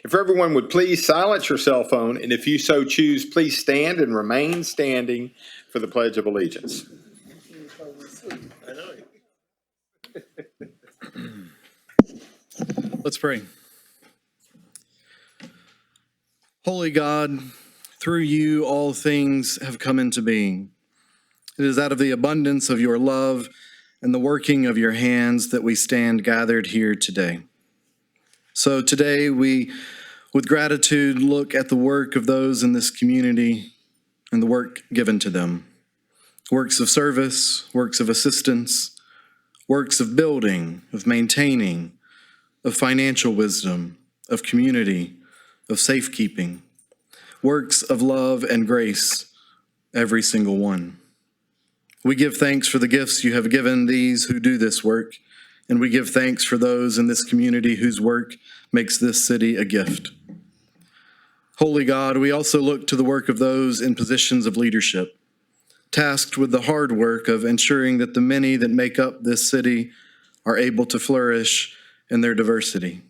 If everyone would please silence your cell phone, and if you so choose, please stand and remain standing for the Pledge of Allegiance. Let's pray. Holy God, through you all things have come into being. It is out of the abundance of your love and the working of your hands that we stand gathered here today. So today we, with gratitude, look at the work of those in this community and the work given to them. Works of service, works of assistance, works of building, of maintaining, of financial wisdom, of community, of safekeeping, works of love and grace, every single one. We give thanks for the gifts you have given these who do this work, and we give thanks for those in this community whose work makes this city a gift. Holy God, we also look to the work of those in positions of leadership, tasked with the hard work of ensuring that the many that make up this city are able to flourish in their diversity.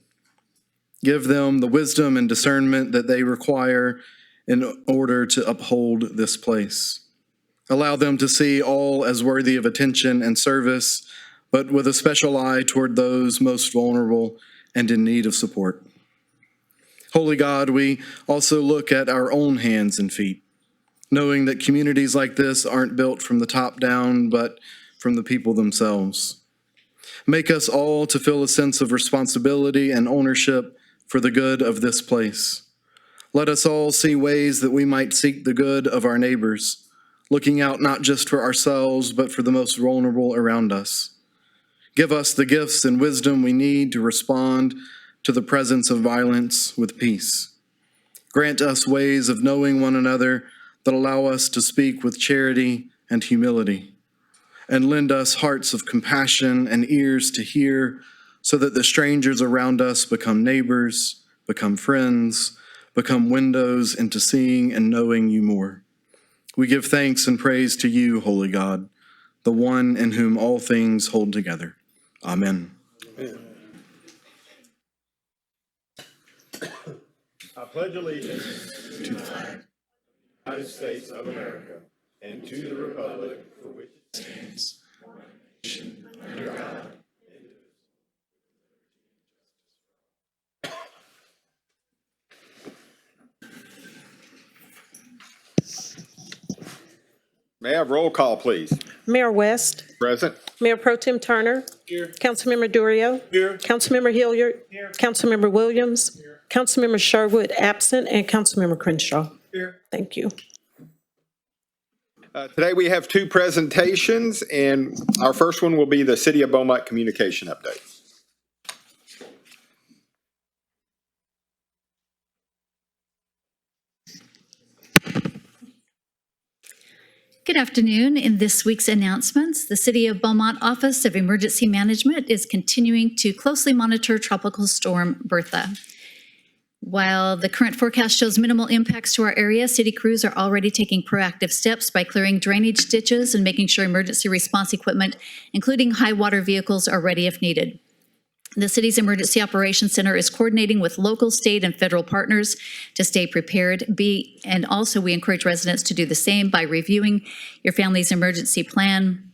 Give them the wisdom and discernment that they require in order to uphold this place. Allow them to see all as worthy of attention and service, but with a special eye toward those most vulnerable and in need of support. Holy God, we also look at our own hands and feet, knowing that communities like this aren't built from the top down, but from the people themselves. Make us all to feel a sense of responsibility and ownership for the good of this place. Let us all see ways that we might seek the good of our neighbors, looking out not just for ourselves, but for the most vulnerable around us. Give us the gifts and wisdom we need to respond to the presence of violence with peace. Grant us ways of knowing one another that allow us to speak with charity and humility. And lend us hearts of compassion and ears to hear, so that the strangers around us become neighbors, become friends, become windows into seeing and knowing you more. We give thanks and praise to you, Holy God, the one in whom all things hold together. Amen. Amen. I pledge allegiance to the flag of the United States of America and to the republic for which it stands, one nation, under God. May I have roll call, please? Mayor West. Present. Mayor Pro Tem Turner. Here. Councilmember Durio. Here. Councilmember Hilliard. Here. Councilmember Williams. Here. Councilmember Sherwood absent, and Councilmember Crenshaw. Here. Thank you. Today we have two presentations, and our first one will be the City of Beaumont communication update. Good afternoon. In this week's announcements, the City of Beaumont Office of Emergency Management is continuing to closely monitor Tropical Storm Bertha. While the current forecast shows minimal impacts to our area, city crews are already taking proactive steps by clearing drainage ditches and making sure emergency response equipment, including high water vehicles, are ready if needed. The city's Emergency Operations Center is coordinating with local, state, and federal partners to stay prepared. And also we encourage residents to do the same by reviewing your family's emergency plan,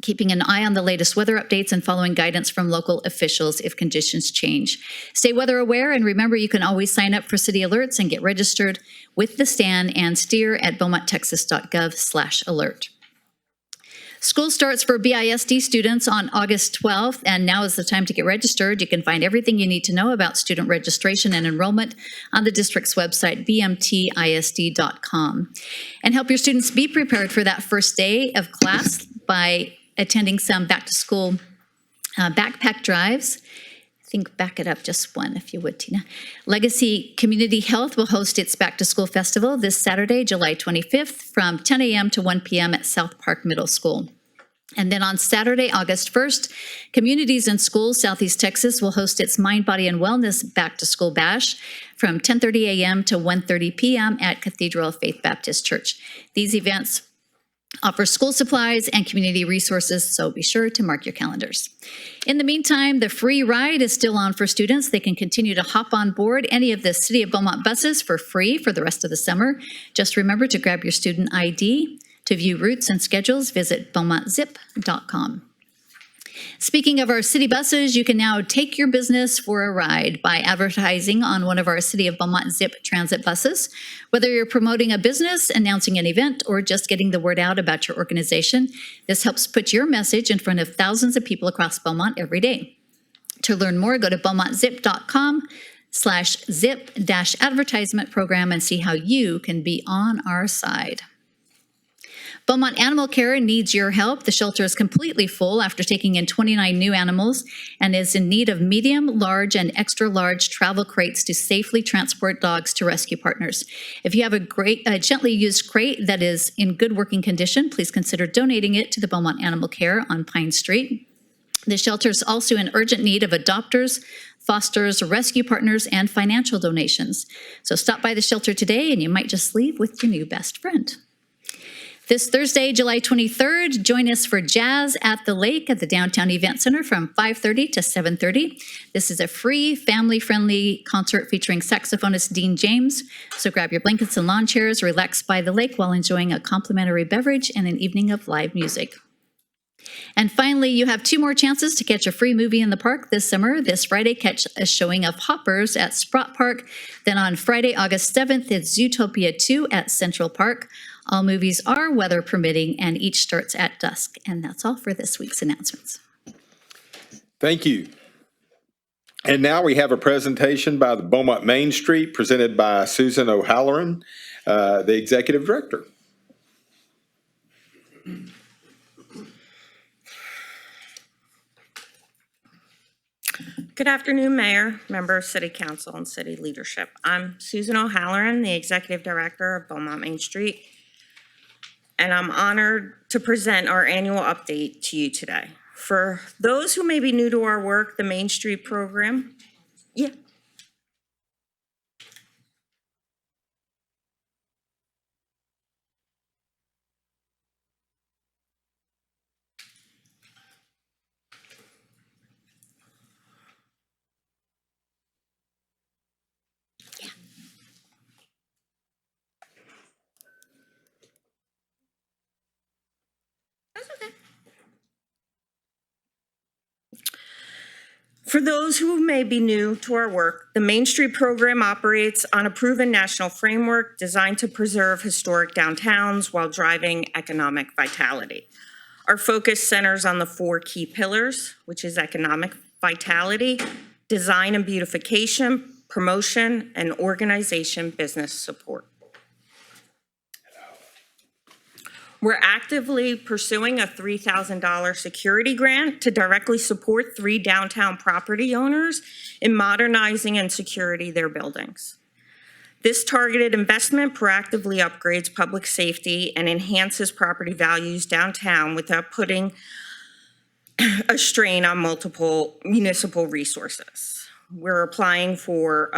keeping an eye on the latest weather updates, and following guidance from local officials if conditions change. Stay weather aware, and remember you can always sign up for city alerts and get registered with the STAN and steer at beaumonttexas.gov/alert. School starts for BISD students on August 12th, and now is the time to get registered. You can find everything you need to know about student registration and enrollment on the district's website, bmtisd.com. And help your students be prepared for that first day of class by attending some back-to-school backpack drives. I think back it up just one, if you would, Tina. Legacy Community Health will host its back-to-school festival this Saturday, July 25th, from 10 a.m. to 1 p.m. at South Park Middle School. And then on Saturday, August 1st, Communities in Schools Southeast Texas will host its Mind, Body, and Wellness Back-to-School Bash from 10:30 a.m. to 1:30 p.m. at Cathedral of Faith Baptist Church. These events offers school supplies and community resources, so be sure to mark your calendars. In the meantime, the free ride is still on for students. They can continue to hop on board any of the City of Beaumont buses for free for the rest of the summer. Just remember to grab your student ID. To view routes and schedules, visit beaumontzip.com. Speaking of our city buses, you can now take your business for a ride by advertising on one of our City of Beaumont Zip transit buses. Whether you're promoting a business, announcing an event, or just getting the word out about your organization, this helps put your message in front of thousands of people across Beaumont every day. To learn more, go to beaumontzip.com/zip-advertisement program and see how you can be on our side. Beaumont Animal Care needs your help. The shelter is completely full after taking in 29 new animals and is in need of medium, large, and extra large travel crates to safely transport dogs to rescue partners. If you have a gently used crate that is in good working condition, please consider donating it to the Beaumont Animal Care on Pine Street. The shelter is also in urgent need of adopters, fosters, rescue partners, and financial donations. So stop by the shelter today and you might just leave with your new best friend. This Thursday, July 23rd, join us for Jazz at the Lake at the Downtown Event Center from 5:30 to 7:30. This is a free, family-friendly concert featuring saxophonist Dean James. So grab your blankets and lawn chairs, relax by the lake while enjoying a complimentary beverage and an evening of live music. And finally, you have 2 more chances to catch a free movie in the park this summer. This Friday, catch a showing of Hoppers at Sprott Park. Then on Friday, August 7th, it's Zootopia 2 at Central Park. All movies are weather permitting, and each starts at dusk. And that's all for this week's announcements. Thank you. And now we have a presentation by the Beaumont Main Street presented by Susan O'Halloran, the Executive Director. Good afternoon, Mayor, members, City Council, and City leadership. I'm Susan O'Halloran, the Executive Director of Beaumont Main Street, and I'm honored to present our annual update to you today. For those who may be new to our work, the Main Street program, For those who may be new to our work, the Main Street program operates on a proven national framework designed to preserve historic downtowns while driving economic vitality. Our focus centers on the 4 key pillars, which is economic vitality, design and beautification, promotion, and organization business support. We're actively pursuing a $3,000 security grant to directly support 3 downtown property owners in modernizing and security their buildings. This targeted investment proactively upgrades public safety and enhances property values downtown without putting a strain on multiple municipal resources. We're applying for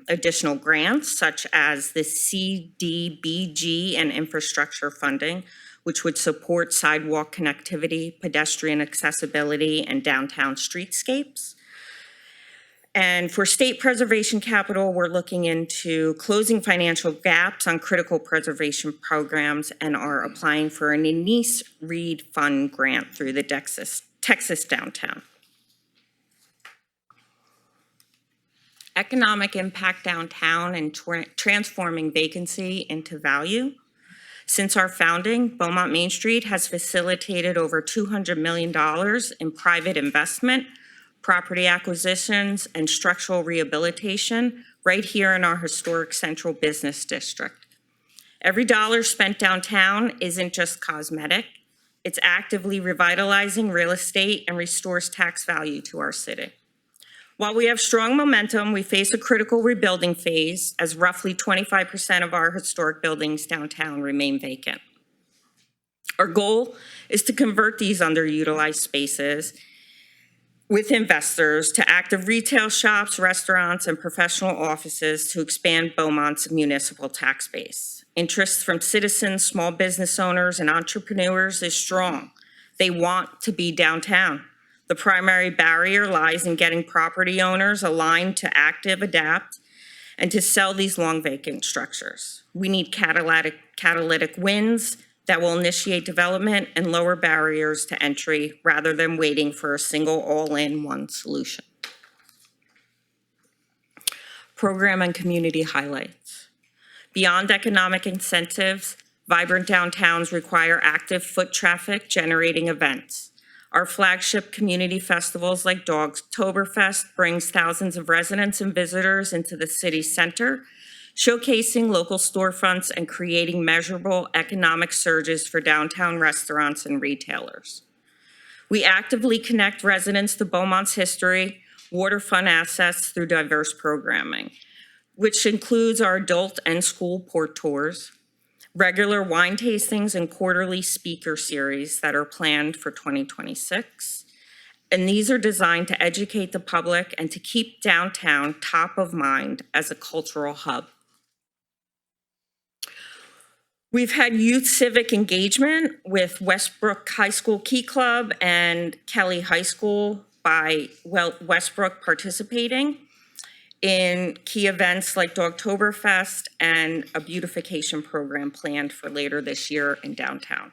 additional grants such as the CDBG and infrastructure funding, which would support sidewalk connectivity, pedestrian accessibility, and downtown streetscapes. And for state preservation capital, we're looking into closing financial gaps on critical preservation programs and are applying for an Anise Reed Fund grant through the Texas Downtown. Economic impact downtown and transforming vacancy into value. Since our founding, Beaumont Main Street has facilitated over $200 million in private investment, property acquisitions, and structural rehabilitation right here in our historic central business district. Every dollar spent downtown isn't just cosmetic. It's actively revitalizing real estate and restores tax value to our city. While we have strong momentum, we face a critical rebuilding phase as roughly 25% of our historic buildings downtown remain vacant. Our goal is to convert these underutilized spaces with investors to active retail shops, restaurants, and professional offices to expand Beaumont's municipal tax base. Interest from citizens, small business owners, and entrepreneurs is strong. They want to be downtown. The primary barrier lies in getting property owners aligned to active, adapt, and to sell these long vacant structures. We need catalytic wins that will initiate development and lower barriers to entry rather than waiting for a single all-in-one solution. Program and community highlights. Beyond economic incentives, vibrant downtowns require active foot traffic generating events. Our flagship community festivals like Dogtoberfest brings thousands of residents and visitors into the city center, showcasing local storefronts and creating measurable economic surges for downtown restaurants and retailers. We actively connect residents to Beaumont's history, waterfront assets through diverse programming, which includes our adult and school port tours, regular wine tastings, and quarterly speaker series that are planned for 2026. And these are designed to educate the public and to keep downtown top of mind as a cultural hub. We've had youth civic engagement with Westbrook High School Key Club and Kelly High School by Westbrook participating in key events like Dogtoberfest and a beautification program planned for later this year in downtown.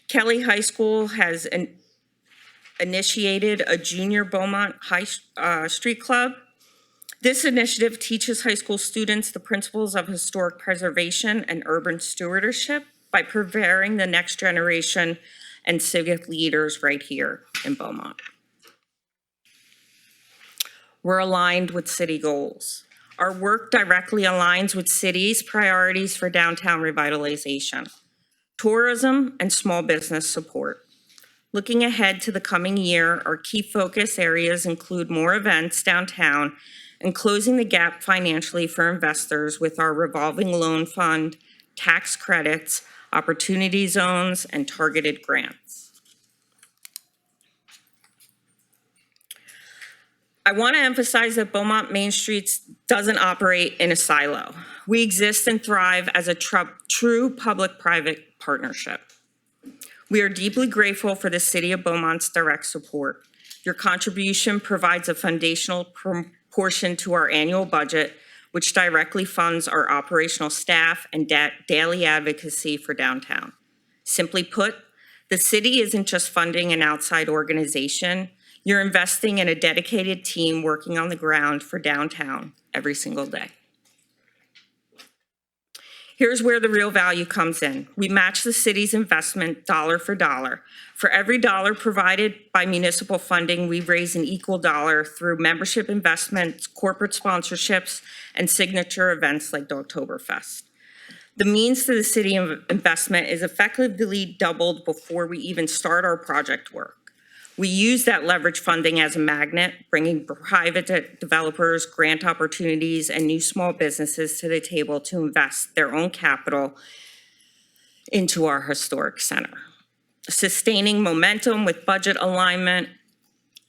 Kelly High School has initiated a junior Beaumont Street Club. This initiative teaches high school students the principles of historic preservation and urban stewardship by preparing the next generation and civic leaders right here in Beaumont. We're aligned with city goals. Our work directly aligns with city's priorities for downtown revitalization, tourism, and small business support. Looking ahead to the coming year, our key focus areas include more events downtown and closing the gap financially for investors with our revolving loan fund, tax credits, opportunity zones, and targeted grants. I want to emphasize that Beaumont Main Street doesn't operate in a silo. We exist and thrive as a true public-private partnership. We are deeply grateful for the City of Beaumont's direct support. Your contribution provides a foundational portion to our annual budget, which directly funds our operational staff and daily advocacy for downtown. Simply put, the city isn't just funding an outside organization. You're investing in a dedicated team working on the ground for downtown every single day. Here's where the real value comes in. We match the city's investment dollar for dollar. For every dollar provided by municipal funding, we raise an equal dollar through membership investments, corporate sponsorships, and signature events like Dogtoberfest. The means to the city investment is effectively doubled before we even start our project work. We use that leverage funding as a magnet, bringing private developers, grant opportunities, and new small businesses to the table to invest their own capital into our historic center. Sustaining momentum with budget alignment.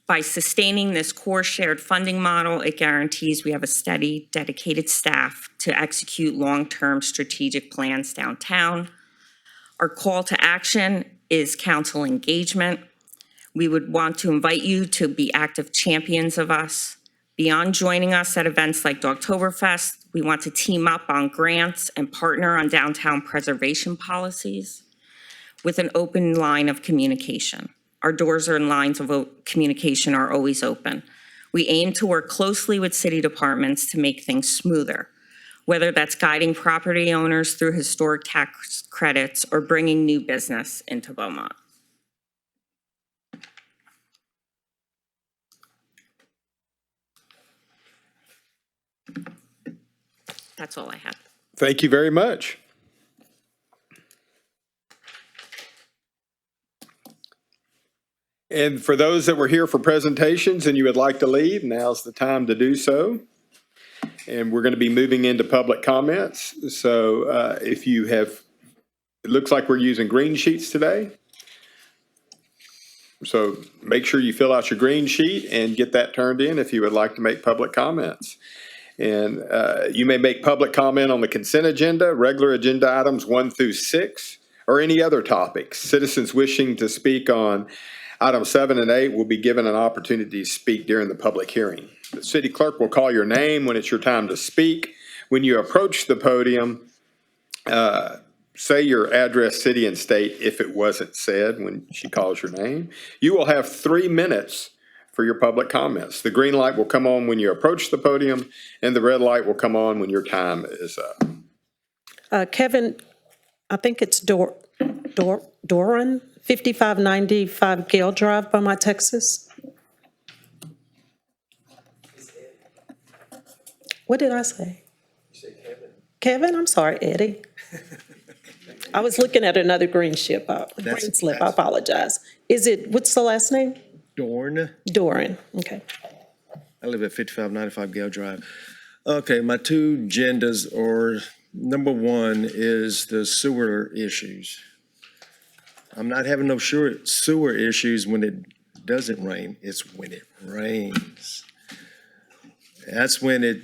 By sustaining this core shared funding model, it guarantees we have a steady, dedicated staff to execute long-term strategic plans downtown. Our call to action is council engagement. We would want to invite you to be active champions of us. Beyond joining us at events like Dogtoberfest, we want to team up on grants and partner on downtown preservation policies with an open line of communication. Our doors and lines of communication are always open. We aim to work closely with city departments to make things smoother, whether that's guiding property owners through historic tax credits or bringing new business into Beaumont. That's all I have. Thank you very much. And for those that were here for presentations and you would like to leave, now's the time to do so. And we're going to be moving into public comments. So if you have, it looks like we're using green sheets today. So make sure you fill out your green sheet and get that turned in if you would like to make public comments. And you may make public comment on the consent agenda, regular agenda items 1 through 6, or any other topics. Citizens wishing to speak on items 7 and 8 will be given an opportunity to speak during the public hearing. The city clerk will call your name when it's your time to speak. When you approach the podium, say your address, city, and state if it wasn't said when she calls your name. You will have 3 minutes for your public comments. The green light will come on when you approach the podium, and the red light will come on when your time is up. Kevin, I think it's Doran, 5595 Gale Drive, Beaumont, Texas. What did I say? You said Kevin. Kevin? I'm sorry, Eddie. I was looking at another green slip. I apologize. What's the last name? Dorn. Doran, okay. I live at 5595 Gale Drive. Okay, my two agendas are, number one is the sewer issues. I'm not having no sewer issues when it doesn't rain. It's when it rains. That's when it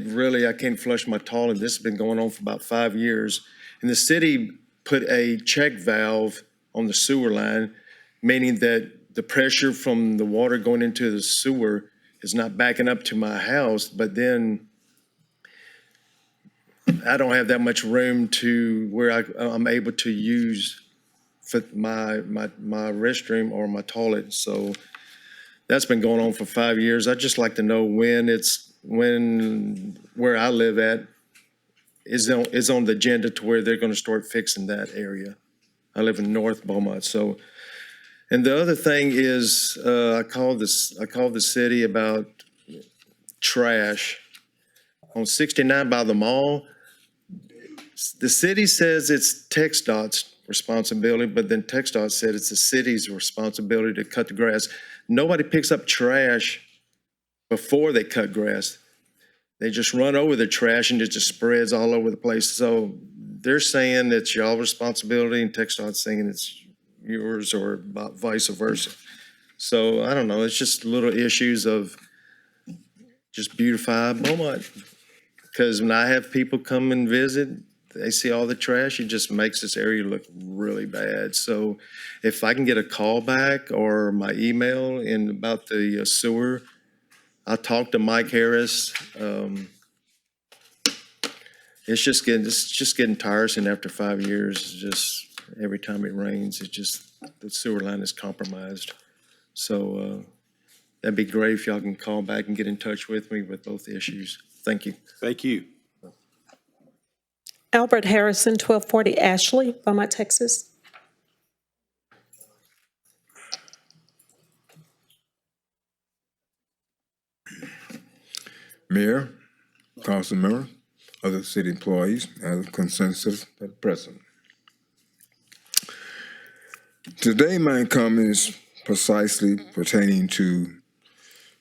really, I can't flush my toilet. This has been going on for about 5 years. And the city put a check valve on the sewer line, meaning that the pressure from the water going into the sewer is not backing up to my house, but then I don't have that much room to where I'm able to use for my restroom or my toilet. So that's been going on for 5 years. I'd just like to know when where I live at is on the agenda to where they're going to start fixing that area. I live in North Beaumont, so. And the other thing is, I called the city about trash on 69 by the mall. The city says it's TxDOT's responsibility, but then TxDOT said it's the city's responsibility to cut the grass. Nobody picks up trash before they cut grass. They just run over the trash and it just spreads all over the place. So they're saying it's y'all's responsibility and TxDOT's saying it's yours, or vice versa. So I don't know, it's just little issues of just beautify Beaumont. Because when I have people come and visit, they see all the trash, it just makes this area look really bad. So if I can get a call back or my email about the sewer, I talked to Mike Harris. It's just getting tiresome after 5 years. It's just every time it rains, the sewer line is compromised. So that'd be great if y'all can call back and get in touch with me with both issues. Thank you. Thank you. Albert Harrison, 1240 Ashley, Beaumont, Texas. Mayor, council members, other city employees, as a consensus at present. Today, my comment is precisely pertaining to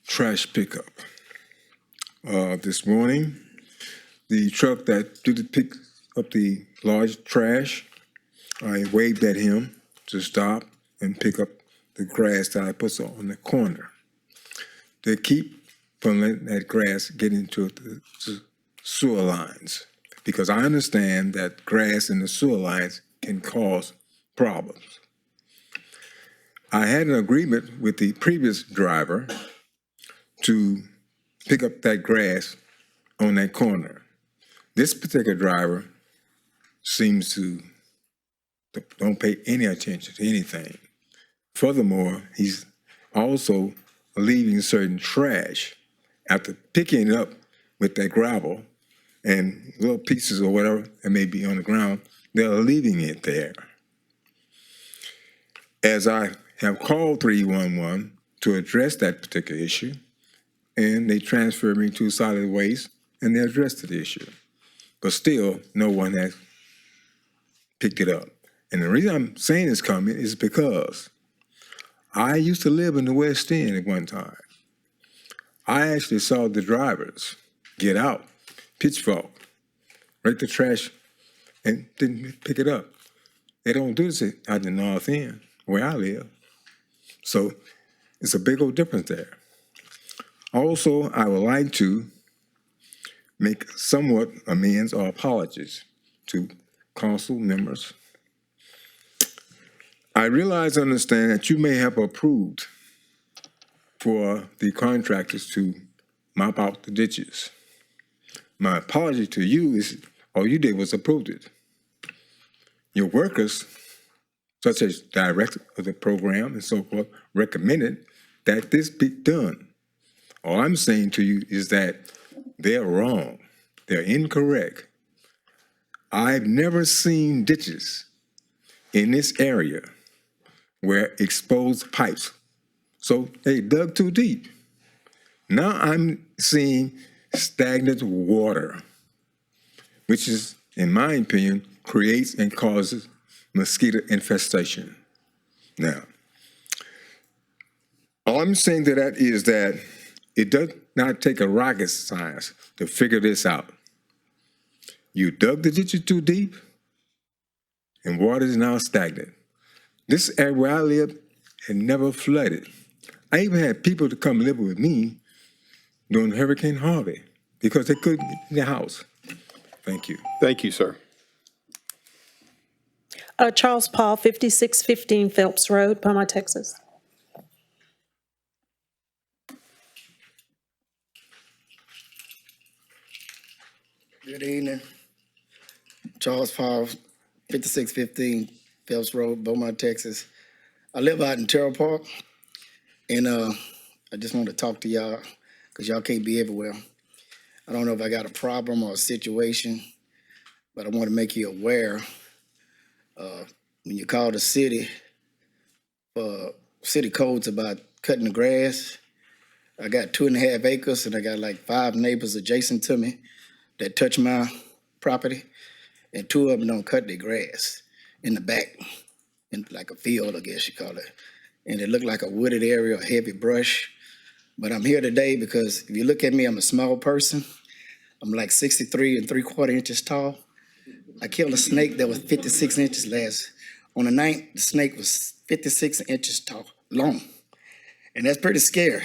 trash pickup. This morning, the truck that did pick up the large trash, I waved at him to stop and pick up the grass that I put on the corner. They keep from letting that grass get into the sewer lines, because I understand that grass in the sewer lines can cause problems. I had an agreement with the previous driver to pick up that grass on that corner. This particular driver seems to don't pay any attention to anything. Furthermore, he's also leaving certain trash after picking it up with that gravel and little pieces or whatever that may be on the ground, they're leaving it there. As I have called 311 to address that particular issue, and they transferred me to solid waste, and they addressed the issue. But still, no one has picked it up. And the reason I'm saying this comment is because I used to live in the West End at one time. I actually saw the drivers get out, pitchfork, rake the trash, and didn't pick it up. They don't do this out in the North End, where I live. So it's a big old difference there. Also, I would like to make somewhat amends or apologies to council members. I realize and understand that you may have approved for the contractors to mop out the ditches. My apology to you is all you did was approve it. Your workers, such as director of the program and so forth, recommended that this be done. All I'm saying to you is that they're wrong. They're incorrect. I've never seen ditches in this area where exposed pipes. So they dug too deep. Now I'm seeing stagnant water, which is, in my opinion, creates and causes mosquito infestation. Now, all I'm saying to that is that it does not take a rocket science to figure this out. You dug the ditch too deep, and water is now stagnant. This area where I live had never flooded. I even had people to come live with me during Hurricane Harvey because they couldn't get in the house. Thank you. Thank you, sir. Charles Paul, 5615 Phelps Road, Beaumont, Texas. Good evening. Charles Paul, 5615 Phelps Road, Beaumont, Texas. I live out in Terrell Park, and I just want to talk to y'all because y'all can't be everywhere. I don't know if I got a problem or a situation, but I want to make you aware when you call the city for city codes about cutting the grass. I got 2.5 acres, and I got like 5 neighbors adjacent to me that touch my property, and 2 of them don't cut their grass in the back, in like a field, I guess you call it. And it looked like a wooded area, a heavy brush. But I'm here today because if you look at me, I'm a small person. I'm like 63 3/4 inches tall. I killed a snake that was 56 inches on the 9th, the snake was 56 inches tall, long. And that's pretty scary.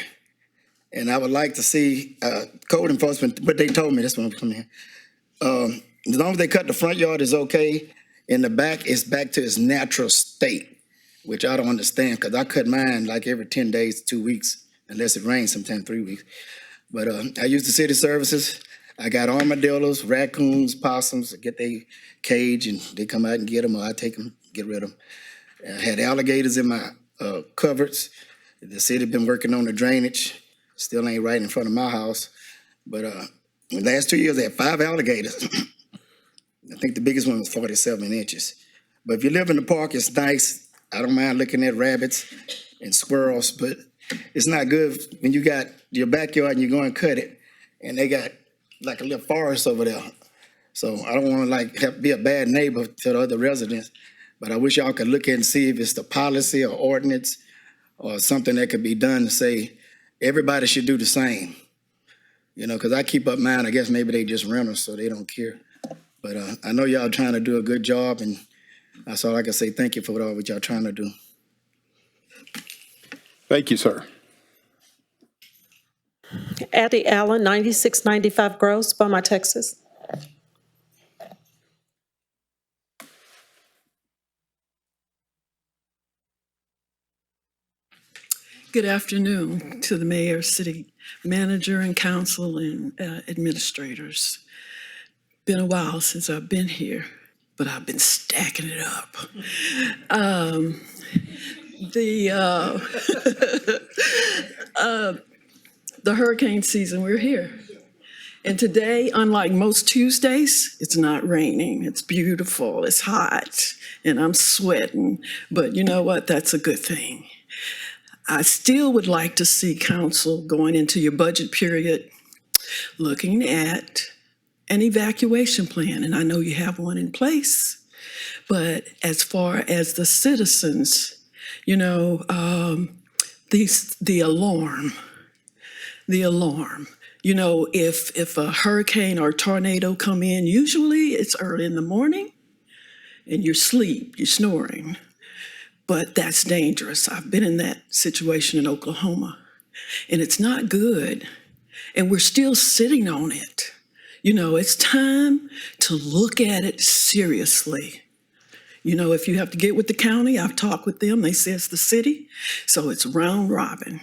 And I would like to see code enforcement, but they told me, that's what I'm coming here. As long as they cut the front yard is okay, in the back, it's back to its natural state, which I don't understand because I cut mine like every 10 days, 2 weeks, unless it rains, sometimes 3 weeks. But I use the city services. I got armadillos, raccoons, possums, I get their cage and they come out and get them, or I take them, get rid of them. I had alligators in my cupboards. The city been working on the drainage. Still ain't right in front of my house. But in the last 2 years, I had 5 alligators. I think the biggest one was 47 inches. But if you live in the park, it's nice. I don't mind looking at rabbits and squirrels, but it's not good when you got your backyard and you go and cut it, and they got like a little forest over there. So I don't want to like be a bad neighbor to the other residents, but I wish y'all could look at and see if it's the policy or ordinance or something that could be done to say everybody should do the same. You know, because I keep up mine. I guess maybe they just renters, so they don't care. But I know y'all trying to do a good job, and that's all I can say. Thank you for all what y'all trying to do. Thank you, sir. Addie Allen, 9695 Gross, Beaumont, Texas. Good afternoon to the mayor, city manager, and council and administrators. Been a while since I've been here, but I've been stacking it up. The hurricane season, we're here. And today, unlike most Tuesdays, it's not raining. It's beautiful, it's hot, and I'm sweating. But you know what? That's a good thing. I still would like to see council going into your budget period looking at an evacuation plan, and I know you have one in place. But as far as the citizens, you know, the alarm. You know, if a hurricane or tornado come in, usually it's early in the morning and you're asleep, you're snoring. But that's dangerous. I've been in that situation in Oklahoma, and it's not good. And we're still sitting on it. It's time to look at it seriously. If you have to get with the county, I've talked with them. They say it's the city, so it's round robin.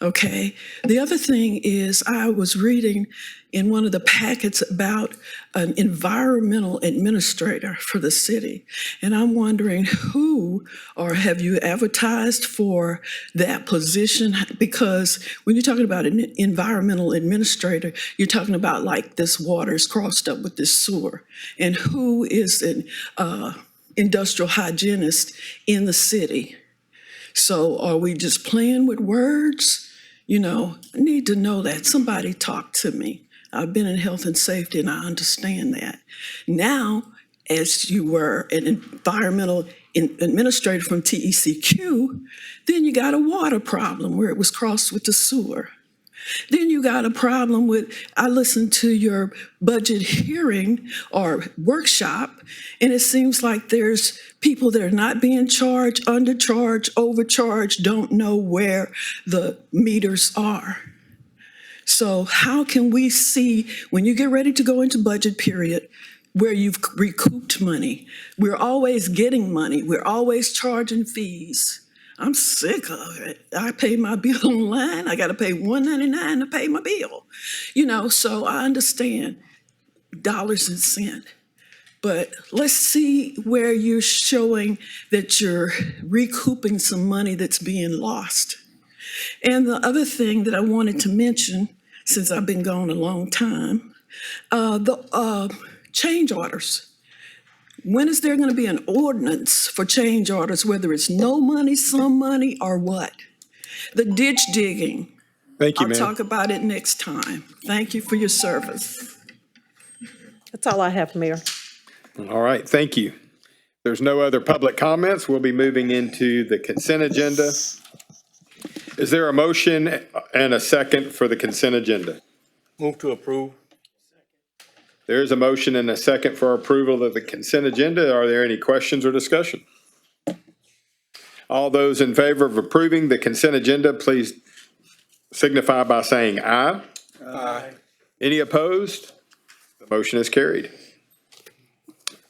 Okay. The other thing is I was reading in one of the packets about an environmental administrator for the city. And I'm wondering who, or have you advertised for that position? Because when you're talking about an environmental administrator, you're talking about like this water is crossed up with this sewer. And who is an industrial hygienist in the city? So are we just playing with words? I need to know that. Somebody talk to me. I've been in health and safety and I understand that. Now, as you were an environmental administrator from TECQ, then you got a water problem where it was crossed with the sewer. Then you got a problem with, I listened to your budget hearing or workshop, and it seems like there's people that are not being charged, undercharged, overcharged, don't know where the meters are. So how can we see, when you get ready to go into budget period, where you've recouped money? We're always getting money. We're always charging fees. I'm sick of it. I pay my bill online. I got to pay $1.99 to pay my bill. So I understand dollars and cents. But let's see where you're showing that you're recouping some money that's being lost. And the other thing that I wanted to mention, since I've been gone a long time, the change orders. When is there going to be an ordinance for change orders, whether it's no money, some money, or what? The ditch digging. Thank you, I'll ma'am. talk about it next time. Thank you for your service. That's all I have, Mayor. All right, thank you. There's no other public comments. We'll be moving into the consent agenda. Is there a motion and a second for the consent agenda? Move to approve. There is a motion and a second for approval of the consent agenda. Are there any questions or discussion? All those in favor of approving the consent agenda, please signify by saying aye. Aye. Any opposed? The motion is carried.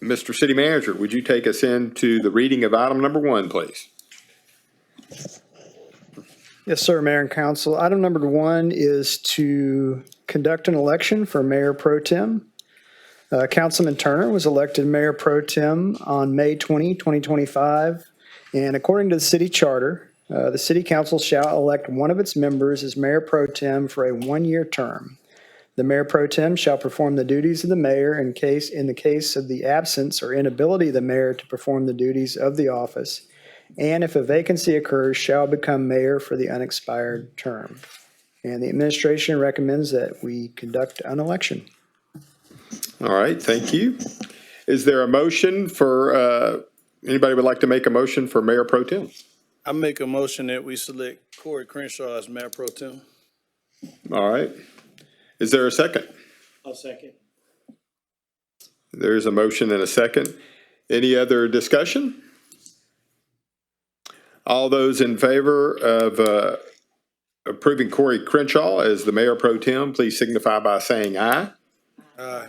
Mr. City Manager, would you take us into the reading of item number 1, please? Yes, sir, Mayor and Council. Item number 1 is to conduct an election for Mayor Pro Tem. Councilman Turner was elected Mayor Pro Tem on May 20, 2025, and according to the city charter, the city council shall elect one of its members as Mayor Pro Tem for a 1-year term. The Mayor Pro Tem shall perform the duties of the mayor in the case of the absence or inability of the mayor to perform the duties of the office, and if a vacancy occurs, shall become mayor for the unexpired term. And the administration recommends that we conduct an election. All right, thank you. Is there a motion for, anybody would like to make a motion for Mayor Pro Tem? I make a motion that we select Corey Crenshaw as Mayor Pro Tem. All right. Is there a second? I'll second. There's a motion and a second. Any other discussion? All those in favor of approving Corey Crenshaw as the Mayor Pro Tem, please signify by saying aye. Aye.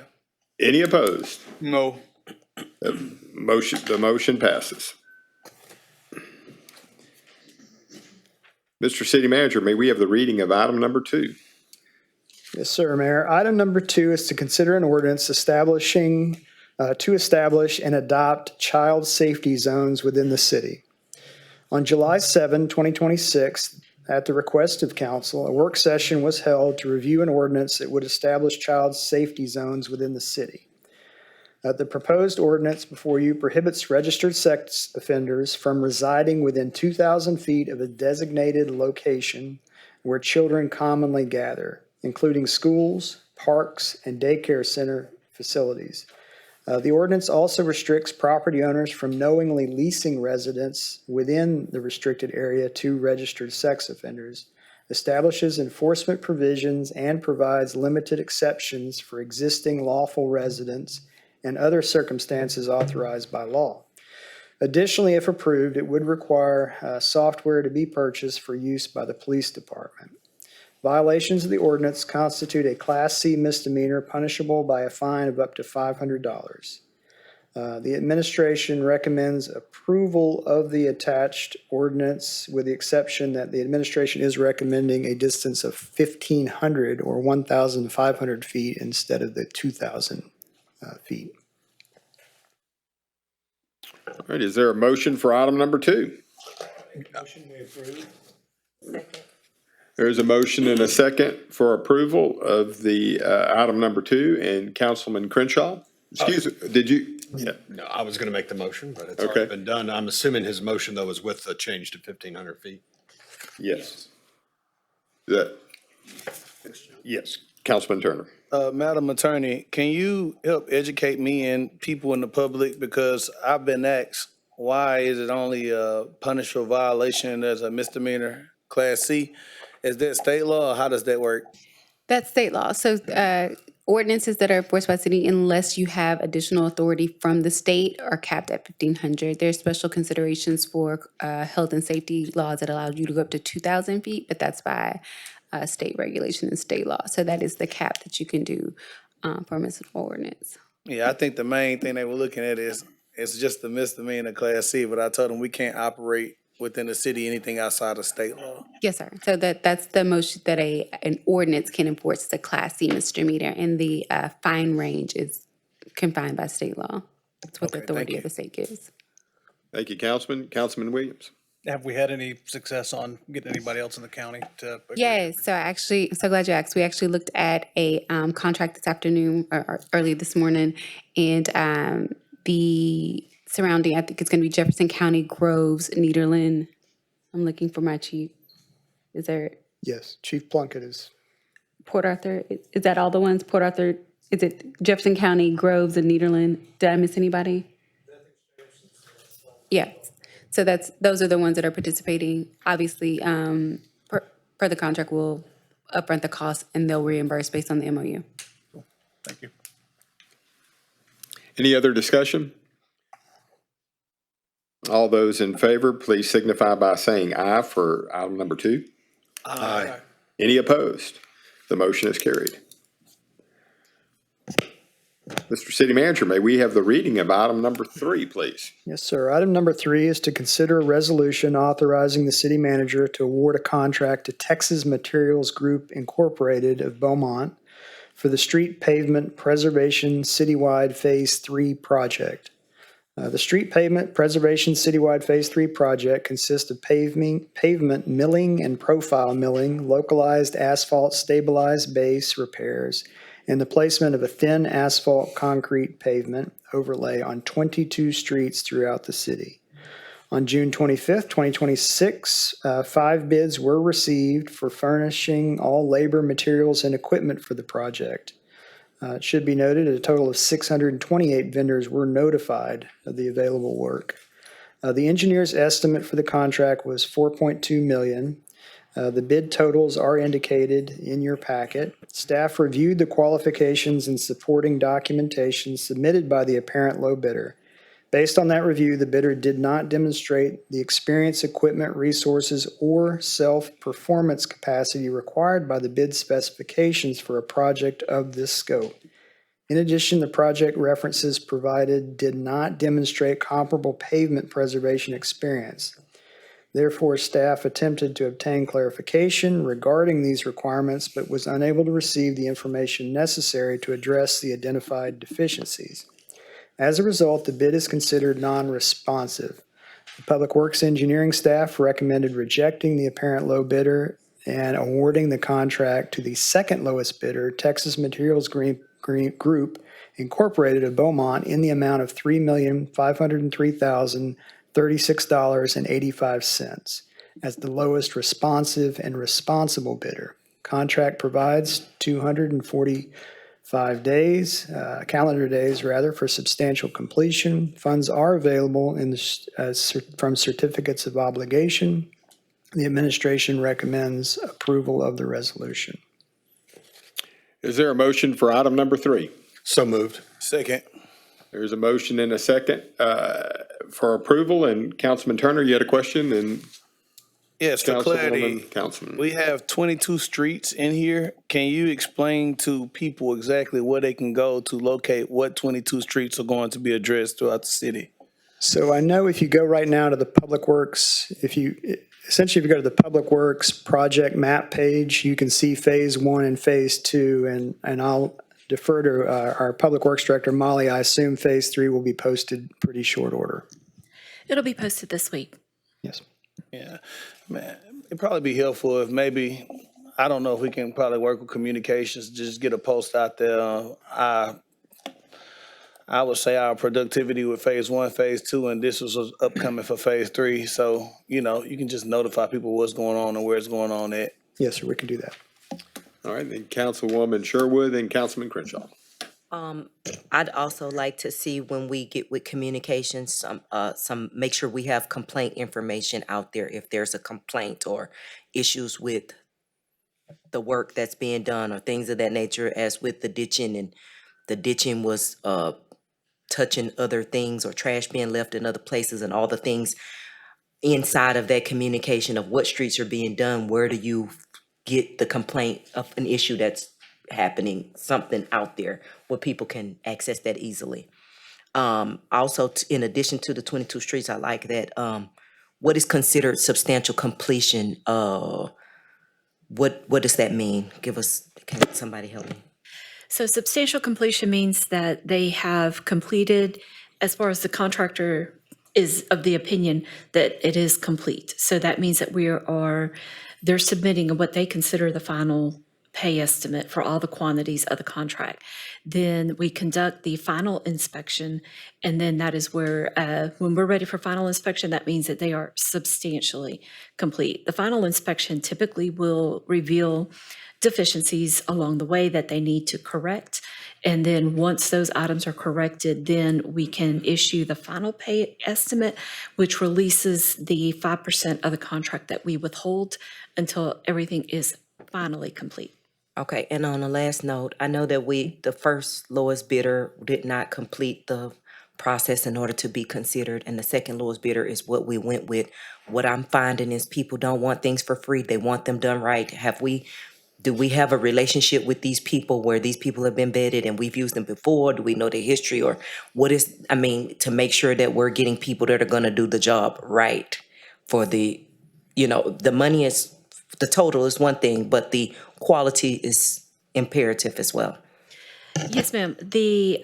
Any opposed? No. The motion passes. Mr. City Manager, may we have the reading of item number 2? Yes, sir, Mayor. Item number 2 is to consider an ordinance to establish and adopt child safety zones within the city. On July 7, 2026, at the request of council, a work session was held to review an ordinance that would establish child safety zones within the city. The proposed ordinance before you prohibits registered sex offenders from residing within 2,000 feet of a designated location where children commonly gather, including schools, parks, and daycare center facilities. The ordinance also restricts property owners from knowingly leasing residents within the restricted area to registered sex offenders, establishes enforcement provisions, and provides limited exceptions for existing lawful residents and other circumstances authorized by law. Additionally, if approved, it would require software to be purchased for use by the police department. Violations of the ordinance constitute a Class C misdemeanor punishable by a fine of up to $500. The administration recommends approval of the attached ordinance with the exception that the administration is recommending a distance of 1,500 or 1,500 feet instead of the 2,000 feet. All right, is there a motion for item number 2? There's a motion and a second for approval of the item number 2, and Councilman Crenshaw. Excuse me, did you? Yeah. No, I was going to make the motion, but it's Okay. already been done. I'm assuming his motion, though, is with the change to 1,500 feet. Yes. Yes, Councilman Turner. Madam Attorney, can you help educate me and people in the public? Because I've been asked, why is it only a punishable violation as a misdemeanor Class C? Is that state law or how does that work? That's state law. So ordinances that are enforced by the city, unless you have additional authority from the state, are capped at 1,500. There's special considerations for health and safety laws that allow you to go up to 2,000 feet, but that's by state regulation and state law. So that is the cap that you can do for a municipal ordinance. Yeah, I think the main thing they were looking at is it's just the misdemeanor Class C, but I told them we can't operate within the city anything outside of state law. Yes, sir. So that's the motion that an ordinance can enforce. It's a Class C misdemeanor, and the fine range is confined by state law. That's what the authority of the state gives. Thank you, Councilman. Councilman Williams. Have we had any success on getting anybody else in the county to? Yes, so actually, I'm so glad you asked. We actually looked at a contract this afternoon or early this morning, and the surrounding, I think it's going to be Jefferson County, Groves, Nederland. I'm looking for my chief. Is there? Yes, Chief Plunkett is. Port Arthur, is that all the ones? Port Arthur, is it Jefferson County, Groves, and Nederland? Did I miss anybody? Yeah. So those are the ones that are participating. Obviously, per the contract, we'll upfront the cost and they'll reimburse based on the MOU. Thank you. Any other discussion? All those in favor, please signify by saying aye for item number 2. Aye. Any opposed? The motion is carried. Mr. City Manager, may we have the reading of item number 3, please? Yes, sir. Item number 3 is to consider a resolution authorizing the city manager to award a contract to Texas Materials Group Incorporated of Beaumont for the Street Pavement Preservation Citywide Phase 3 project. The Street Pavement Preservation Citywide Phase 3 project consists of pavement milling and profile milling, localized asphalt stabilized base repairs, and the placement of a thin asphalt concrete pavement overlay on 22 streets throughout the city. On June 25th, 2026, 5 bids were received for furnishing all labor, materials, and equipment for the project. It should be noted a total of 628 vendors were notified of the available work. The engineer's estimate for the contract was $4.2 million. The bid totals are indicated in your packet. Staff reviewed the qualifications and supporting documentation submitted by the apparent low bidder. Based on that review, the bidder did not demonstrate the experience, equipment, resources, or self-performance capacity required by the bid specifications for a project of this scope. In addition, the project references provided did not demonstrate comparable pavement preservation experience. Therefore, staff attempted to obtain clarification regarding these requirements, but was unable to receive the information necessary to address the identified deficiencies. As a result, the bid is considered non-responsive. The Public Works Engineering staff recommended rejecting the apparent low bidder and awarding the contract to the second lowest bidder, Texas Materials Group Incorporated of Beaumont, in the amount of $3,503,036.85 as the lowest responsive and responsible bidder. Contract provides 245 days, calendar days rather, for substantial completion. Funds are available from certificates of obligation. The administration recommends approval of the resolution. Is there a motion for item number 3? So moved. Second. There's a motion and a second for approval, and Councilman Turner, you had a question? And Yes, for clarity, Councilman. we have 22 streets in here. Can you explain to people exactly where they can go to locate what 22 streets are going to be addressed throughout the city? So I know if you go right now to the Public Works, if you go to the Public Works project map page, you can see Phase 1 and Phase 2, and I'll defer to our Public Works Director, Molly. I assume Phase 3 will be posted pretty short order. It'll be posted this week. Yes. Yeah, man, it'd probably be helpful if maybe, I don't know if we can probably work with communications, just get a post out there. I would say our productivity with Phase 1, Phase 2, and this was upcoming for Phase 3. So, you can just notify people what's going on and where it's going on at. Yes, sir, we can do that. All right, then Councilwoman Sherwood and Councilman Crenshaw. I'd also like to see when we get with communications, some make sure we have complaint information out there if there's a complaint or issues with the work that's being done or things of that nature, as with the ditching, and the ditching was touching other things or trash being left in other places, and all the things inside of that communication of what streets are being done. Where do you get the complaint of an issue that's happening, something out there where people can access that easily? Also, in addition to the 22 streets, I like that. What is considered substantial completion? What does that mean? Can somebody help me? So substantial completion means that they have completed, as far as the contractor is of the opinion that it is complete. So that means that they're submitting what they consider the final pay estimate for all the quantities of the contract. Then we conduct the final inspection, and then that is where, when we're ready for final inspection, that means that they are substantially complete. The final inspection typically will reveal deficiencies along the way that they need to correct. And then once those items are corrected, then we can issue the final pay estimate, which releases the 5% of the contract that we withhold until everything is finally complete. Okay, and on the last note, I know that the first lowest bidder did not complete the process in order to be considered, and the second lowest bidder is what we went with. What I'm finding is people don't want things for free. They want them done right. Do we have a relationship with these people where these people have been vetted and we've used them before? Do we know their history, or to make sure that we're getting people that are gonna do the job right for the money is, the total is one thing, but the quality is imperative as well. Yes, ma'am. The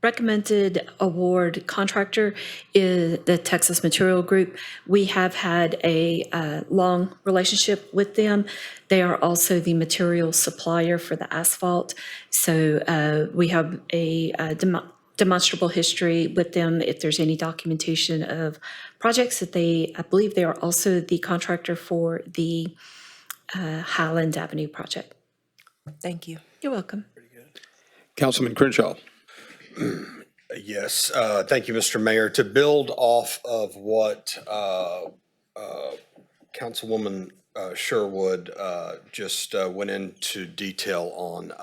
recommended award contractor is the Texas Material Group. We have had a long relationship with them. They are also the material supplier for the asphalt. So we have a demonstrable history with them. If there's any documentation of projects that I believe they are also the contractor for the Highland Avenue project. Thank you. You're welcome. Councilman Crenshaw. Yes, thank you, Mr. Mayor. To build off of what Councilwoman Sherwood just went into detail on,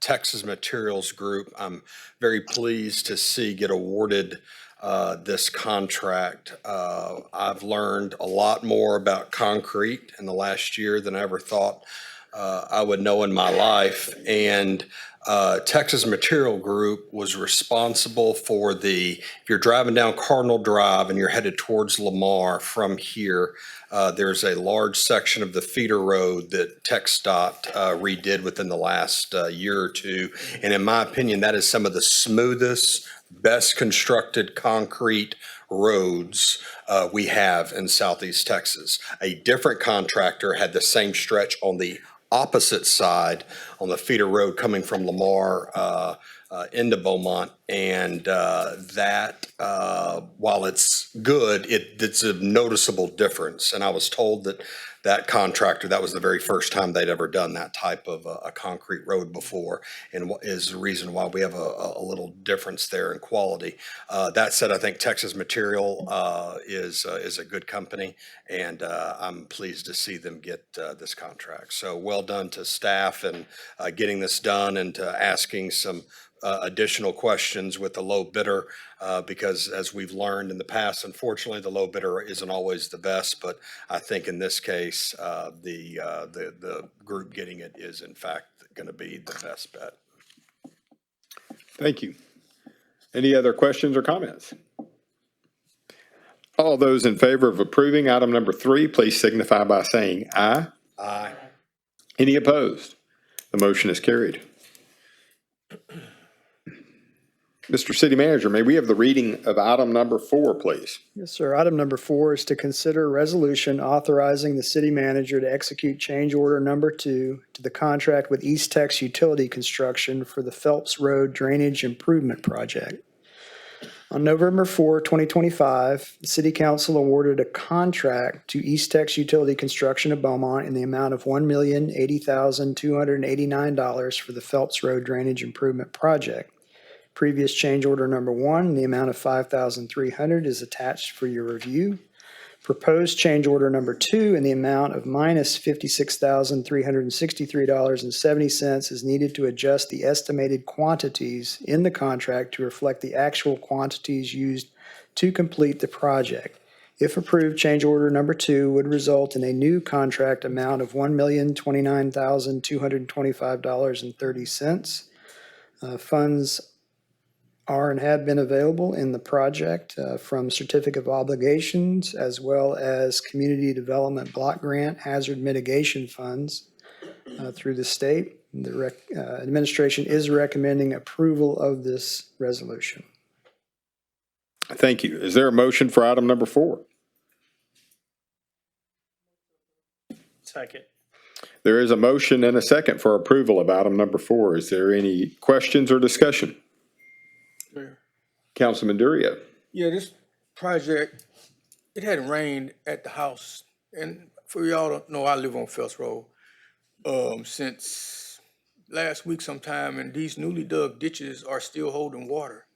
Texas Materials Group, I'm very pleased to see get awarded this contract. I've learned a lot more about concrete in the last year than I ever thought I would know in my life. And Texas Material Group was responsible for if you're driving down Cardinal Drive and you're headed towards Lamar from here, there's a large section of the feeder road that TxDOT redid within the last year or two. And in my opinion, that is some of the smoothest, best constructed concrete roads we have in Southeast Texas. A different contractor had the same stretch on the opposite side on the feeder road coming from Lamar into Beaumont, and while it's good, it's a noticeable difference. And I was told that contractor, that was the very first time they'd ever done that type of a concrete road before, and is the reason why we have a little difference there in quality. That said, I think Texas Material is a good company, and I'm pleased to see them get this contract. So well done to staff and getting this done, and to asking some additional questions with the low bidder, because as we've learned in the past, unfortunately, the low bidder isn't always the best, but I think in this case, the group getting it is in fact going to be the best bet. Thank you. Any other questions or comments? All those in favor of approving item number 3, please signify by saying aye. Aye. Any opposed? The motion is carried. Mr. City Manager, may we have the reading of item number 4, please? Yes, sir. Item number 4 is to consider a resolution authorizing the city manager to execute change order number 2 to the contract with East Tex Utility Construction for the Phelps Road Drainage Improvement Project. On November 4, 2025, the City Council awarded a contract to East Tex Utility Construction of Beaumont in the amount of $1,080,289 for the Phelps Road Drainage Improvement Project. Previous change order number 1 in the amount of $5,300 is attached for your review. Proposed change order number 2 in the amount of minus $56,363.70 is needed to adjust the estimated quantities in the contract to reflect the actual quantities used to complete the project. If approved, change order number 2 would result in a new contract amount of $1,029,225.30. Funds are and have been available in the project from certificate of obligations as well as community development block grant hazard mitigation funds through the state. The administration is recommending approval of this resolution. Thank you. Is there a motion for item number 4? Second. There is a motion and a second for approval of item number 4. Is there any questions or discussion? Councilman Duria. Yeah, this project, it hadn't rained at the house. And for y'all don't know, I live on Phelps Road since last week sometime, and these newly dug ditches are still holding water.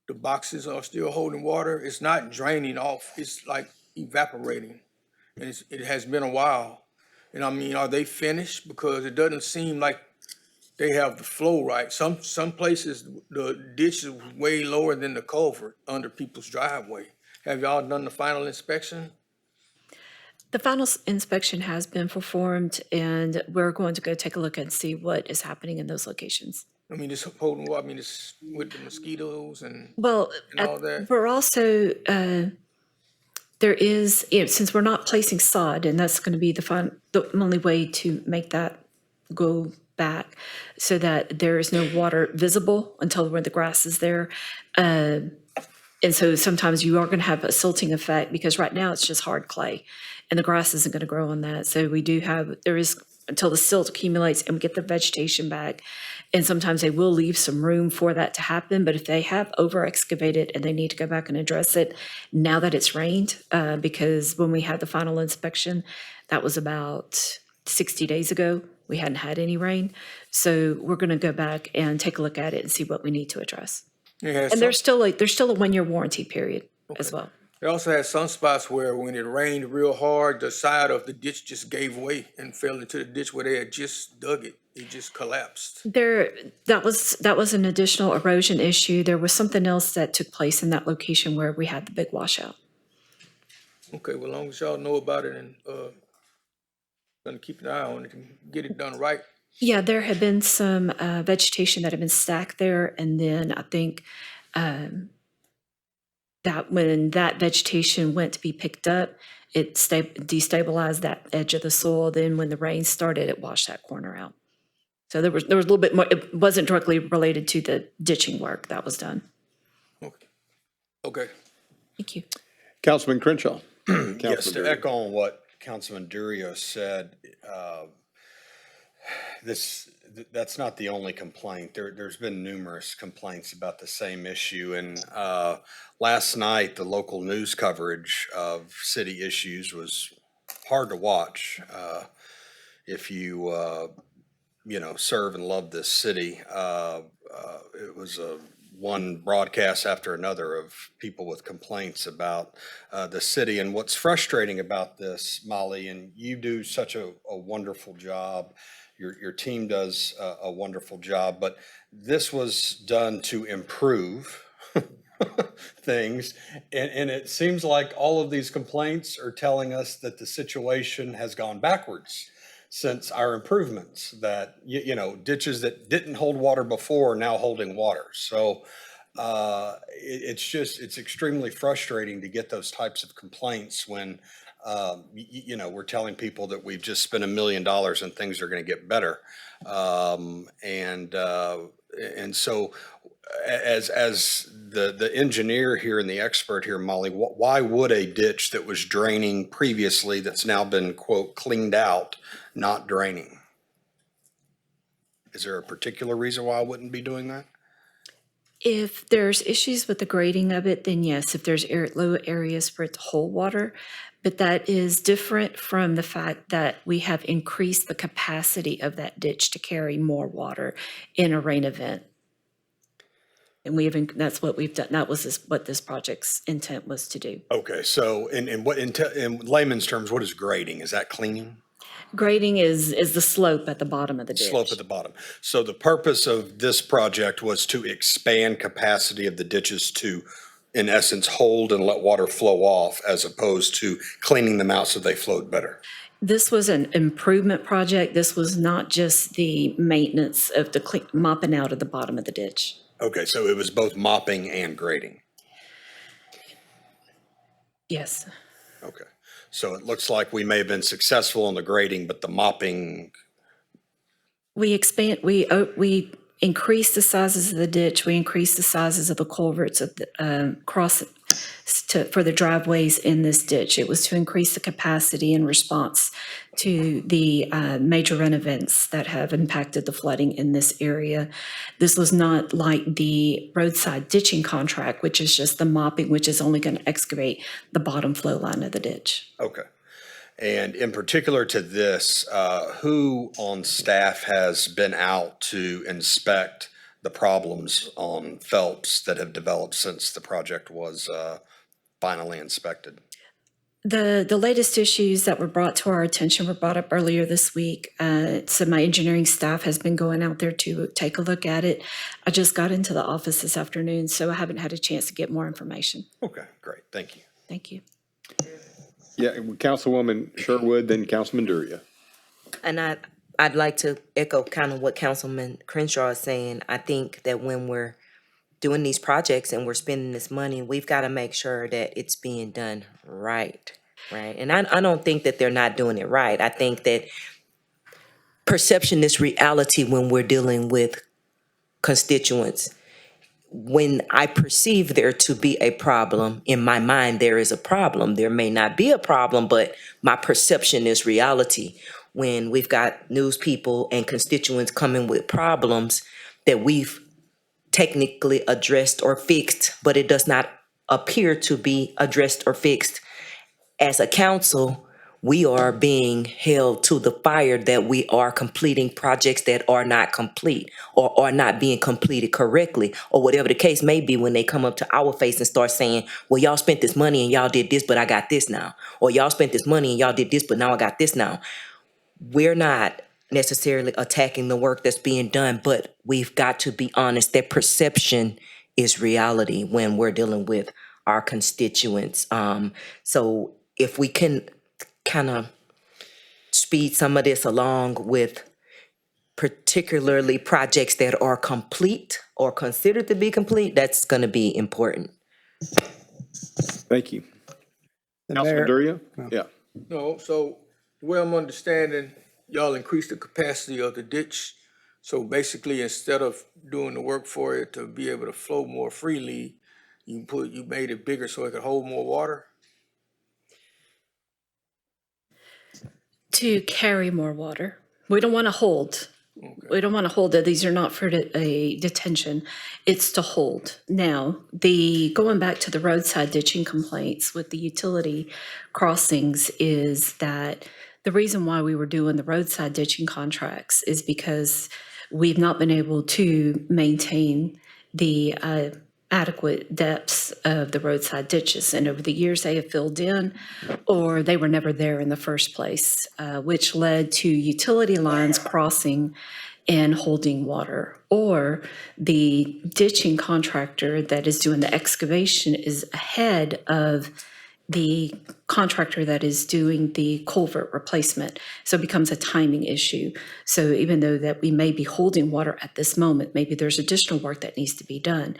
The boxes are still holding water. It's not draining off. It's like evaporating. And it has been a while. And I mean, are they finished? Because it doesn't seem like they have the flow right. Some places, the ditch is way lower than the culvert under people's driveway. Have y'all done the final inspection? The final inspection has been performed, and we're going to go take a look and see what is happening in those locations. I mean, it's holding water, I mean, it's with the mosquitoes and Well, all that. we're also, there is, since we're not placing sod, and that's going to be the only way to make that go back so that there is no water visible until when the grass is there. And so sometimes you are going to have a silting effect because right now it's just hard clay and the grass isn't going to grow on that. So there is until the silt accumulates and we get the vegetation back. And sometimes they will leave some room for that to happen. But if they have over excavated and they need to go back and address it now that it's rained, because when we had the final inspection, that was about 60 days ago. We hadn't had any rain. So we're going to go back and take a look at it and see what we need to address. Yeah, And there's still a 1-year warranty period as well. They also had some spots where when it rained real hard, the side of the ditch just gave way and fell into the ditch where they had just dug it. It just collapsed. That was an additional erosion issue. There was something else that took place in that location where we had the big washout. Okay, well, as long as y'all know about it and gonna keep an eye on it and get it done right. Yeah, there had been some vegetation that had been stacked there, and then I think that when that vegetation went to be picked up, it destabilized that edge of the soil. Then when the rain started, it washed that corner out. So there was a little bit more. It wasn't directly related to the ditching work that was done. Okay. Thank you. Councilman Crenshaw. Yes, to echo on what Councilman Durio said, that's not the only complaint. There's been numerous complaints about the same issue. And last night, the local news coverage of city issues was hard to watch. If you serve and love this city, it was a one broadcast after another of people with complaints about the city. And what's frustrating about this, Molly, and you do such a wonderful job, your team does a wonderful job, but this was done to improve things. And it seems like all of these complaints are telling us that the situation has gone backwards since our improvements, that, you know, ditches that didn't hold water before are now holding water. So it's extremely frustrating to get those types of complaints when, you know, we're telling people that we've just spent $1 million and things are going to get better. And so as the engineer here and the expert here, Molly, why would a ditch that was draining previously that's now been, quote, cleaned out, not draining? Is there a particular reason why I wouldn't be doing that? If there's issues with the grading of it, then yes, if there's low areas for it to hold water. But that is different from the fact that we have increased the capacity of that ditch to carry more water in a rain event. And that's what we've done. That was what this project's intent was to do. Okay, so in layman's terms, what is grading? Is that cleaning? Grading is the slope at the bottom of the ditch. Slope at the bottom. So the purpose of this project was to expand capacity of the ditches to, in essence, hold and let water flow off, as opposed to cleaning them out so they flowed better. This was an improvement project. This was not just the maintenance of the mopping out of the bottom of the ditch. Okay, so it was both mopping and grading. Yes. Okay, so it looks like we may have been successful in the grading, but the mopping. We increased the sizes of the ditch. We increased the sizes of the culverts of the for the driveways in this ditch. It was to increase the capacity in response to the major rain events that have impacted the flooding in this area. This was not like the roadside ditching contract, which is just the mopping, which is only going to excavate the bottom flow line of the ditch. Okay. And in particular to this, who on staff has been out to inspect the problems on Phelps that have developed since the project was finally inspected? The latest issues that were brought to our attention were brought up earlier this week. So my engineering staff has been going out there to take a look at it. I just got into the office this afternoon, so I haven't had a chance to get more information. Okay, great. Thank you. Thank you. Yeah, Councilwoman Sherwood, then Councilman Duria. And I'd like to echo kind of what Councilman Crenshaw is saying. I think that when we're doing these projects and we're spending this money, we've got to make sure that it's being done right. And I don't think that they're not doing it right. I think that perception is reality when we're dealing with constituents. When I perceive there to be a problem, in my mind there is a problem. There may not be a problem, but my perception is reality. When we've got news people and constituents coming with problems that we've technically addressed or fixed, but it does not appear to be addressed or fixed, as a council, we are being held to the fire that we are completing projects that are not complete or are not being completed correctly, or whatever the case may be, when they come up to our face and start saying, well, y'all spent this money and y'all did this, but I got this now. Or y'all spent this money and y'all did this, but now I got this now. We're not necessarily attacking the work that's being done, but we've got to be honest that perception is reality when we're dealing with our constituents. So if we can kind of speed some of this along with particularly projects that are complete or considered to be complete, that's going to be important. Thank you. Councilman Duria? Yeah. No, so the way I'm understanding, y'all increased the capacity of the ditch. So basically, instead of doing the work for it to be able to flow more freely, you made it bigger so it could hold more water? To carry more water. We don't want to hold. Okay. We don't want to hold that. These are not for a detention. It's to hold. Now, going back to the roadside ditching complaints with the utility crossings is that the reason why we were doing the roadside ditching contracts is because we've not been able to maintain the adequate depths of the roadside ditches. And over the years, they have filled in, or they were never there in the first place, which led to utility lines crossing and holding water. Or the ditching contractor that is doing the excavation is ahead of the contractor that is doing the culvert replacement. So it becomes a timing issue. So even though that we may be holding water at this moment, maybe there's additional work that needs to be done.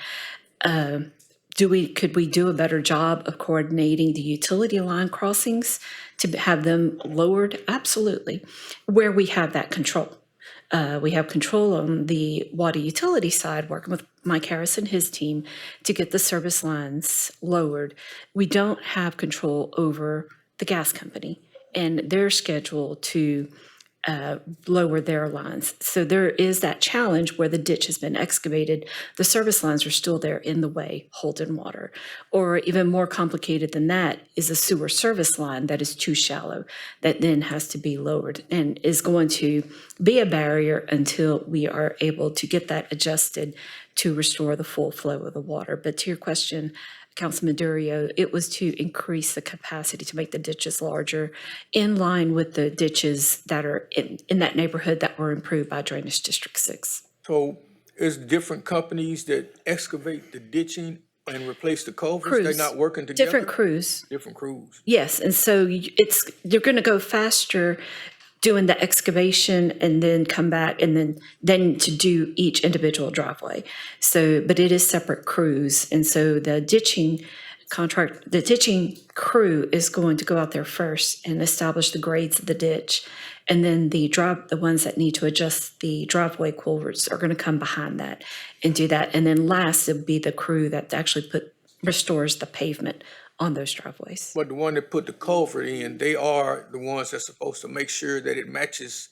Could we do a better job of coordinating the utility line crossings to have them lowered? Absolutely, where we have that control. We have control on the water utility side, working with Mike Harris and his team to get the service lines lowered. We don't have control over the gas company and their schedule to lower their lines. So there is that challenge where the ditch has been excavated. The service lines are still there in the way, holding water. Or even more complicated than that is a sewer service line that is too shallow that then has to be lowered and is going to be a barrier until we are able to get that adjusted to restore the full flow of the water. But to your question, Councilman Durio, it was to increase the capacity to make the ditches larger in line with the ditches that are in that neighborhood that were improved by Drainage District 6. So is different companies that excavate the ditching and replace the culverts, they're not working together? Different crews. Different crews. Yes, and so you're going to go faster doing the excavation and then come back and then to do each individual driveway. So, but it is separate crews. And so the ditching crew is going to go out there first and establish the grades of the ditch. And then the ones that need to adjust the driveway culverts are going to come behind that and do that. And then last, it'll be the crew that actually restores the pavement on those driveways. But the one that put the culvert in, they are the ones that's supposed to make sure that it matches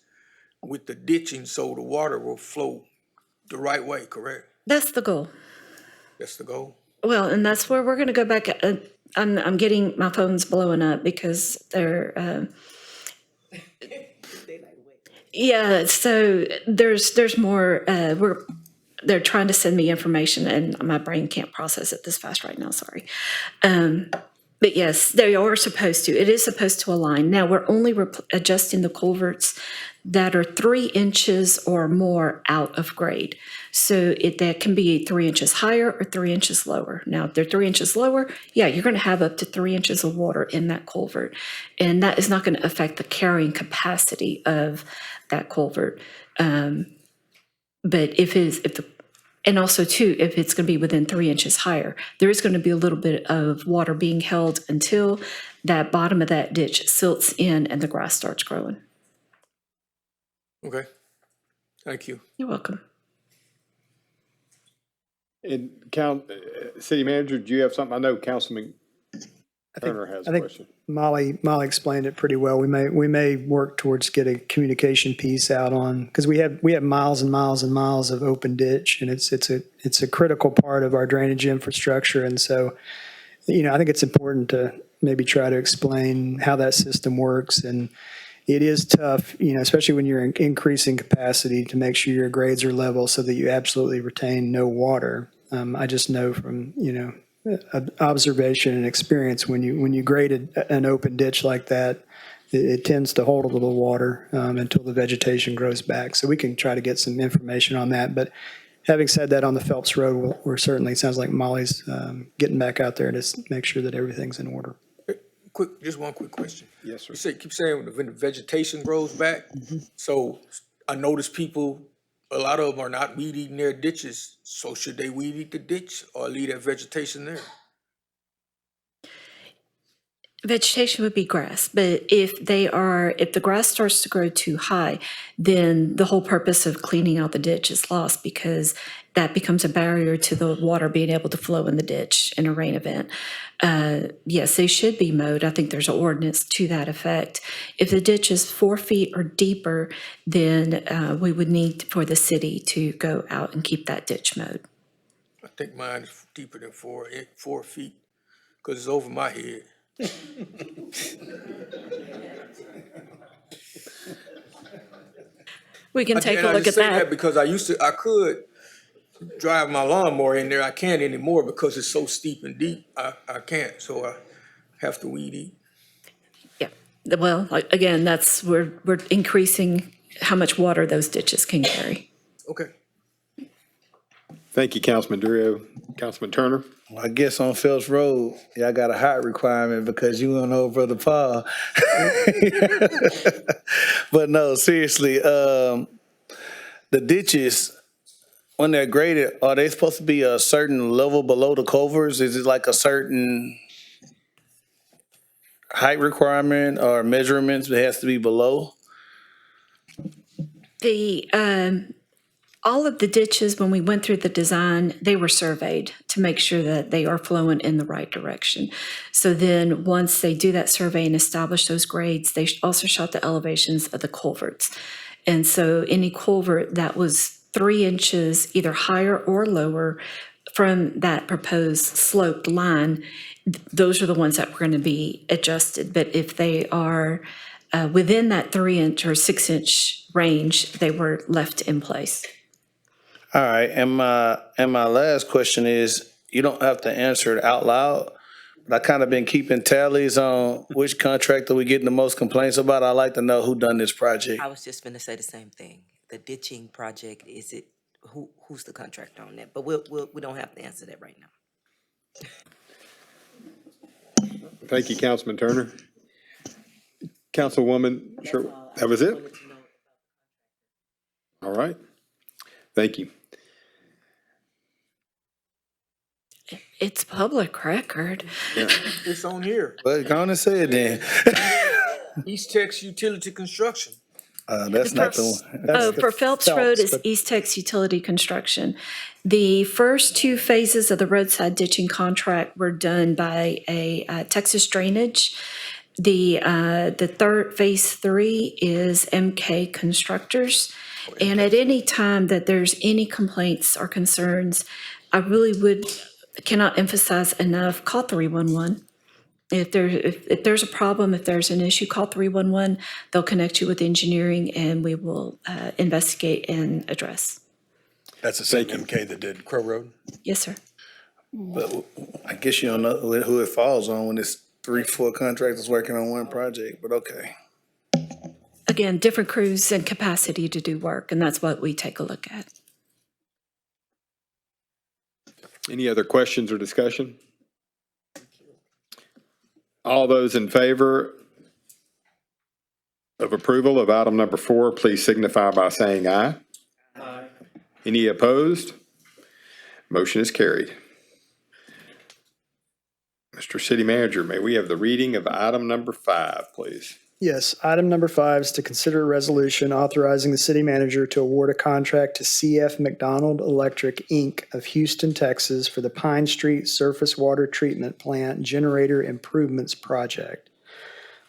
with the ditching so the water will flow the right way, correct? That's the goal. That's the goal? Well, and that's where we're going to go back. I'm getting, my phone's blowing up because they're, yeah, so there's more, they're trying to send me information and my brain can't process it this fast right now, sorry. But yes, they are supposed to. It is supposed to align. Now, we're only adjusting the culverts that are 3 inches or more out of grade. So that can be 3 inches higher or 3 inches lower. Now, if they're 3 inches lower, yeah, you're going to have up to 3 inches of water in that culvert. And that is not going to affect the carrying capacity of that culvert. But and also too, if it's going to be within 3 inches higher, there is going to be a little bit of water being held until that bottom of that ditch silts in and the grass starts growing. Okay, thank you. You're welcome. And City Manager, do you have something? I know Councilman Turner has a question. Molly explained it pretty well. We may work towards get a communication piece out on, because we have miles and miles and miles of open ditch, and it's a critical part of our drainage infrastructure. And so, I think it's important to maybe try to explain how that system works. And it is tough, especially when you're increasing capacity, to make sure your grades are level so that you absolutely retain no water. I just know from observation and experience, when you grade an open ditch like that, it tends to hold a little water until the vegetation grows back. So we can try to get some information on that. But having said that, on the Phelps Road, we're certainly, it sounds like Molly's getting back out there to make sure that everything's in order. Just one quick question. Yes, sir. You keep saying when the vegetation grows back. So I notice people, a lot of them are not weed eating their ditches. So should they weed eat the ditch or leave that vegetation there? Vegetation would be grass, but if the grass starts to grow too high, then the whole purpose of cleaning out the ditch is lost, because that becomes a barrier to the water being able to flow in the ditch in a rain event. Yes, they should be mowed. I think there's an ordinance to that effect. If the ditch is 4 feet or deeper, then we would need for the city to go out and keep that ditch mowed. I think mine is deeper than 4 feet because it's over my head. We can take a look at say that. Because I could, drive my lawnmower in there. I can't anymore because it's so steep and deep. I can't, so I have to weed eat. Yeah, well, again, we're increasing how much water those ditches can carry. Okay. Thank you, Councilman Drury. Councilman Turner? I guess on Phelps Road, y'all got a height requirement because you went over the Paul. But no, seriously, the ditches, when they're graded, are they supposed to be a certain level below the culverts? Is it like a certain height requirement or measurements that has to be below? All of the ditches, when we went through the design, they were surveyed to make sure that they are flowing in the right direction. So then, once they do that survey and establish those grades, they also shot the elevations of the culverts. And so any culvert that was 3 inches either higher or lower from that proposed sloped line, those are the ones that were going to be adjusted. But if they are within that 3-inch or 6-inch range, they were left in place. All right, and my last question is, you don't have to answer it out loud, but I kind of been keeping tallies on which contractor we getting the most complaints about. I'd like to know who done this project. I was just gonna say the same thing. The ditching project, who's the contractor on that? But we don't have to answer that right now. Thank you, Councilman Turner. Councilwoman, sure, that was it? All right. Thank you. It's public record. Yeah. It's on here. But go on and say it then. East Texas Utility Construction. That's not the one. For Phelps Road is East Texas Utility Construction. The first 2 phases of the roadside ditching contract were done by a Texas Drainage. The third, phase 3 is MK Constructors. And at any time that there's any complaints or concerns, I really cannot emphasize enough, call 311. If there's a problem, if there's an issue, call 311. They'll connect you with engineering and we will investigate and address. That's the same MK that did Crow Road? Yes, sir. But I guess you don't know who it falls on when it's 3-4 contractors working on one project, but okay. Again, different crews and capacity to do work, and that's what we take a look at. Any other questions or discussion? All those in favor of approval of item number 4, please signify by saying aye. Aye. Any opposed? Motion is carried. Mr. City Manager, may we have the reading of item number 5, please? Yes, item number 5 is to consider a resolution authorizing the city manager to award a contract to CF McDonald Electric, Inc. of Houston, Texas for the Pine Street Surface Water Treatment Plant Generator Improvements Project.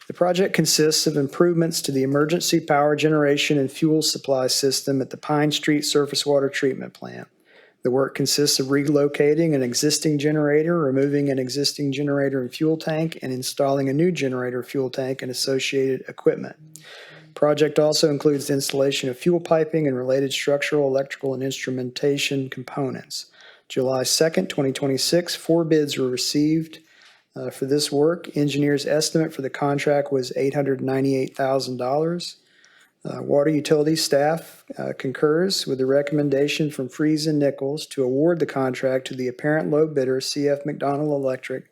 The project consists of improvements to the emergency power generation and fuel supply system at the Pine Street Surface Water Treatment Plant. The work consists of relocating an existing generator, removing an existing generator and fuel tank, and installing a new generator, fuel tank, and associated equipment. The project also includes the installation of fuel piping and related structural, electrical, and instrumentation components. July 2nd, 2026, 4 bids were received for this work. Engineer's estimate for the contract was $898,000. Water utility staff concurs with the recommendation from Freese & Nichols to award the contract to the apparent low bidder, CF McDonald Electric,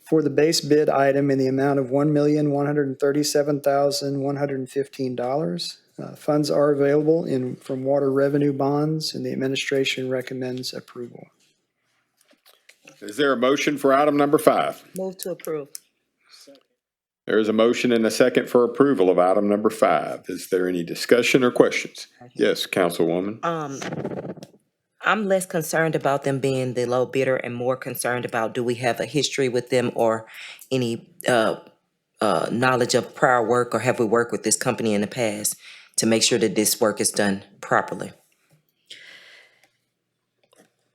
for the base bid item in the amount of $1,137,115. Funds are available from water revenue bonds, and the administration recommends approval. Is there a motion for item number 5? Move to approve. There is a motion and a second for approval of item number 5. Is there any discussion or questions? Yes, Councilwoman. I'm less concerned about them being the low bidder and more concerned about, do we have a history with them or any knowledge of prior work, or have we worked with this company in the past to make sure that this work is done properly?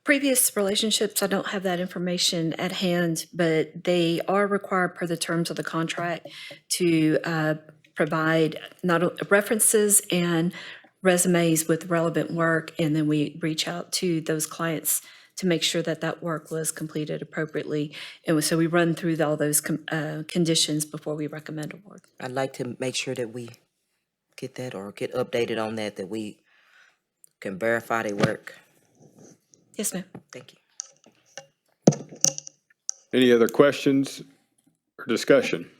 Previous relationships, I don't have that information at hand, but they are required per the terms of the contract to provide not references and resumes with relevant work, and then we reach out to those clients to make sure that that work was completed appropriately. And so we run through all those conditions before we recommend award. I'd like to make sure that we get that or get updated on that, that we can verify their work. Yes, ma'am. Thank you. Any other questions or discussion?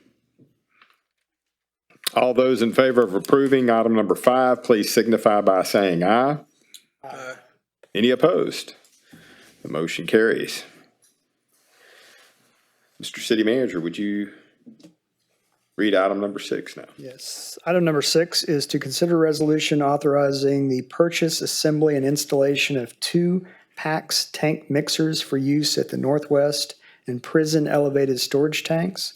All those in favor of approving item number 5, please signify by saying aye. Aye. Any opposed? The motion carries. Mr. City Manager, would you read item number 6 now? Yes. Item number 6 is to consider resolution authorizing the purchase, assembly, and installation of 2 PAX tank mixers for use at the Northwest and Prison elevated storage tanks.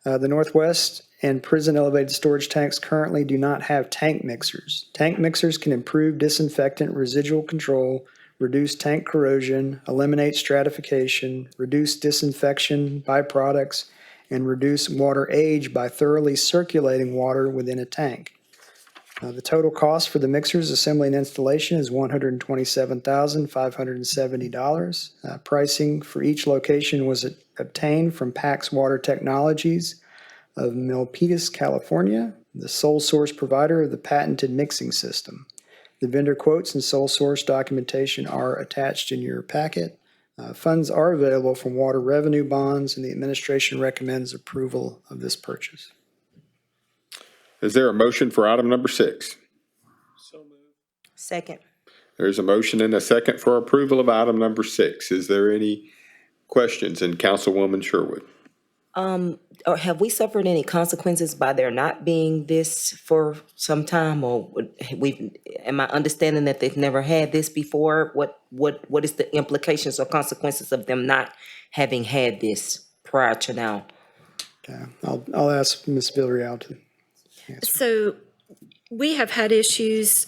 The Northwest and Prison elevated storage tanks currently do not have tank mixers. Tank mixers can improve disinfectant residual control, reduce tank corrosion, eliminate stratification, reduce disinfection byproducts, and reduce water age by thoroughly circulating water within a tank. The total cost for the mixers assembly and installation is $127,570. Pricing for each location was obtained from PAX Water Technologies of Milpitas, California, the sole source provider of the patented mixing system. The vendor quotes and sole source documentation are attached in your packet. Funds are available from water revenue bonds, and the administration recommends approval of this purchase. Is there a motion for item number 6? Second. There's a motion and a second for approval of item number 6. Is there any questions? And Councilwoman Sherwood. Or have we suffered any consequences by there not being this for some time, or am I understanding that they've never had this before? What is the implications or consequences of them not having had this prior to now? Okay, I'll ask Ms. Villarreal to answer. So we have had issues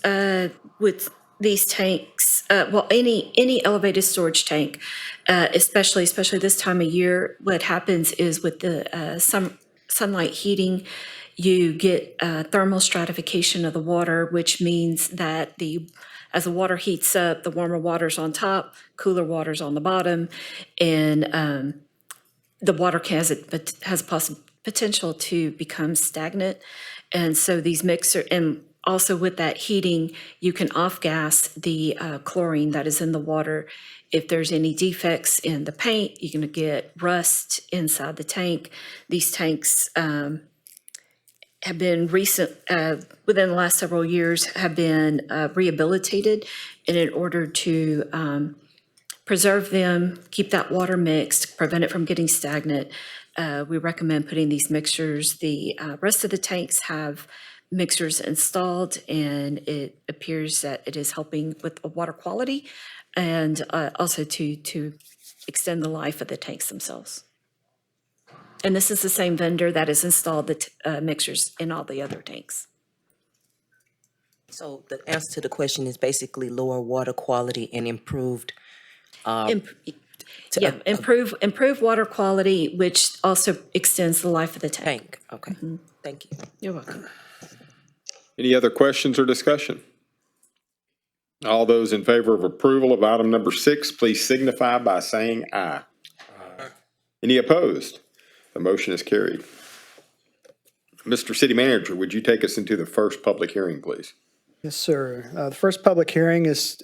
with these tanks, any elevated storage tank, especially this time of year. What happens is with the sunlight heating, you get thermal stratification of the water, which means that as the water heats up, the warmer water's on top, cooler water's on the bottom, and the water has a potential to become stagnant. And so these and also with that heating, you can off-gas the chlorine that is in the water. If there's any defects in the paint, you're going to get rust inside the tank. These tanks have been within the last several years, have been rehabilitated. And in order to preserve them, keep that water mixed, prevent it from getting stagnant, we recommend putting these mixtures. The rest of the tanks have mixers installed, and it appears that it is helping with water quality and also to extend the life of the tanks themselves. And this is the same vendor that has installed the mixers in all the other tanks. So the answer to the question is basically lower water quality and improved. Improve water quality, which also extends the life of the tank. Okay, thank you. You're welcome. Any other questions or discussion? All those in favor of approval of item number 6, please signify by saying aye. Aye. Any opposed? The motion is carried. Mr. City Manager, would you take us into the first public hearing, please? Yes, sir. The first public hearing is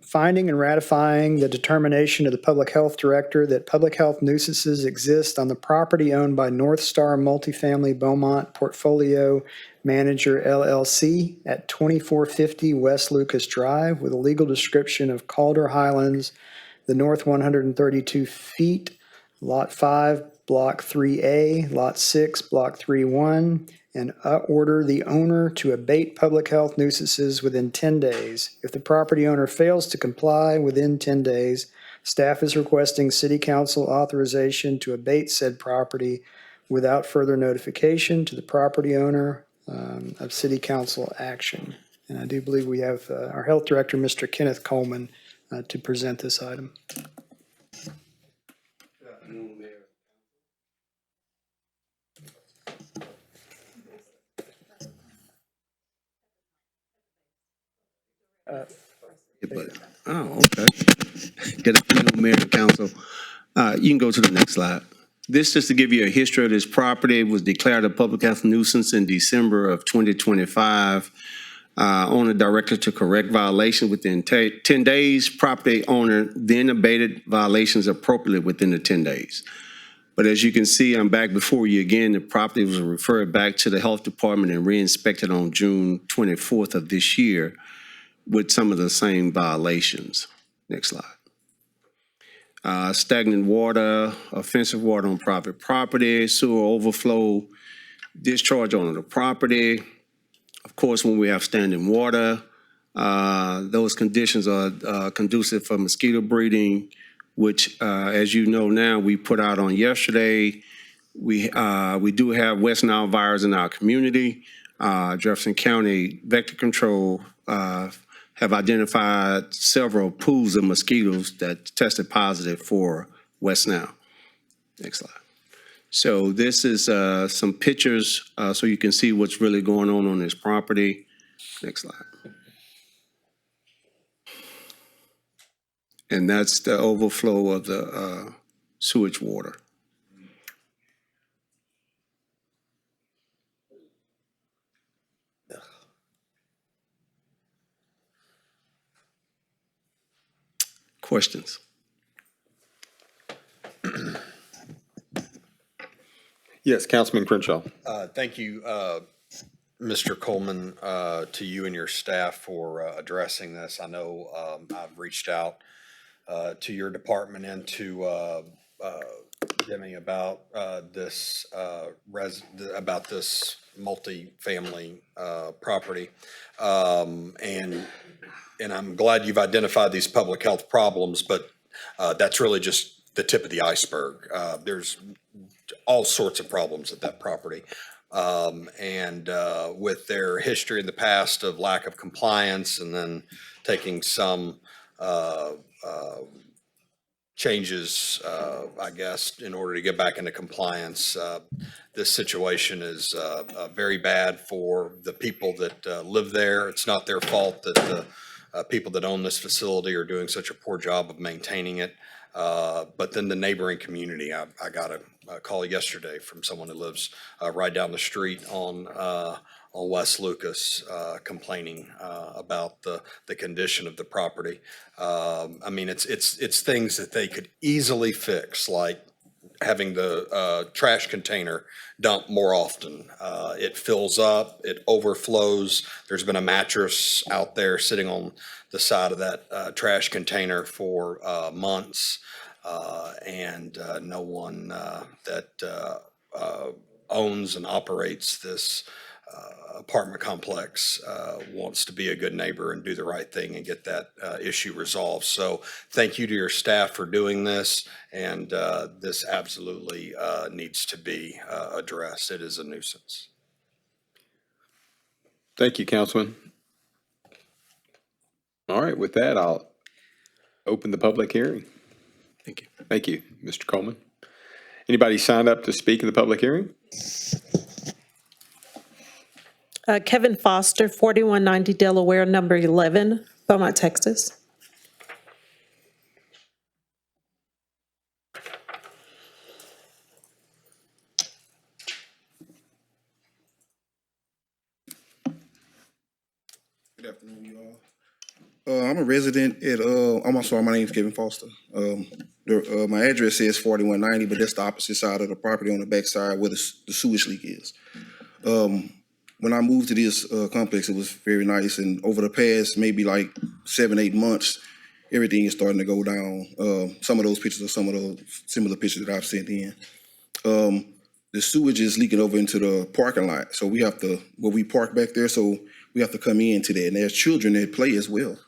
finding and ratifying the determination of the Public Health Director that public health nuisances exist on the property owned by North Star Multifamily Beaumont Portfolio Manager LLC at 2450 West Lucas Drive with a legal description of Calder Highlands, the north 132 feet, Lot 5, Block 3A, Lot 6, Block 3-1, and order the owner to abate public health nuisances within 10 days. If the property owner fails to comply within 10 days, staff is requesting City Council authorization to abate said property without further notification to the property owner of City Council action. And I do believe we have our Health Director, Mr. Kenneth Coleman, to present this item. Oh, okay. Good afternoon, Mayor and Council. You can go to the next slide. This just to give you a history of this property. It was declared a public health nuisance in December of 2025. Owner directed to correct violation within 10 days. Property owner then abated violations appropriately within the 10 days. But as you can see, I'm back before you again. The property was referred back to the health department and re-inspected on June 24th of this year with some of the same violations. Next slide. Stagnant water, offensive water on private property, sewer overflow, discharge on the property. Of course, when we have standing water, those conditions are conducive for mosquito breeding, which, as you know now, we put out on yesterday. We do have West Nile virus in our community. Jefferson County Vector Control have identified several pools of mosquitoes that tested positive for West Nile. Next slide. So this is some pictures so you can see what's really going on this property. Next slide. And that's the overflow of the sewage water. Questions? Yes, Councilman Crenshaw. Thank you, Mr. Coleman, to you and your staff for addressing this. I know I've reached out to your department and to Jimmy about this multi-family property, and I'm glad you've identified these public health problems, but that's really just the tip of the iceberg. There's all sorts of problems at that property. And with their history in the past of lack of compliance and then taking some changes, I guess, in order to get back into compliance, this situation is very bad for the people that live there. It's not their fault that the people that own this facility are doing such a poor job of maintaining it. But then the neighboring community, I got a call yesterday from someone who lives right down the street on West Lucas, complaining about the condition of the property. I mean, it's things that they could easily fix, like having the trash container dump more often. It fills up, it overflows. There's been a mattress out there sitting on the side of that trash container for months, and no one that owns and operates this apartment complex wants to be a good neighbor and do the right thing and get that issue resolved. So thank you to your staff for doing this, and this absolutely needs to be addressed. It is a nuisance. Thank you, Councilman. All right, with that, I'll open the public hearing. Thank you. Thank you, Mr. Coleman. Anybody signed up to speak in the public hearing? Kevin Foster, 4190 Delaware, number 11, Beaumont, Texas. Good afternoon, you all. I'm a resident at, I'm sorry, my name is Kevin Foster. My address says 4190, but that's the opposite side of the property on the back side where the sewage leak is. When I moved to this complex, it was very nice. And over the past maybe like 7-8 months, everything is starting to go down. Some of those pictures are some of those similar pictures that I've sent in. The sewage is leaking over into the parking lot. So we have to, where we park back there, so we have to come into that. And there's children that play as well.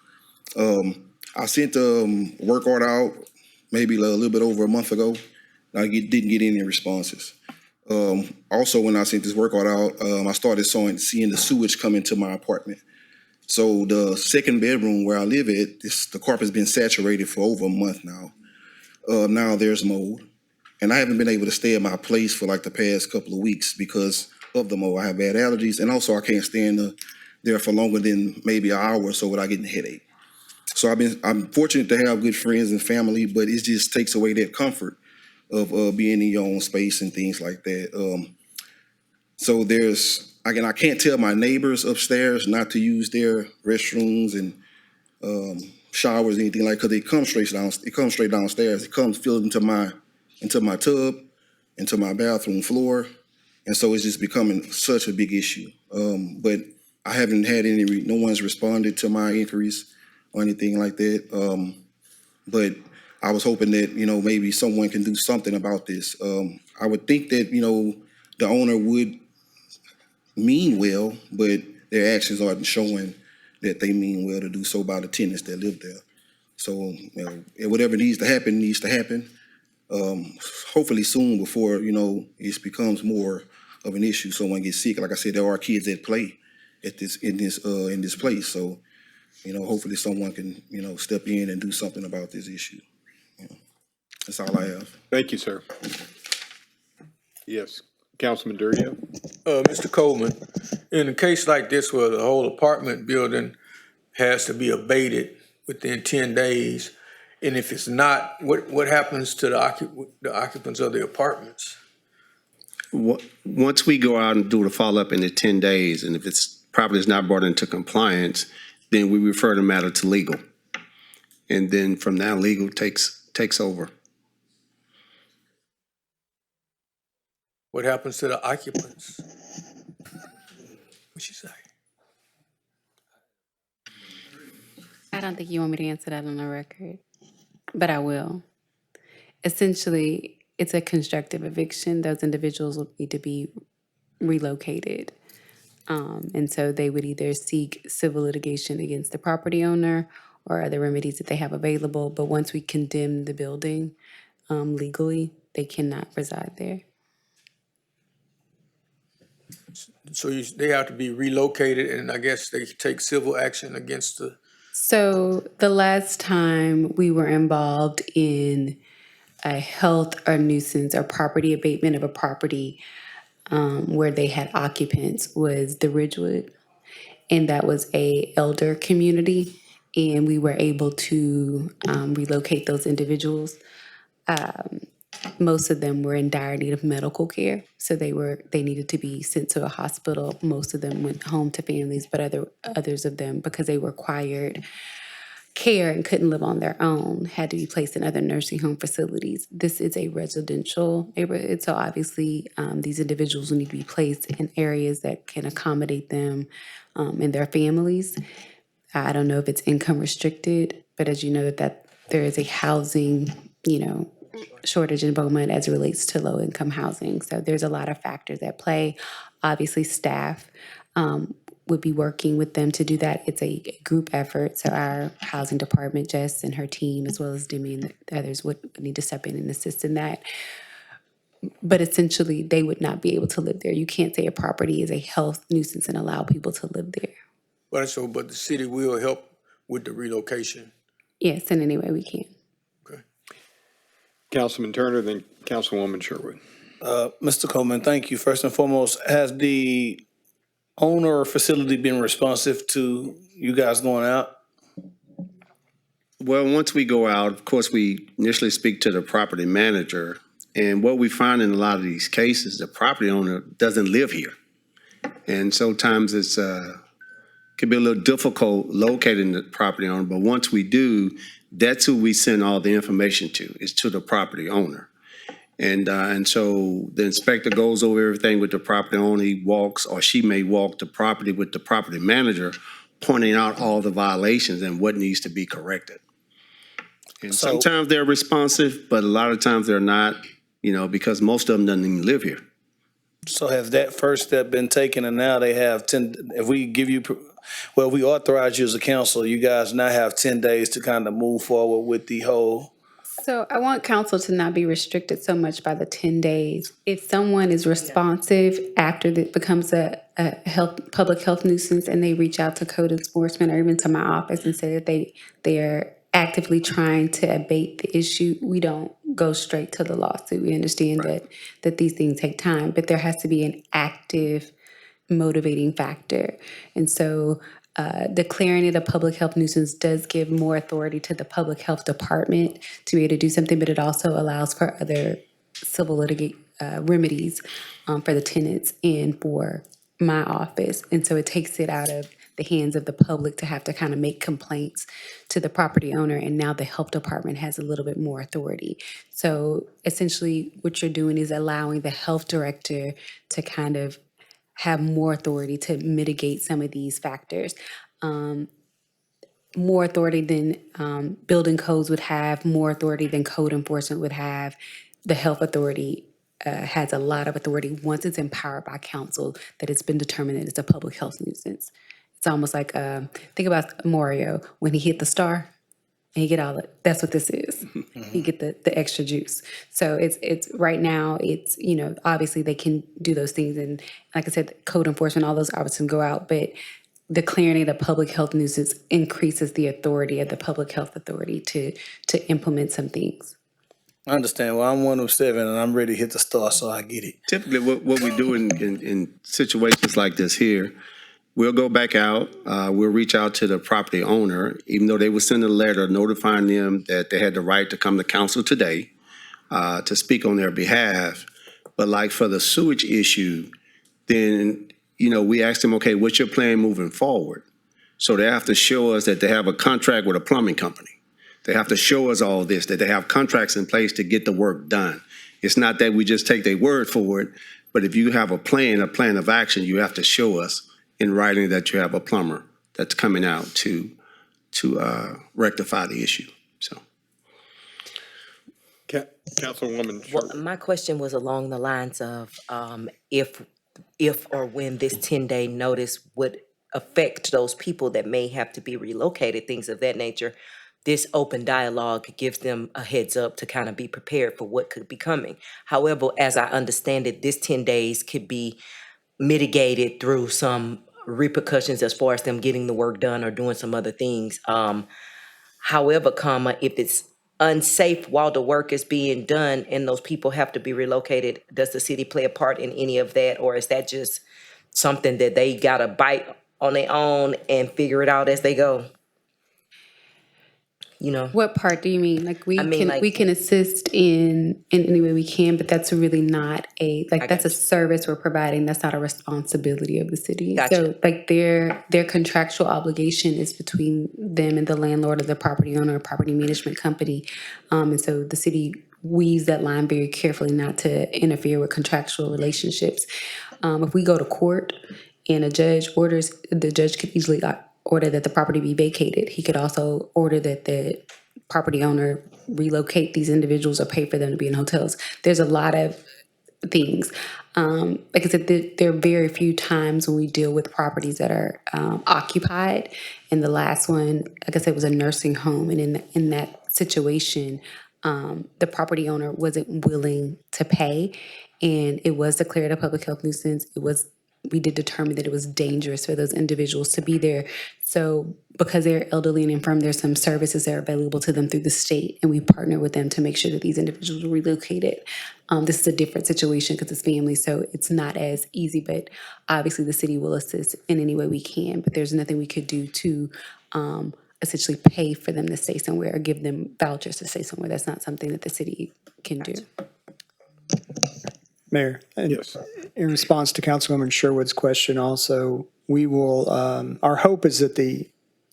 I sent a work order out maybe a little bit over a month ago. I didn't get any responses. Also, when I sent this work order out, I started seeing the sewage come into my apartment. So the second bedroom where I live at, the carpet's been saturated for over a month now. Now there's mold. And I haven't been able to stay at my place for like the past couple of weeks because of the mold. I have bad allergies, and also I can't stand there for longer than maybe an hour or so without getting a headache. So I'm fortunate to have good friends and family, but it just takes away that comfort of being in your own space and things like that. So I can't tell my neighbors upstairs not to use their restrooms and showers, anything like, because it comes straight downstairs. It comes filled into my tub, into my bathroom floor, and so it's just becoming such a big issue. But I haven't had no one's responded to my inquiries or anything like that. But I was hoping that maybe someone can do something about this. I would think that the owner would mean well, but their actions aren't showing that they mean well to do so by the tenants that live there. So, whatever needs to happen. Hopefully soon before, it becomes more of an issue. Someone gets sick. Like I said, there are kids that play in this place. So, hopefully someone can, step in and do something about this issue. That's all I have. Thank you, sir. Yes, Councilman Durio. Mr. Coleman, in a case like this where the whole apartment building has to be abated within 10 days, and if it's not, what happens to the occupants of the apartments? Once we go out and do the follow-up in the 10 days, and if it's property is not brought into compliance, then we refer the matter to legal. And then from now, legal takes over. What happens to the occupants? What'd you say? I don't think you want me to answer that on the record, but I will. Essentially, it's a constructive eviction. Those individuals will need to be relocated. And so they would either seek civil litigation against the property owner or other remedies that they have available. But once we condemn the building legally, they cannot reside there. So they have to be relocated, and I guess they take civil action against the. So the last time we were involved in a health or nuisance or property abatement of a property where they had occupants was the Ridgewood, and that was a elder community, and we were able to relocate those individuals. Most of them were in dire need of medical care, so they needed to be sent to a hospital. Most of them went home to families, but others of them, because they required care and couldn't live on their own, had to be placed in other nursing home facilities. This is a residential neighborhood, so obviously these individuals will need to be placed in areas that can accommodate them and their families. I don't know if it's income restricted, but as you know, that there is a housing, shortage in Beaumont as it relates to low income housing. So there's a lot of factors at play. Obviously, staff would be working with them to do that. It's a group effort. So our housing department, Jess and her team, as well as Demi and the others would need to step in and assist in that. But essentially, they would not be able to live there. You can't say a property is a health nuisance and allow people to live there. But the city will help with the relocation. Yes, in any way we can. Councilman Turner, then Councilwoman Sherwood. Mr. Coleman, thank you. First and foremost, has the owner or facility been responsive to you guys going out? Well, once we go out, of course, we initially speak to the property manager. And what we find in a lot of these cases, the property owner doesn't live here. And sometimes it's could be a little difficult locating the property owner. But once we do, that's who we send all the information to, is to the property owner. And so the inspector goes over everything with the property owner. He walks, or she may walk the property with the property manager, pointing out all the violations and what needs to be corrected. And sometimes they're responsive, but a lot of times they're not, because most of them doesn't even live here. So has that first step been taken, and now they have 10, if we give you, we authorize you as a council, you guys now have 10 days to kind of move forward with the whole. So I want council to not be restricted so much by the 10 days. If someone is responsive after it becomes a public health nuisance and they reach out to code enforcement or even to my office and say that they are actively trying to abate the issue, we don't go straight to the lawsuit. We understand that these things take time, but there has to be an active motivating factor. And so declaring it a public health nuisance does give more authority to the public health department to be able to do something, but it also allows for other civil remedies for the tenants and for my office. And so it takes it out of the hands of the public to have to kind of make complaints to the property owner. And now the health department has a little bit more authority. So essentially what you're doing is allowing the health director to kind of have more authority to mitigate some of these factors. More authority than building codes would have, more authority than code enforcement would have. The health authority has a lot of authority once it's empowered by council that it's been determined that it's a public health nuisance. It's almost like, think about Mario, when he hit the star and he get all the, that's what this is. You get the extra juice. So it's right now, it's, you know, obviously they can do those things. And like I said, code enforcement, all those obviously go out, but declaring it a public health nuisance increases the authority of the public health authority to implement some things. I understand. Well, I'm 1 of 7 and I'm ready to hit the star, so I get it. Typically, what we do in situations like this here, we'll go back out, we'll reach out to the property owner, even though they would send a letter notifying them that they had the right to come to council today to speak on their behalf. But like for the sewage issue, then, you know, we ask them, okay, what's your plan moving forward? So they have to show us that they have a contract with a plumbing company. They have to show us all this, that they have contracts in place to get the work done. It's not that we just take their word for it, but if you have a plan of action, you have to show us in writing that you have a plumber that's coming out to rectify the issue. So, Councilwoman. Well, my question was along the lines of if or when this 10-day notice would affect those people that may have to be relocated, things of that nature. This open dialogue gives them a heads up to kind of be prepared for what could be coming. However, as I understand it, this 10 days could be mitigated through some repercussions as far as them getting the work done or doing some other things. However, if it's unsafe while the work is being done and those people have to be relocated, does the city play a part in any of that? Or is that just something that they got to bite on their own and figure it out as they go? You know, what part do you mean? Like we can assist in any way we can, but that's really not that's a service we're providing. That's not a responsibility of the city. Gotcha. So like their contractual obligation is between them and the landlord or the property owner or property management company. And so the city weaves that line very carefully not to interfere with contractual relationships. If we go to court and a judge orders, the judge could easily order that the property be vacated. He could also order that the property owner relocate these individuals or pay for them to be in hotels. There's a lot of things. Like I said, there are very few times when we deal with properties that are occupied. And the last one, like I said, was a nursing home. And in that situation, the property owner wasn't willing to pay. And it was declared a public health nuisance. We did determine that it was dangerous for those individuals to be there. So because they're elderly and infirm, there's some services that are available to them through the state, and we partner with them to make sure that these individuals are relocated. This is a different situation because it's family, so it's not as easy, but obviously the city will assist in any way we can, but there's nothing we could do to essentially pay for them to stay somewhere or give them vouchers to stay somewhere. That's not something that the city can do. Mayor, Yes. in response to Councilwoman Sherwood's question also, we will, our hope is that the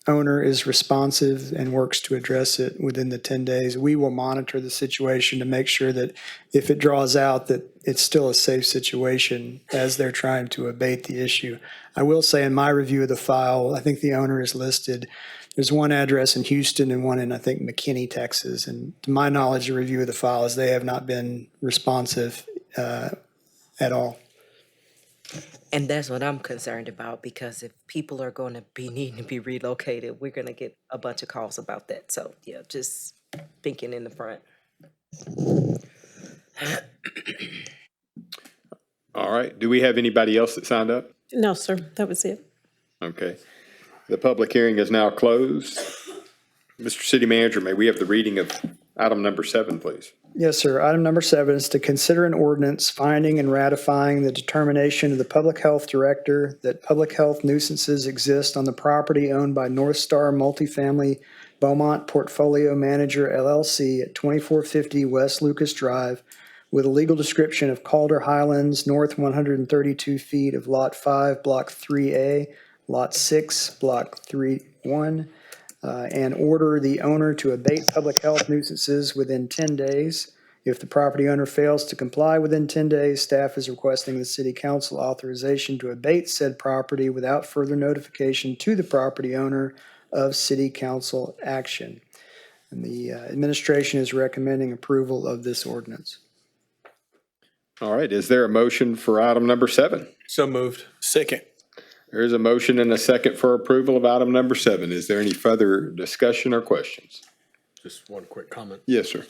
owner is responsive and works to address it within the 10 days. We will monitor the situation to make sure that if it draws out that it's still a safe situation as they're trying to abate the issue. I will say in my review of the file, I think the owner is listed. There's one address in Houston and one in, I think, McKinney, Texas. And to my knowledge, the review of the file is they have not been responsive at all. and that's what I'm concerned about, because if people are going to be needing to be relocated, we're going to get a bunch of calls about that. So yeah, just thinking in the front. All right. Do we have anybody else that signed up? No, sir, that was it. Okay. The public hearing is now closed. Mr. City Manager, may we have the reading of item number 7, please? Yes, sir. Item number 7 is to consider an ordinance finding and ratifying the determination of the Public Health Director that public health nuisances exist on the property owned by North Star Multifamily Beaumont Portfolio Manager LLC at 2450 West Lucas Drive with a legal description of Calder Highlands, north 132 feet of Lot 5, Block 3A, Lot 6, Block 31, and order the owner to abate public health nuisances within 10 days. If the property owner fails to comply within 10 days, staff is requesting the city council authorization to abate said property without further notification to the property owner of city council action. And the administration is recommending approval of this ordinance. All right, is there a motion for item number 7? So moved. Second. There is a motion and a second for approval of item number 7. Is there any further discussion or questions? Just one quick comment. Yes, sir.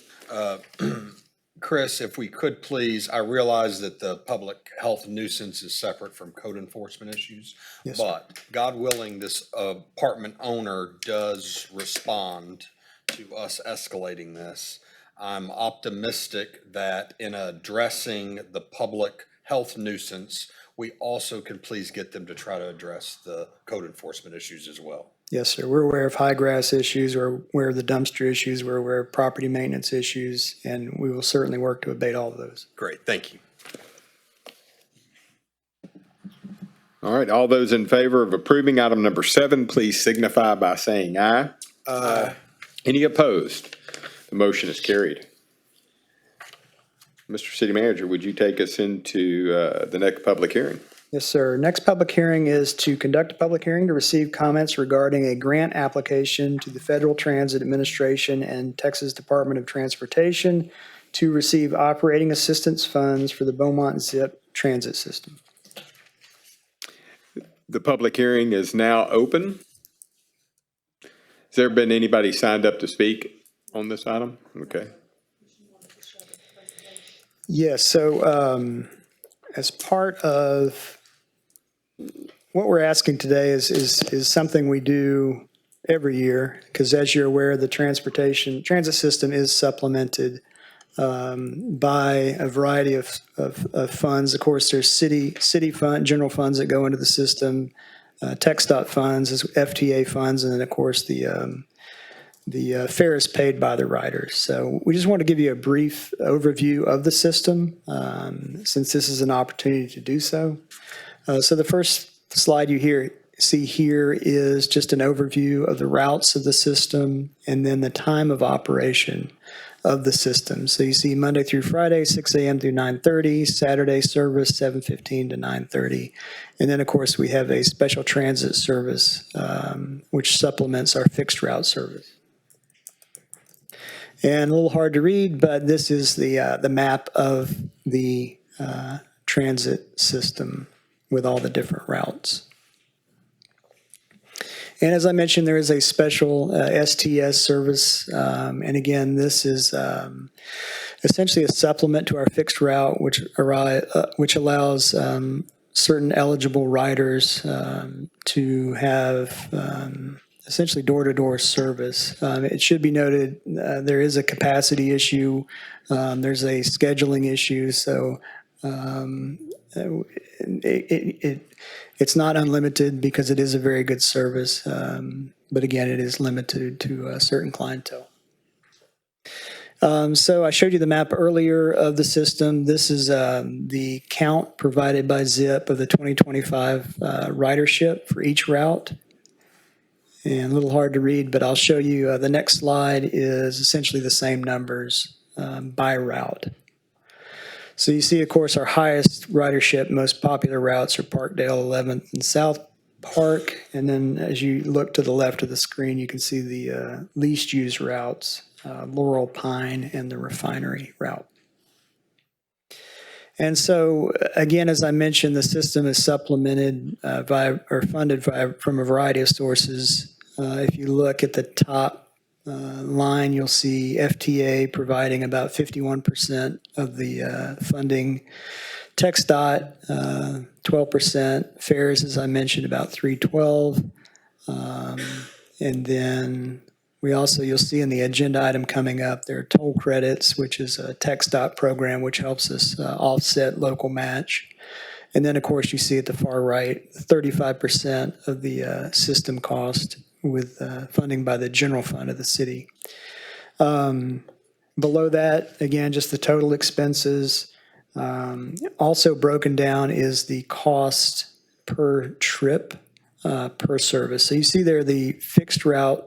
Chris, if we could please, I realize that the public health nuisance is separate from code enforcement issues. Yes, but God willing, this apartment owner does respond to us escalating this. I'm optimistic that in addressing the public health nuisance, we also can please get them to try to address the code enforcement issues as well. Yes, sir. We're aware of high grass issues, we're aware of the dumpster issues, we're aware of property maintenance issues, and we will certainly work to abate all of those. Great, thank you. All right, all those in favor of approving item number 7, please signify by saying aye. Aye. Any opposed? The motion is carried. Mr. City Manager, would you take us into the next public hearing? Yes, sir. Next public hearing is to conduct a public hearing to receive comments regarding a grant application to the Federal Transit Administration and Texas Department of Transportation to receive operating assistance funds for the Beaumont Zip transit system. The public hearing is now open. Has there been anybody signed up to speak on this item? Okay. Yes, so as part of what we're asking today is something we do every year, because as you're aware, the transit system is supplemented by a variety of funds. Of course, there's city fund, general funds that go into the system, TxDOT funds, FTA funds, and then of course the fare is paid by the riders. So we just want to give you a brief overview of the system, since this is an opportunity to do so. So the first slide you see here is just an overview of the routes of the system and then the time of operation of the system. So you see Monday through Friday, 6 a.m. through 9:30, Saturday service, 7:15 to 9:30. And then, of course, we have a special transit service, which supplements our fixed route service. And a little hard to read, but this is the map of the transit system with all the different routes. And as I mentioned, there is a special STS service. And again, this is essentially a supplement to our fixed route, which allows certain eligible riders to have essentially door-to-door service. It should be noted there is a capacity issue. There's a scheduling issue. So it's not unlimited because it is a very good service. But again, it is limited to a certain clientele. So I showed you the map earlier of the system. This is the count provided by ZIP of the 2025 ridership for each route. And a little hard to read, but I'll show you the next slide is essentially the same numbers by route. So you see, of course, our highest ridership, most popular routes are Parkdale, 11th, and South Park. And then as you look to the left of the screen, you can see the least used routes, Laurel, Pine, and the Refinery route. And so, again, as I mentioned, the system is supplemented funded from a variety of sources. If you look at the top line, you'll see FTA providing about 51% of the funding. TxDOT, 12%. Fares, as I mentioned, about $312. And then We also, you'll see in the agenda item coming up, there are toll credits, which is a tech stop program, which helps us offset local match. And then, of course, you see at the far right, 35% of the system cost with funding by the general fund of the city. Below that, again, just the total expenses. Also broken down is the cost per trip, per service. So you see there the fixed route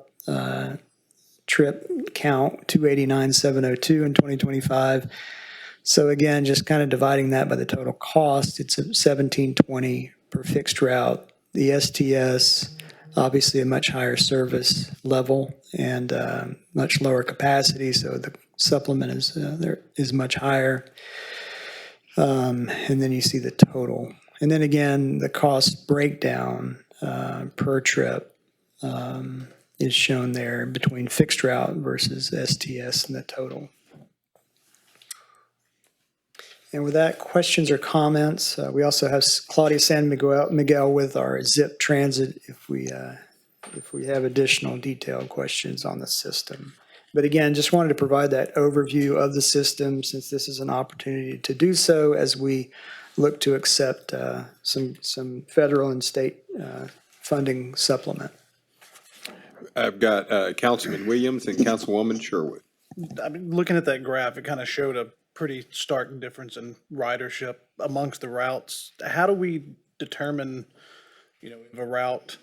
trip count, 289,702 in 2025. So again, just kind of dividing that by the total cost, it's 1720 per fixed route. The STS, obviously a much higher service level and much lower capacity, so the supplement is much higher. And then you see the total. And then again, the cost breakdown per trip is shown there between fixed route versus STS and the total. And with that, questions or comments? We also have Claudia San Miguel with our ZIP Transit if we have additional detailed questions on the system. But again, just wanted to provide that overview of the system since this is an opportunity to do so as we look to accept some federal and state funding supplement. I've got Councilman Williams and Councilwoman Sherwood. I mean, looking at that graph, it kind of showed a pretty stark difference in ridership amongst the routes. How do we determine, if a route,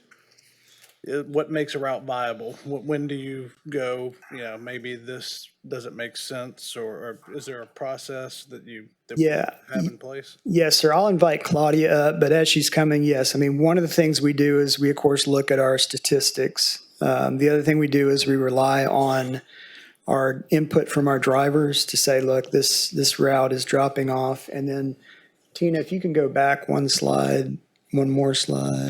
what makes a route viable? When do you go, maybe this doesn't make sense, or is there a process that we have in place? Yes, sir. I'll invite Claudia up, but as she's coming, yes. I mean, one of the things we do is we, of course, look at our statistics. The other thing we do is we rely on our input from our drivers to say, look, this route is dropping off. And then, Tina, if you can go back one more slide.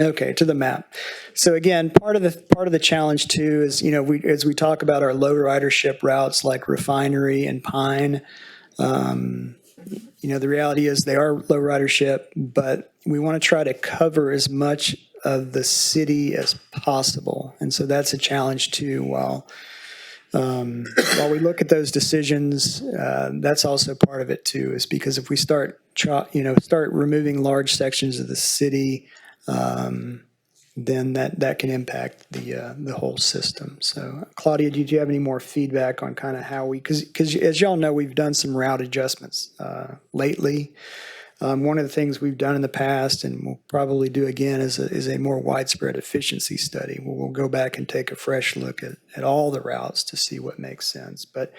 Okay, to the map. So again, part of the challenge too is, as we talk about our low ridership routes like Refinery and Pine, the reality is they are low ridership, but we want to try to cover as much of the city as possible. And so that's a challenge too. While we look at those decisions, that's also part of it too, is because if we start removing large sections of the city, then that can impact the whole system. So Claudia, did you have any more feedback on kind of how because as y'all know, we've done some route adjustments lately. One of the things we've done in the past, and we'll probably do again, is a more widespread efficiency study, where we'll go back and take a fresh look at all the routes to see what makes sense. But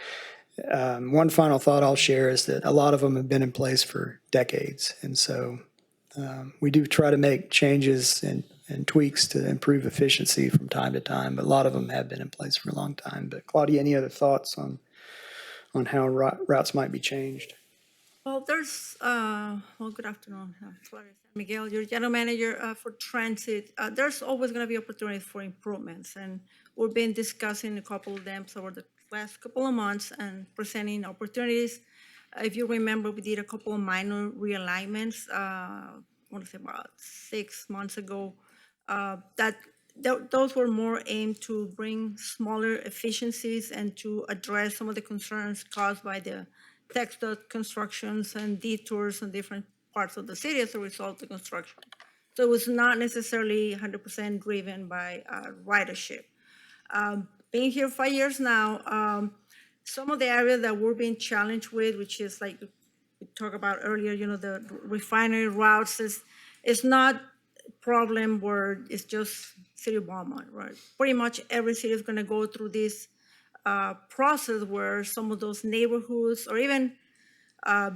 one final thought I'll share is that a lot of them have been in place for decades. And so we do try to make changes and tweaks to improve efficiency from time to time, but a lot of them have been in place for a long time. But Claudia, any other thoughts on how routes might be changed? Well, good afternoon, Claudia San Miguel, your general manager for transit. There's always going to be opportunities for improvements, and we've been discussing a couple of them over the last couple of months and presenting opportunities. If you remember, we did a couple of minor realignments, I want to say about 6 months ago. Those were more aimed to bring smaller efficiencies and to address some of the concerns caused by the textile constructions and detours in different parts of the city as a result of construction. So it was not necessarily 100% driven by ridership. Being here 5 years now, some of the areas that we're being challenged with, which is like we talked about earlier, the refinery routes, is not a problem where it's just City of Beaumont, right? Pretty much every city is going to go through this process where some of those neighborhoods or even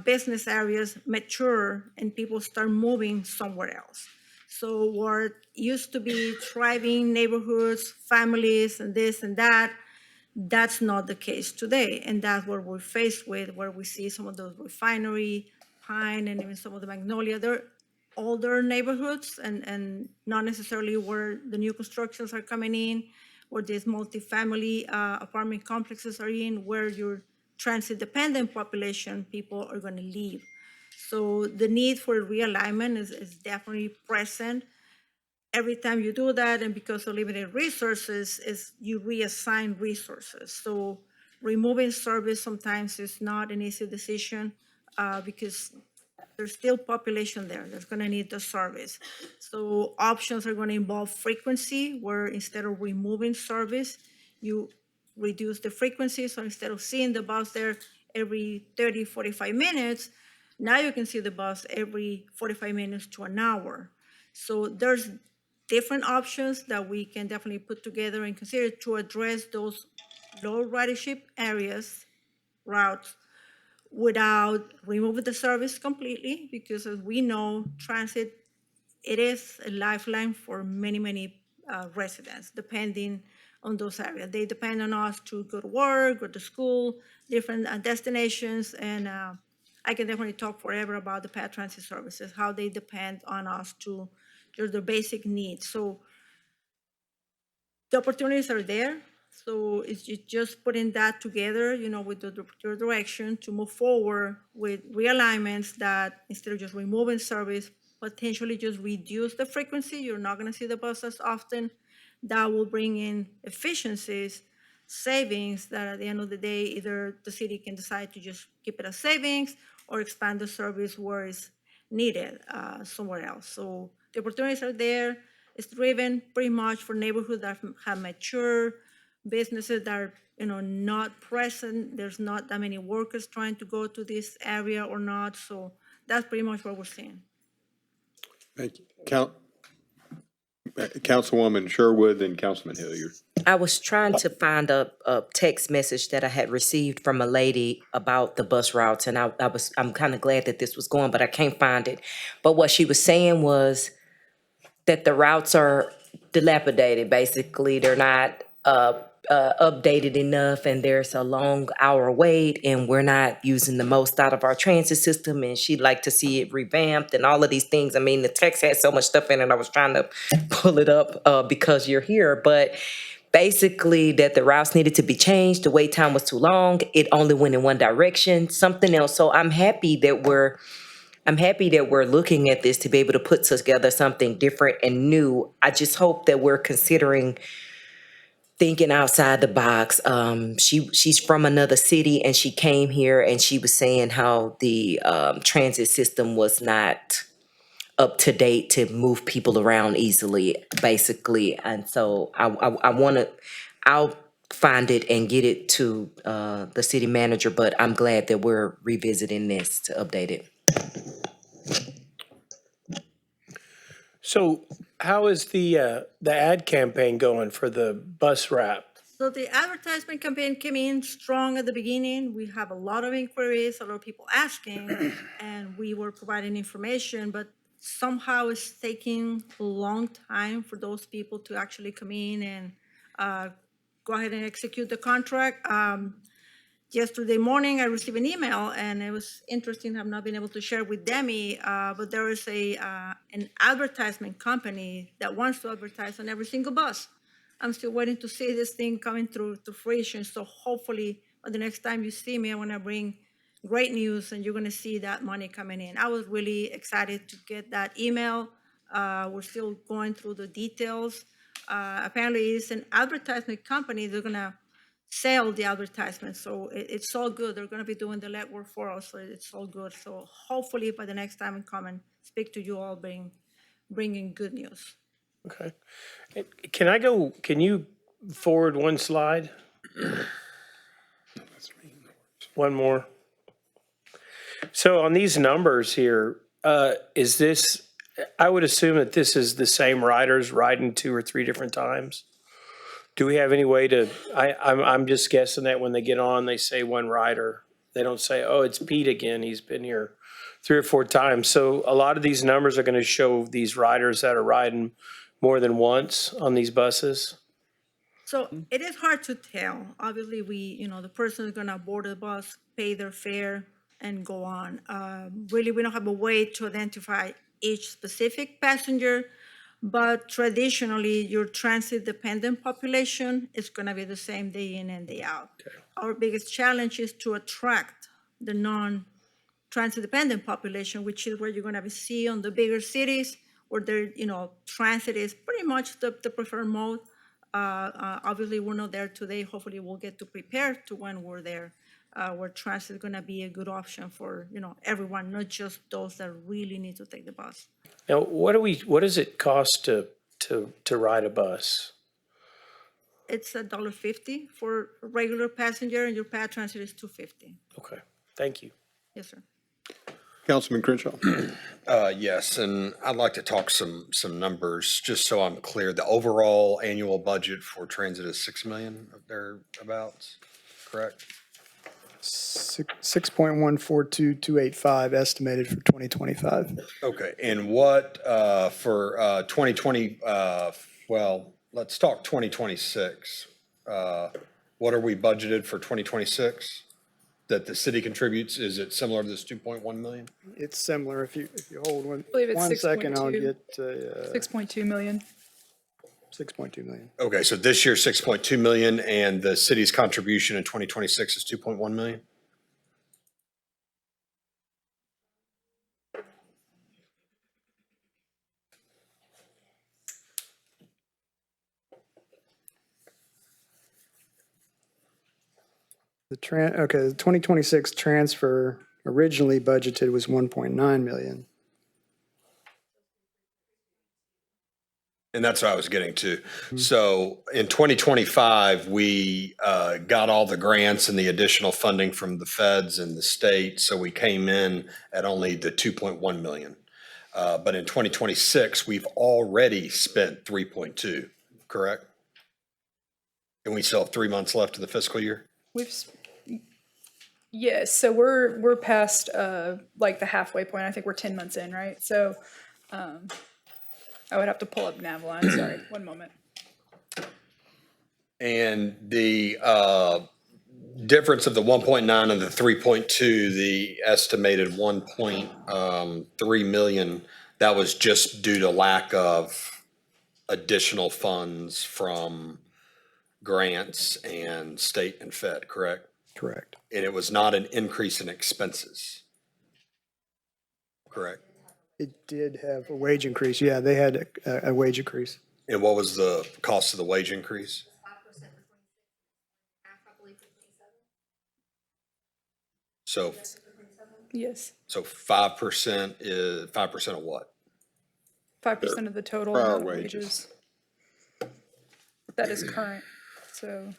business areas mature and people start moving somewhere else. So what used to be thriving neighborhoods, families, and this and that, that's not the case today. And that's what we're faced with, where we see some of those Refinery, Pine, and even some of the Magnolia. They're older neighborhoods and not necessarily where the new constructions are coming in, where these multifamily apartment complexes are in, where your transit-dependent population people are going to live. So the need for realignment is definitely present. every time you do that, and because of limited resources, is you reassign resources. So removing service sometimes is not an easy decision because there's still population there that's going to need the service. So options are going to involve frequency, where instead of removing service, you reduce the frequency. So instead of seeing the bus there every 30, 45 minutes, now you can see the bus every 45 minutes to an hour. So there's different options that we can definitely put together and consider to address those low ridership areas, routes, without removing the service completely, because as we know, transit, it is a lifeline for many, many residents, depending on those areas. They depend on us to go to work, go to school, different destinations, and I can definitely talk forever about the path transit services, how they depend on us to just their basic needs. So the opportunities are there. So it's just putting that together, with your direction to move forward with realignments that instead of just removing service, potentially just reduce the frequency. You're not going to see the bus as often. That will bring in efficiencies, savings that at the end of the day, either the city can decide to just keep it as savings or expand the service where it's needed somewhere else. So the opportunities are there. It's driven pretty much for neighborhoods that have mature, businesses that are not present. There's not that many workers trying to go to this area or not. So that's pretty much what we're seeing. Thank you. Councilwoman Sherwood and Councilman Hilliard. I was trying to find a text message that I had received from a lady about the bus routes, and I'm kind of glad that this was going, but I can't find it. But what she was saying was that the routes are dilapidated. Basically, they're not updated enough, and there's a long hour wait, and we're not using the most out of our transit system, and she'd like to see it revamped and all of these things. I mean, the text had so much stuff in it, I was trying to pull it up because you're here, but basically that the routes needed to be changed, the wait time was too long, it only went in one direction, something else. So I'm happy that we're looking at this to be able to put together something different and new. I just hope that we're considering thinking outside the box. She's from another city, and she came here and she was saying how the transit system was not up to date to move people around easily, basically. And so I'll find it and get it to the city manager, but I'm glad that we're revisiting this to update it. So how is the ad campaign going for the bus wrap? So the advertisement campaign came in strong at the beginning. We have a lot of inquiries, a lot of people asking, and we were providing information, but somehow it's taking a long time for those people to actually come in and go ahead and execute the contract. Yesterday morning, I received an email, and it was interesting. I've not been able to share with Demi, but there is an advertisement company that wants to advertise on every single bus. I'm still waiting to see this thing coming through to fruition. So hopefully, by the next time you see me, I want to bring great news, and you're going to see that money coming in. I was really excited to get that email. We're still going through the details. Apparently, it's an advertisement company. They're going to sell the advertisement. So it's all good. They're going to be doing the legwork for us. So it's all good. So hopefully by the next time I come and speak to you all, bringing good news. Okay. Can you forward one slide? One more. So on these numbers here, is this, I would assume that this is the same riders riding 2 or 3 different times? Do we have any way to, I'm just guessing that when they get on, they say one rider. They don't say, oh, it's Pete again. He's been here 3 or 4 times. So a lot of these numbers are going to show these riders that are riding more than once on these buses. So it is hard to tell. Obviously, the person is going to board the bus, pay their fare, and go on. Really, we don't have a way to identify each specific passenger. But traditionally, your transit-dependent population is going to be the same day in and day out. Okay. Our biggest challenge is to attract the non-transit-dependent population, which is where you're going to see on the bigger cities where they're, transit is pretty much the preferred mode. Obviously, we're not there today. Hopefully, we'll get to prepare to when we're there, where transit is going to be a good option for, everyone, not just those that really need to take the bus. Now, what does it cost to ride a bus? It's $1.50 for a regular passenger, and your paratransit is $2.50. Okay, thank you. Yes, sir. Councilman Crenshaw. Yes, and I'd like to talk some numbers, just so I'm clear. The overall annual budget for transit is 6 million thereabouts, correct? 6.142285 estimated for 2025. Okay, and what for 2020, well, let's talk 2026. What are we budgeted for 2026 that the city contributes? Is it similar to this 2.1 million? It's similar. If you hold one believe it's 1 second, I'll 6.2. get 6.2 million. 6.2 million. Okay, so this year 6.2 million, and the city's contribution in 2026 is 2.1 million? The 2026 transfer originally budgeted was 1.9 million. And that's what I was getting to. So in 2025, we got all the grants and the additional funding from the feds and the state. So we came in at only the 2.1 million. But in 2026, we've already spent 3.2, correct? And we still have 3 months left of the fiscal year? Yes, so we're past like the halfway point. I think we're 10 months in, right? So I would have to pull up Navline. Sorry, one moment. And the difference of the 1.9 and the 3.2, the estimated 1.3 million, that was just due to lack of additional funds from grants and state and fed, correct? Correct. And it was not an increase in expenses, correct? It did have a wage increase. Yeah, they had a wage increase. And what was the cost of the wage increase? So, Yes, so 5% is 5% of what? 5% of the total prior amount of wages. wages. That is current, so.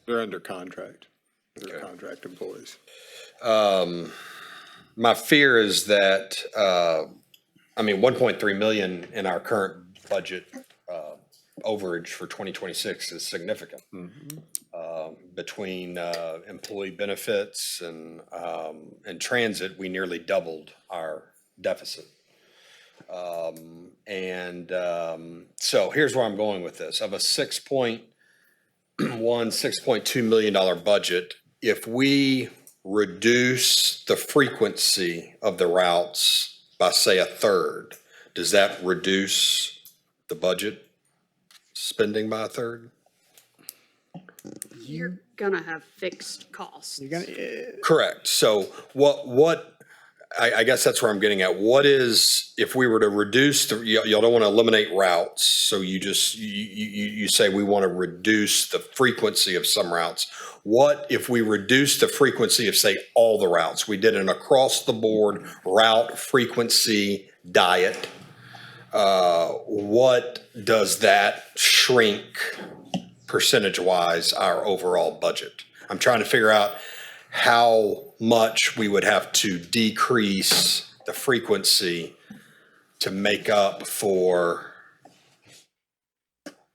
They're under contract. They're contract employees. My fear is that, 1.3 million in our current budget overage for 2026 is significant. Between employee benefits and transit, we nearly doubled our deficit. So here's where I'm going with this. Of a $6.2 million budget, if we reduce the frequency of the routes by, say, a third, does that reduce the budget spending by a third? You're gonna have fixed costs. Correct. So I guess that's where I'm getting at. What is, if we were to reduce y'all don't want to eliminate routes, so you say we want to reduce the frequency of some routes. What if we reduce the frequency of, say, all the routes? We did an across the board route frequency diet. What does that shrink percentage-wise our overall budget? I'm trying to figure out how much we would have to decrease the frequency to make up for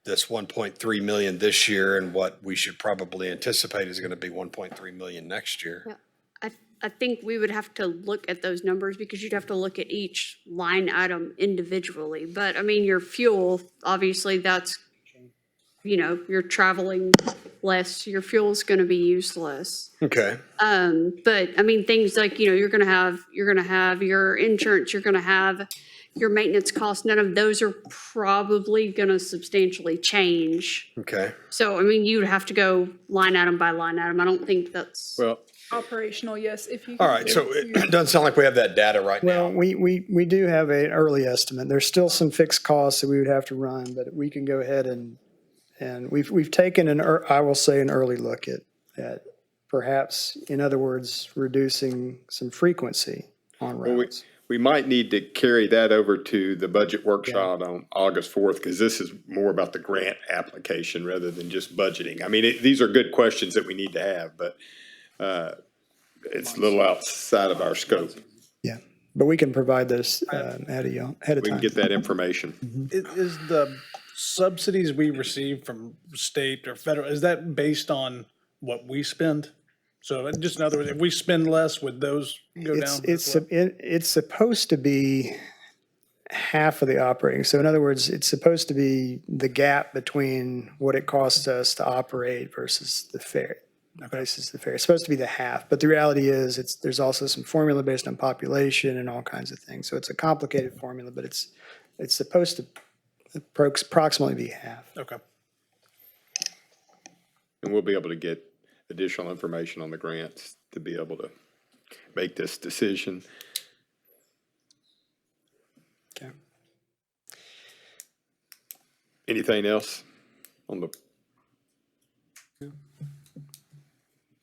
this 1.3 million this year and what we should probably anticipate is going to be 1.3 million next year. Yeah. I think we would have to look at those numbers because you'd have to look at each line item individually. But I mean, your fuel, obviously that's, you're traveling less, your fuel's going to be used less. Okay. But I mean, things like, you're going to have your insurance, you're going to have your maintenance costs. None of those are probably going to substantially change. Okay. So, I mean, you'd have to go line item by line item. I don't think that's. Well, Operational, yes, if you. All can right, get so to- it doesn't sound like we have that data right Well, now. we do have an early estimate. There's still some fixed costs that we would have to run, but we can go ahead and we've taken I will say an early look at perhaps, in other words, reducing some frequency on Well, routes. we might need to carry that over to the budget workshop on August 4th, because this is more about the grant application rather than just budgeting. I mean, these are good questions that we need to have, but it's a little outside of our scope. Yeah, but we can provide this ahead of We can time. get that information. Is the subsidies we receive from state or federal, is that based on what we spend? So just in other words, if we spend less, would those go down? It's supposed to be half of the operating. So in other words, it's supposed to be the gap between what it costs us to operate versus the fare. Versus the fare. It's supposed to be the half, but the reality is there's also some formula based on population and all kinds of things. So it's a complicated formula, but it's supposed to approximately be half. Okay. And we'll be able to get additional information on the grants to be able to make this decision. Okay. Anything else on the?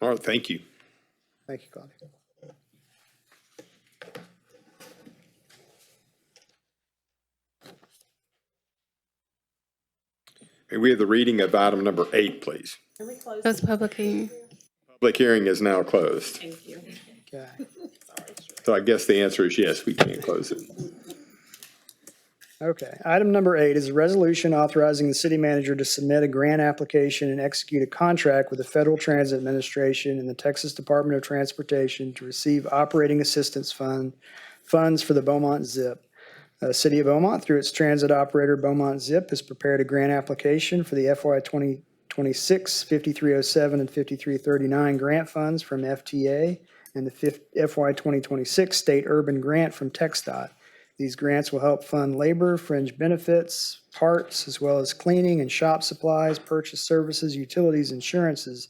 All right, thank you. Thank you, Claudia. May we have the reading of item number 8, please? Close public hearing. Public hearing is now closed. Thank you. Okay. So I guess the answer is yes, we can close it. Okay, item number 8 is a resolution authorizing the city manager to submit a grant application and execute a contract with the Federal Transit Administration and the Texas Department of Transportation to receive operating assistance funds for the Beaumont ZIP. City of Beaumont, through its transit operator Beaumont ZIP, has prepared a grant application for the FY 2026 5307 and 5339 grant funds from FTA and the FY 2026 State Urban Grant from TxDOT. These grants will help fund labor, fringe benefits, parts, as well as cleaning and shop supplies, purchase services, utilities, insurances,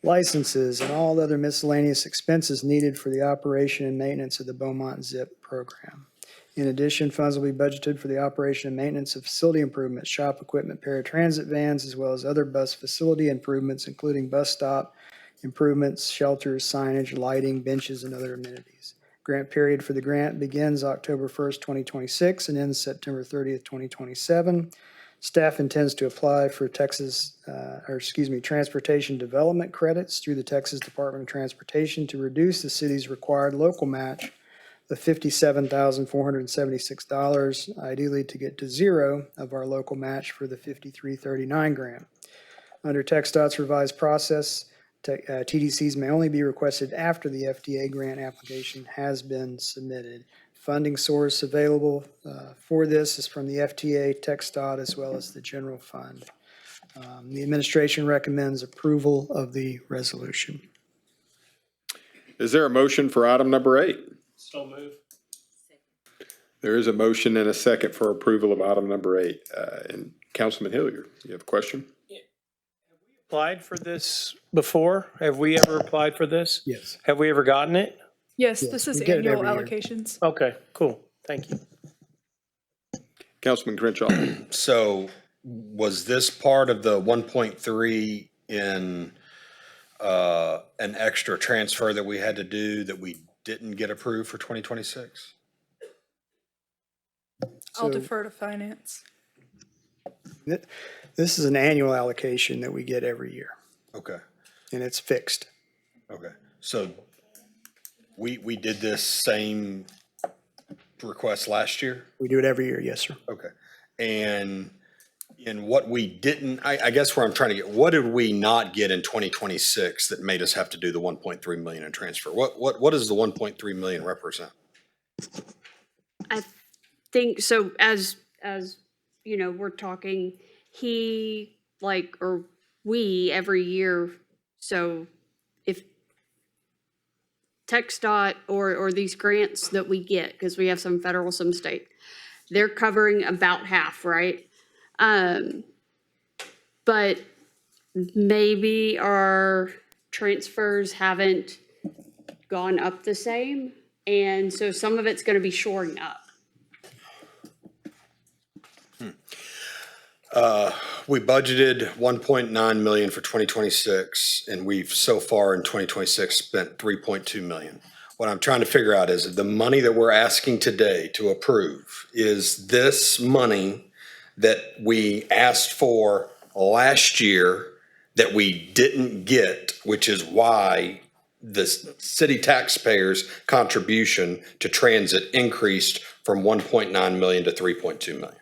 licenses, and all other miscellaneous expenses needed for the operation and maintenance of the Beaumont ZIP program. In addition, funds will be budgeted for the operation and maintenance of facility improvements, shop equipment, paratransit vans, as well as other bus facility improvements, including bus stop improvements, shelters, signage, lighting, benches, and other amenities. Grant period for the grant begins October 1st, 2026 and ends September 30th, 2027. Staff intends to apply for transportation development credits through the Texas Department of Transportation to reduce the city's required local match of $57,476, ideally to get to zero of our local match for the 5339 grant. Under TxDOT's revised process, TDCs may only be requested after the FDA grant application has been submitted. Funding source available for this is from the FTA, TxDOT, as well as the general fund. The administration recommends approval of the resolution. Is there a motion for item number 8? So move. There is a motion and a second for approval of item number 8. And Councilman Hilliard, you have a question? Applied for this before? Have we ever applied for this? Yes. Have we ever gotten it? Yes, this is we get it annual every year. allocations. Okay, cool. Thank you. Councilman Crenshaw. So was this part of the 1.3 in an extra transfer that we had to do that we didn't get approved for 2026? I'll defer to finance. This is an annual allocation that we get every year, Okay, and it's fixed. okay. So we did this same request last year? We do it every year, yes, sir. Okay. And in what we didn't, I guess where I'm trying to get, what did we not get in 2026 that made us have to do the 1.3 million in transfer? What does the 1.3 million represent? I think so. As you know, we're talking. We every year. So if TxDOT or these grants that we get, because we have some federal, some state, they're covering about half, right? But maybe our transfers haven't gone up the same. And so some of it's going to be shoring up. We budgeted 1.9 million for 2026, and we've so far in 2026 spent 3.2 million. What I'm trying to figure out is the money that we're asking today to approve, is this money that we asked for last year that we didn't get, which is why the city taxpayers' contribution to transit increased from 1.9 million to 3.2 million.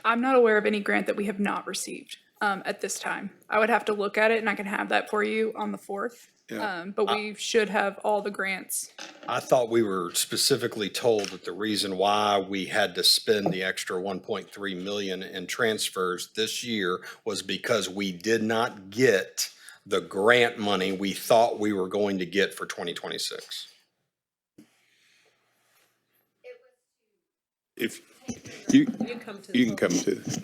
I'm not aware of any grant that we have not received at this time. I would have to look at it, and I can have that for you on the 4th. Yeah. But we should have all the grants. I thought we were specifically told that the reason why we had to spend the extra 1.3 million in transfers this year was because we did not get the grant money we thought we were going to get for 2026. If you can come to this.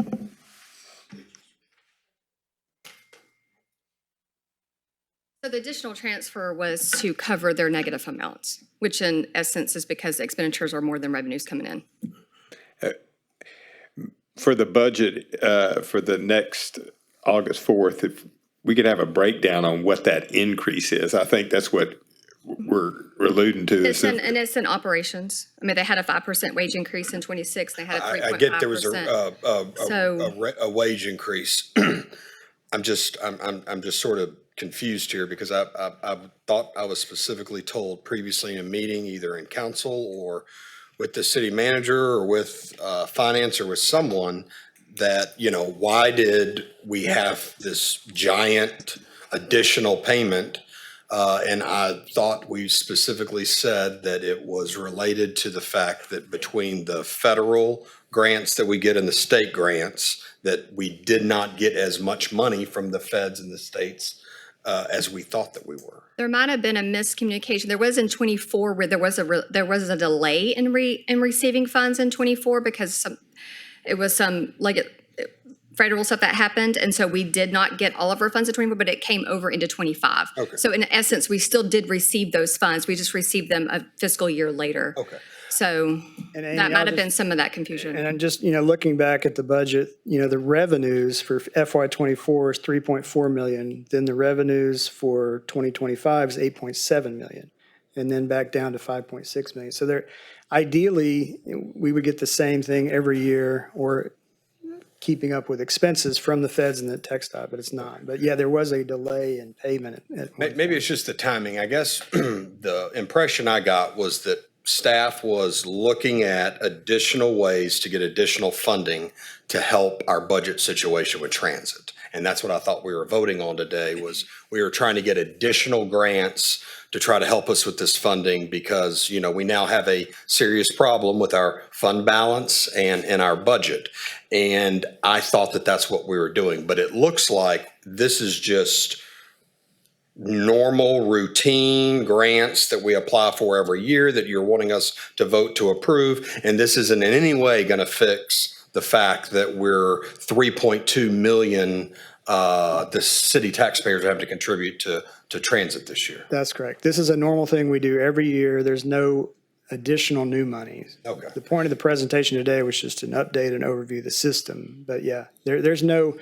So the additional transfer was to cover their negative amounts, which in essence is because expenditures are more than revenues coming in. For the budget, for the next August 4th, if we could have a breakdown on what that increase is, I think that's what we're alluding to. It's in operations. I mean, they had a 5% wage increase in 26. They had a 3.5%. I get there was a wage increase. I'm just sort of confused here because I thought I was specifically told previously in a meeting, either in council or with the city manager or with finance or with someone, that, you know, why did we have this giant additional payment? And I thought we specifically said that it was related to the fact that between the federal grants that we get and the state grants, that we did not get as much money from the feds and the states as we thought that we were. There might have been a miscommunication. There was in 24 where there was a delay in receiving funds in 24 because some federal stuff that happened, and so we did not get all of our funds in 24, but it came over into 25. Okay. So in essence, we still did receive those funds. We just received them a fiscal year later. Okay. So And Amy, that might I'll have been some of that confusion. And I'm just, looking back at the budget, the revenues for FY '24 is 3.4 million. Then the revenues for 2025 is 8.7 million. And then back down to 5.6 million. So there, ideally, we would get the same thing every year, or keeping up with expenses from the feds and the TxDOT, but it's not. But yeah, there was a delay in payment. Maybe it's just the timing. I guess the impression I got was that staff was looking at additional ways to get additional funding to help our budget situation with transit. And that's what I thought we were voting on today, was we were trying to get additional grants to try to help us with this funding because, we now have a serious problem with our fund balance and our budget. And I thought that that's what we were doing, but it looks like this is just normal routine grants that we apply for every year that you're wanting us to vote to approve. And this isn't in any way going to fix the fact that we're 3.2 million the city taxpayers have to contribute to transit this year. That's correct. This is a normal thing we do every year. There's no additional new monies. Okay. The point of the presentation today was just an update and overview of the system. But yeah, there's no,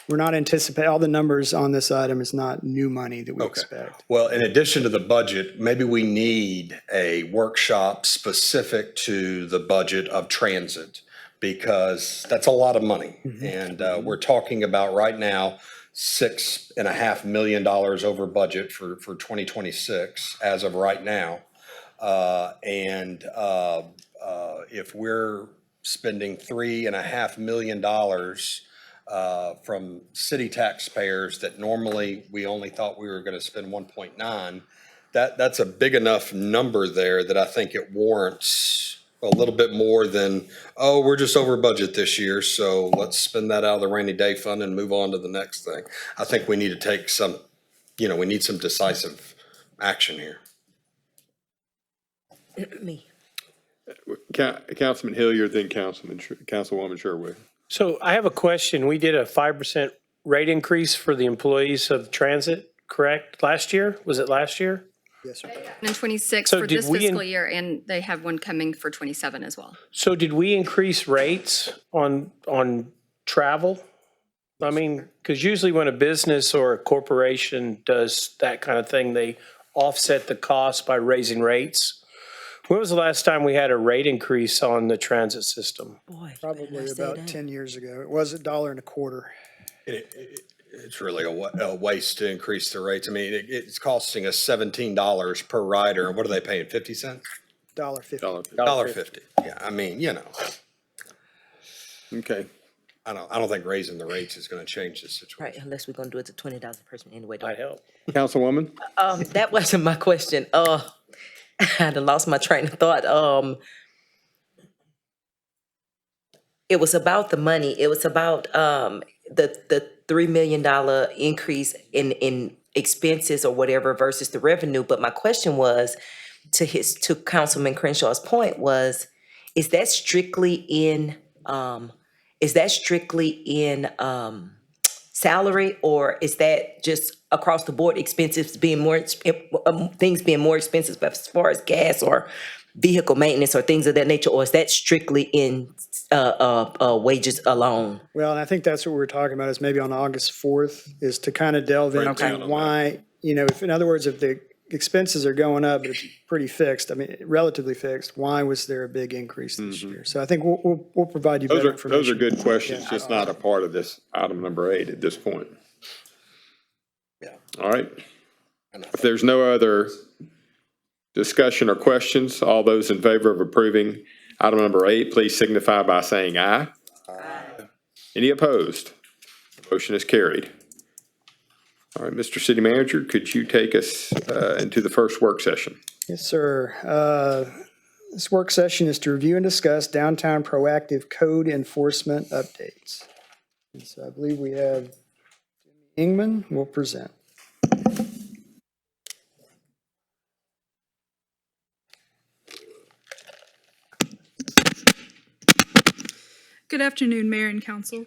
we're not anticipating, all the numbers on this item is not new money that we expect. Well, in addition to the budget, maybe we need a workshop specific to the budget of transit, because that's a lot of money. And we're talking about right now $6.5 million over budget for 2026 as of right now. If we're spending $3.5 million from city taxpayers that normally we only thought we were going to spend 1.9, that's a big enough number there that I think it warrants a little bit more than, oh, we're just over budget this year, so let's spend that out of the rainy day fund and move on to the next thing. I think we need to take some, we need some decisive action here. Me. Councilman Hilliard, then Councilwoman Sherwood. So I have a question. We did a 5% rate increase for the employees of transit. correct? Last year? Was it last year? Yes, sir. And 26 So for did this we fiscal year, and they have one coming for 27 as well. So did we increase rates on travel? I mean, because usually when a business or a corporation does that kind of thing, they offset the cost by raising rates. When was the last time we had a rate increase on the transit system? Boy, Probably about 10 years ago. It was $1.25. It's really a waste to increase the rates. I mean, it's costing us $17 per rider. And what are they paying, 50 cents? $1.50. $1.50. Yeah, I mean, you know. Okay. I don't think raising the rates is going to change the situation. Right, unless we're gonna do it to $20 a person anyway. Might help. Councilwoman? That wasn't my question. I done lost my train of thought. It was about the money. It was about the $3 million increase in expenses or whatever versus the revenue. But my question was to Councilman Crenshaw's point was, is that strictly in salary, or is that just across the board expenses being more things being more expensive as far as gas or vehicle maintenance or things of that nature, or is that strictly in wages alone? Well, and I think that's what we were talking about is maybe on August 4th is to kind of delve into why, if in other words, if the expenses are going up, but it's pretty fixed, I mean, relatively fixed, why was there a big increase this year? So I think we'll provide you better information. Those are good questions, just not a part of this item number 8 at this point. Yeah. All right. If there's no other discussion or questions, all those in favor of approving item number 8, please signify by saying aye. Aye. Any opposed? Motion is carried. All right, Mr. City Manager, could you take us into the first work session? Yes, sir. This work session is to review and discuss downtown proactive code enforcement updates. And so I believe we have Jimmy Ingman will present. Good afternoon, Mayor and Council.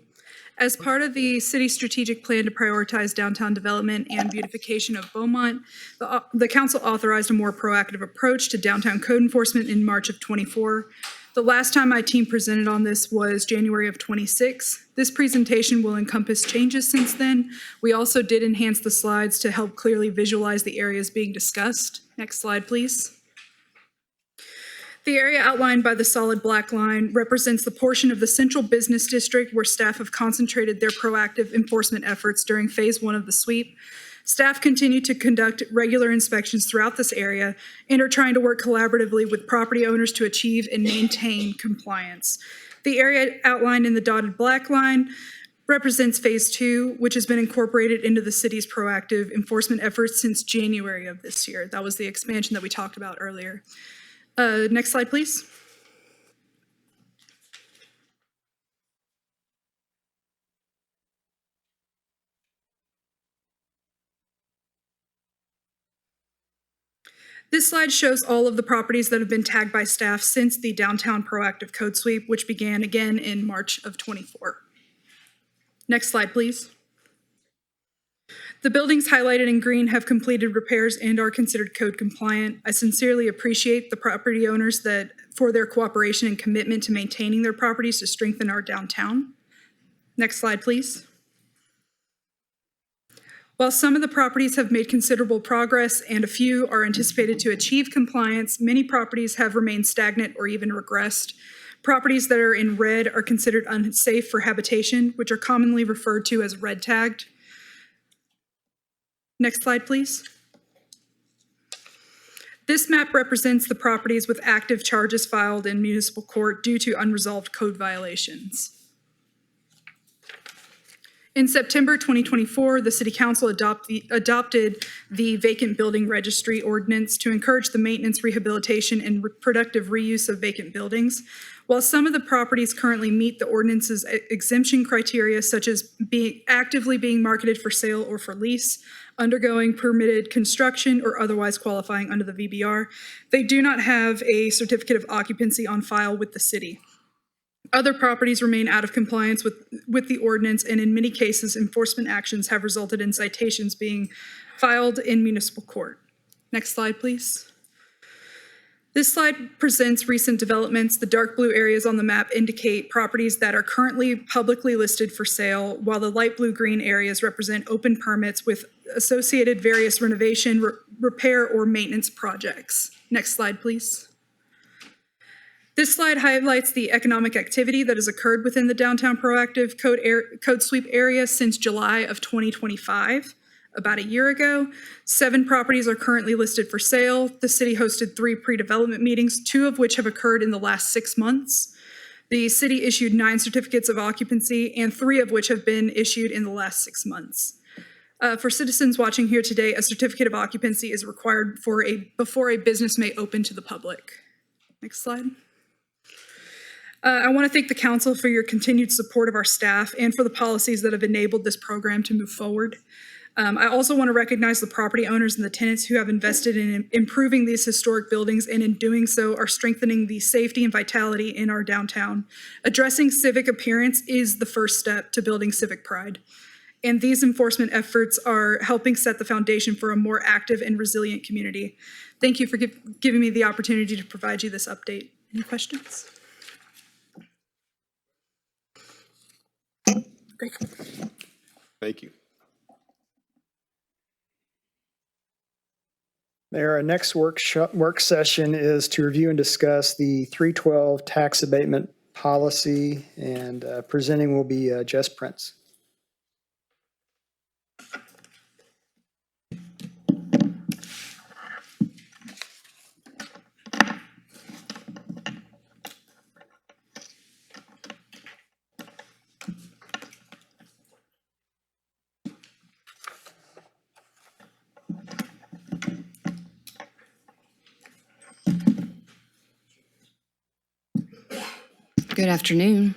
As part of the city's strategic plan to prioritize downtown development and beautification of Beaumont, the council authorized a more proactive approach to downtown code enforcement in March of '24. The last time my team presented on this was January of '26. This presentation will encompass changes since then. We also did enhance the slides to help clearly visualize the areas being discussed. Next slide, please. The area outlined by the solid black line represents the portion of the central business district where staff have concentrated their proactive enforcement efforts during phase 1 of the sweep. Staff continue to conduct regular inspections throughout this area and are trying to work collaboratively with property owners to achieve and maintain compliance. The area outlined in the dotted black line represents phase 2, which has been incorporated into the city's proactive enforcement efforts since January of this year. That was the expansion that we talked about earlier. Next slide, please. This slide shows all of the properties that have been tagged by staff since the downtown proactive code sweep, which began again in March of '24. Next slide, please. The buildings highlighted in green have completed repairs and are considered code compliant. I sincerely appreciate the property owners for their cooperation and commitment to maintaining their properties to strengthen our downtown. Next slide, please. While some of the properties have made considerable progress and a few are anticipated to achieve compliance, many properties have remained stagnant or even regressed. Properties that are in red are considered unsafe for habitation, which are commonly referred to as red tagged. Next slide, please. This map represents the properties with active charges filed in municipal court due to unresolved code violations. In September 2024, the City Council adopted the Vacant Building Registry Ordinance to encourage the maintenance, rehabilitation, and productive reuse of vacant buildings. While some of the properties currently meet the ordinance's exemption criteria, such as actively being marketed for sale or for lease, undergoing permitted construction, or otherwise qualifying under the VBR, they do not have a certificate of occupancy on file with the city. Other properties remain out of compliance with the ordinance, and in many cases, enforcement actions have resulted in citations being filed in municipal court. Next slide, please. This slide presents recent developments. The dark blue areas on the map indicate properties that are currently publicly listed for sale, while the light blue-green areas represent open permits with associated various renovation, repair, or maintenance projects. Next slide, please. This slide highlights the economic activity that has occurred within the downtown proactive code sweep area since July of 2025. About a year ago, 7 properties are currently listed for sale. The city hosted 3 pre-development meetings, 2 of which have occurred in the last 6 months. The city issued 9 certificates of occupancy, and 3 of which have been issued in the last 6 months. For citizens watching here today, a certificate of occupancy is required before a business may open to the public. Next slide. I want to thank the council for your continued support of our staff and for the policies that have enabled this program to move forward. I also want to recognize the property owners and the tenants who have invested in improving these historic buildings, and in doing so are strengthening the safety and vitality in our downtown. Addressing civic appearance is the first step to building civic pride. And these enforcement efforts are helping set the foundation for a more active and resilient community. Thank you for giving me the opportunity to provide you this update. Any questions? Thank you. Mayor, our next work session is to review and discuss the 312 tax abatement policy, and presenting will be Jess Prince. Good afternoon.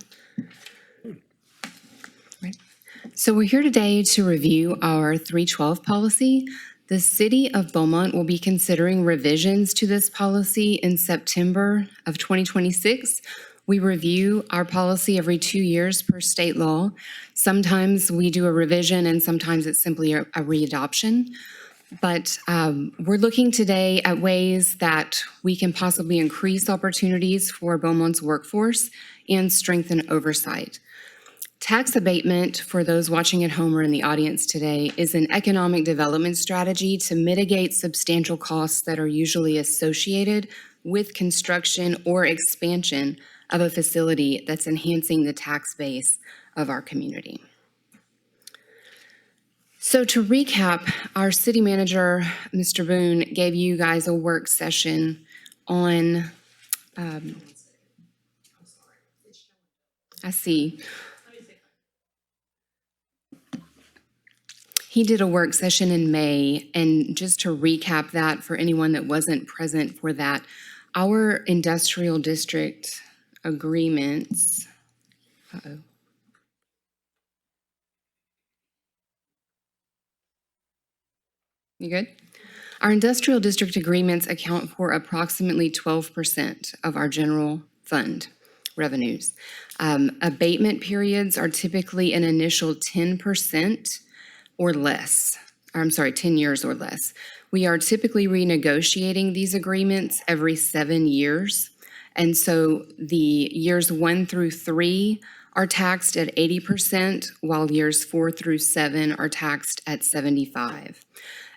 So we're here today to review our 312 policy. The City of Beaumont will be considering revisions to this policy in September of 2026. We review our policy every 2 years per state law. Sometimes we do a revision and sometimes it's simply a readoption. But we're looking today at ways that we can possibly increase opportunities for Beaumont's workforce and strengthen oversight. Tax abatement, for those watching at home or in the audience today, is an economic development strategy to mitigate substantial costs that are usually associated with construction or expansion of a facility that's enhancing the tax base of our community. So to recap, our city manager, Mr. Boone, gave you guys a work session on, I see. He did a work session in May, and just to recap that for anyone that wasn't present for that, our industrial district agreements, You good? Our industrial district agreements account for approximately 12% of our general fund revenues. Abatement periods are typically an initial 10% or less. 10 years or less. We are typically renegotiating these agreements every 7 years. And so the years 1 through 3 are taxed at 80%, while years 4 through 7 are taxed at 75%.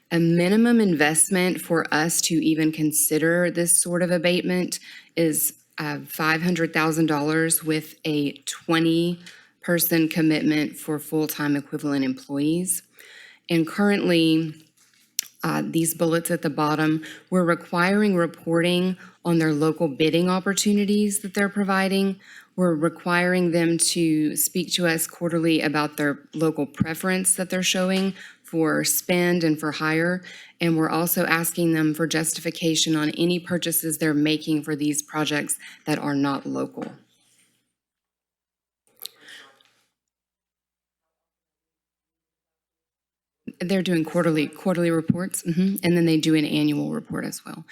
A minimum investment for us to even consider this sort of abatement is $500,000 with a 20-person commitment for full-time equivalent employees. And currently, these bullets at the bottom, we're requiring reporting on their local bidding opportunities that they're providing. We're requiring them to speak to us quarterly about their local preference that they're showing for spend and for hire. And we're also asking them for justification on any purchases they're making for these projects that are not local. they're doing quarterly reports, and then they do an annual report as well.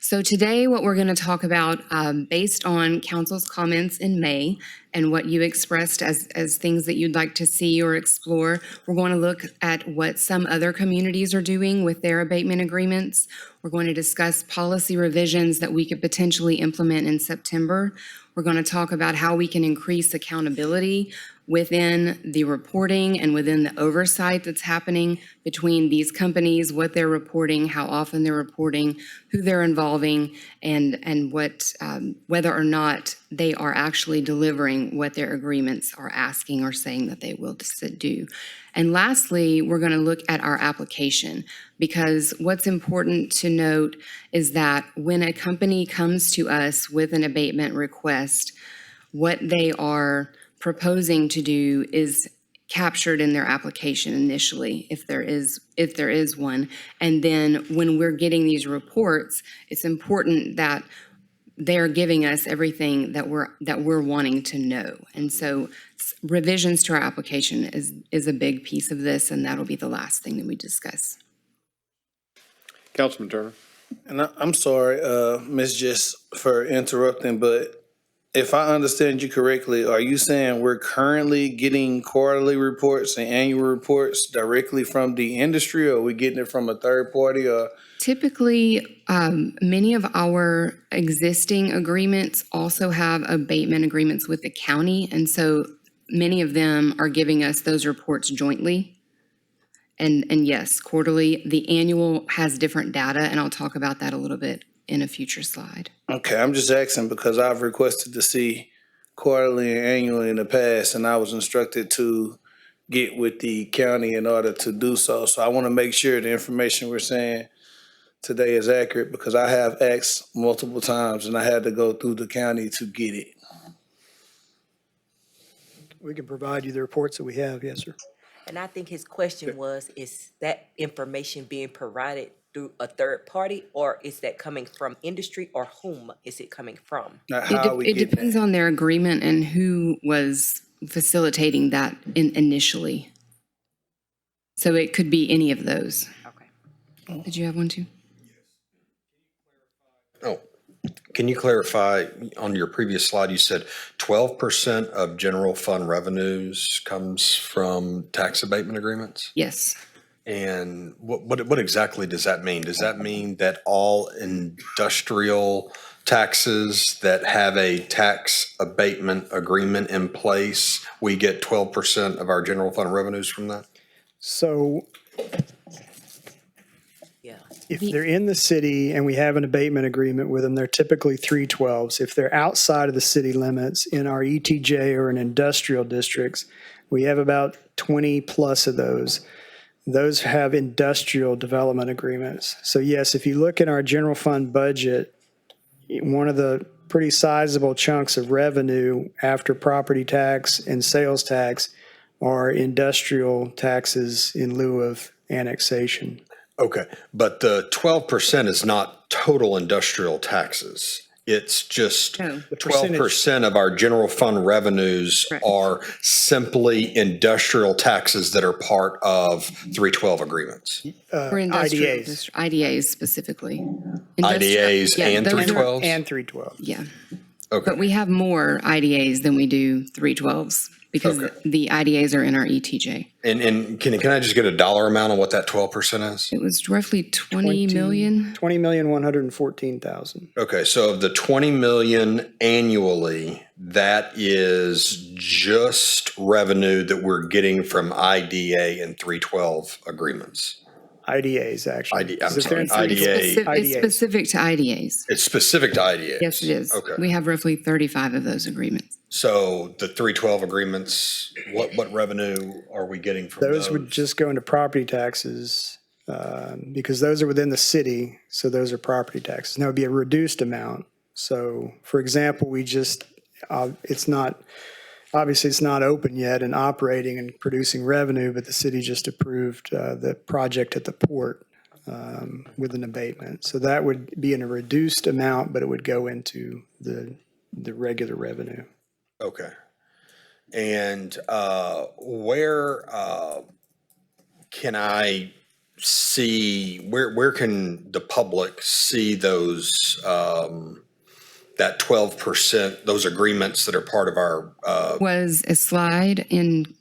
So today, what we're going to talk about, based on council's comments in May and what you expressed as things that you'd like to see or explore, we're going to look at what some other communities are doing with their abatement agreements. We're going to discuss policy revisions that we could potentially implement in September. We're going to talk about how we can increase accountability within the reporting and within the oversight that's happening between these companies, what they're reporting, how often they're reporting, who they're involving, and what whether or not they are actually delivering what their agreements are asking or saying that they will do. And lastly, we're going to look at our application, because what's important to note is that when a company comes to us with an abatement request, what they are proposing to do is captured in their application initially, if there is one. And then when we're getting these reports, it's important that they're giving us everything that we're wanting to know. And so revisions to our application is a big piece of this, and that'll be the last thing that we discuss. Councilman Turner. And I'm sorry, Ms. Just for interrupting, but if I understand you correctly, are you saying we're currently getting quarterly reports and annual reports directly from the industry, or are we getting it from a third party? Or Typically, many of our existing agreements also have abatement agreements with the county, and so many of them are giving us those reports jointly. And yes, quarterly. The annual has different data, and I'll talk about that a little bit in a future slide. Okay, I'm just asking because I've requested to see quarterly and annually in the past, and I was instructed to get with the county in order to do so. So I want to make sure the information we're saying today is accurate, because I have asked multiple times and I had to go through the county to get it. We can provide you the reports that we have, yes, sir. And I think his question was, is that information being provided through a third party, or is that coming from industry, or whom is it coming from? It depends on their agreement and who was facilitating that initially. So it could be any of those. Okay. Did you have one too? Oh, can you clarify, on your previous slide, you said 12% of general fund revenues comes from tax abatement agreements? Yes. And what exactly does that mean? Does that mean that all industrial taxes that have a tax abatement agreement in place, we get 12% of our general fund revenues from that? So Yeah. if they're in the city and we have an abatement agreement with them, they're typically 312s. If they're outside of the city limits in our ETJ or in industrial districts, we have about 20 plus of those. Those have industrial development agreements. So yes, if you look in our general fund budget, one of the pretty sizable chunks of revenue after property tax and sales tax are industrial taxes in lieu of annexation. Okay, but the 12% is not total industrial taxes. It's just 12% of our general fund revenues are simply industrial taxes that are part of 312 agreements. For IDAs. IDAs specifically. IDAs and 312s? And 312. Yeah. Okay. But we have more IDAs than we do 312s because the IDAs are in our ETJ. And can I just get a dollar amount on what that 12% is? It was roughly 20 million. 20,114,000. Okay, so of the 20 million annually, that is just revenue that we're getting from IDA and 312 agreements. IDAs, actually. I'm sorry, IDA. It's specific to IDAs. It's specific to IDAs? Yes, it is. Okay. We have roughly 35 of those agreements. So the 312 agreements, what revenue are we getting from those? Those would just go into property taxes because those are within the city, so those are property taxes. And that would be a reduced amount. So, for example, we just, it's not open yet and operating and producing revenue, but the city just approved the project at the port with an abatement. So that would be in a reduced amount, but it would go into the regular revenue. Okay. And where can I see, where can the public see those, that 12%, those agreements that are part of our, Was a slide in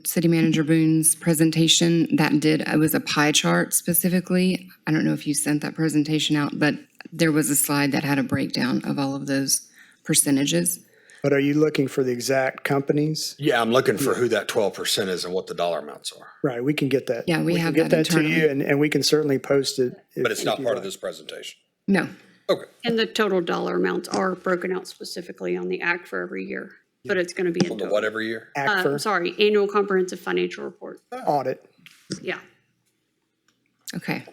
City Manager Boone's presentation that it was a pie chart specifically. I don't know if you sent that presentation out, but there was a slide that had a breakdown of all of those percentages. But are you looking for the exact companies? yeah, I'm looking for who that 12% is and what the dollar amounts are. Right, we can get that. Yeah, we can have get that that to you, internally. and we can certainly post it. But it's not part of this presentation. No. Okay. And the total dollar amounts are broken out specifically on the act for every year, but it's going to be in On the total. what every year? Sorry, annual comprehensive financial report. Audit. Yeah. Okay.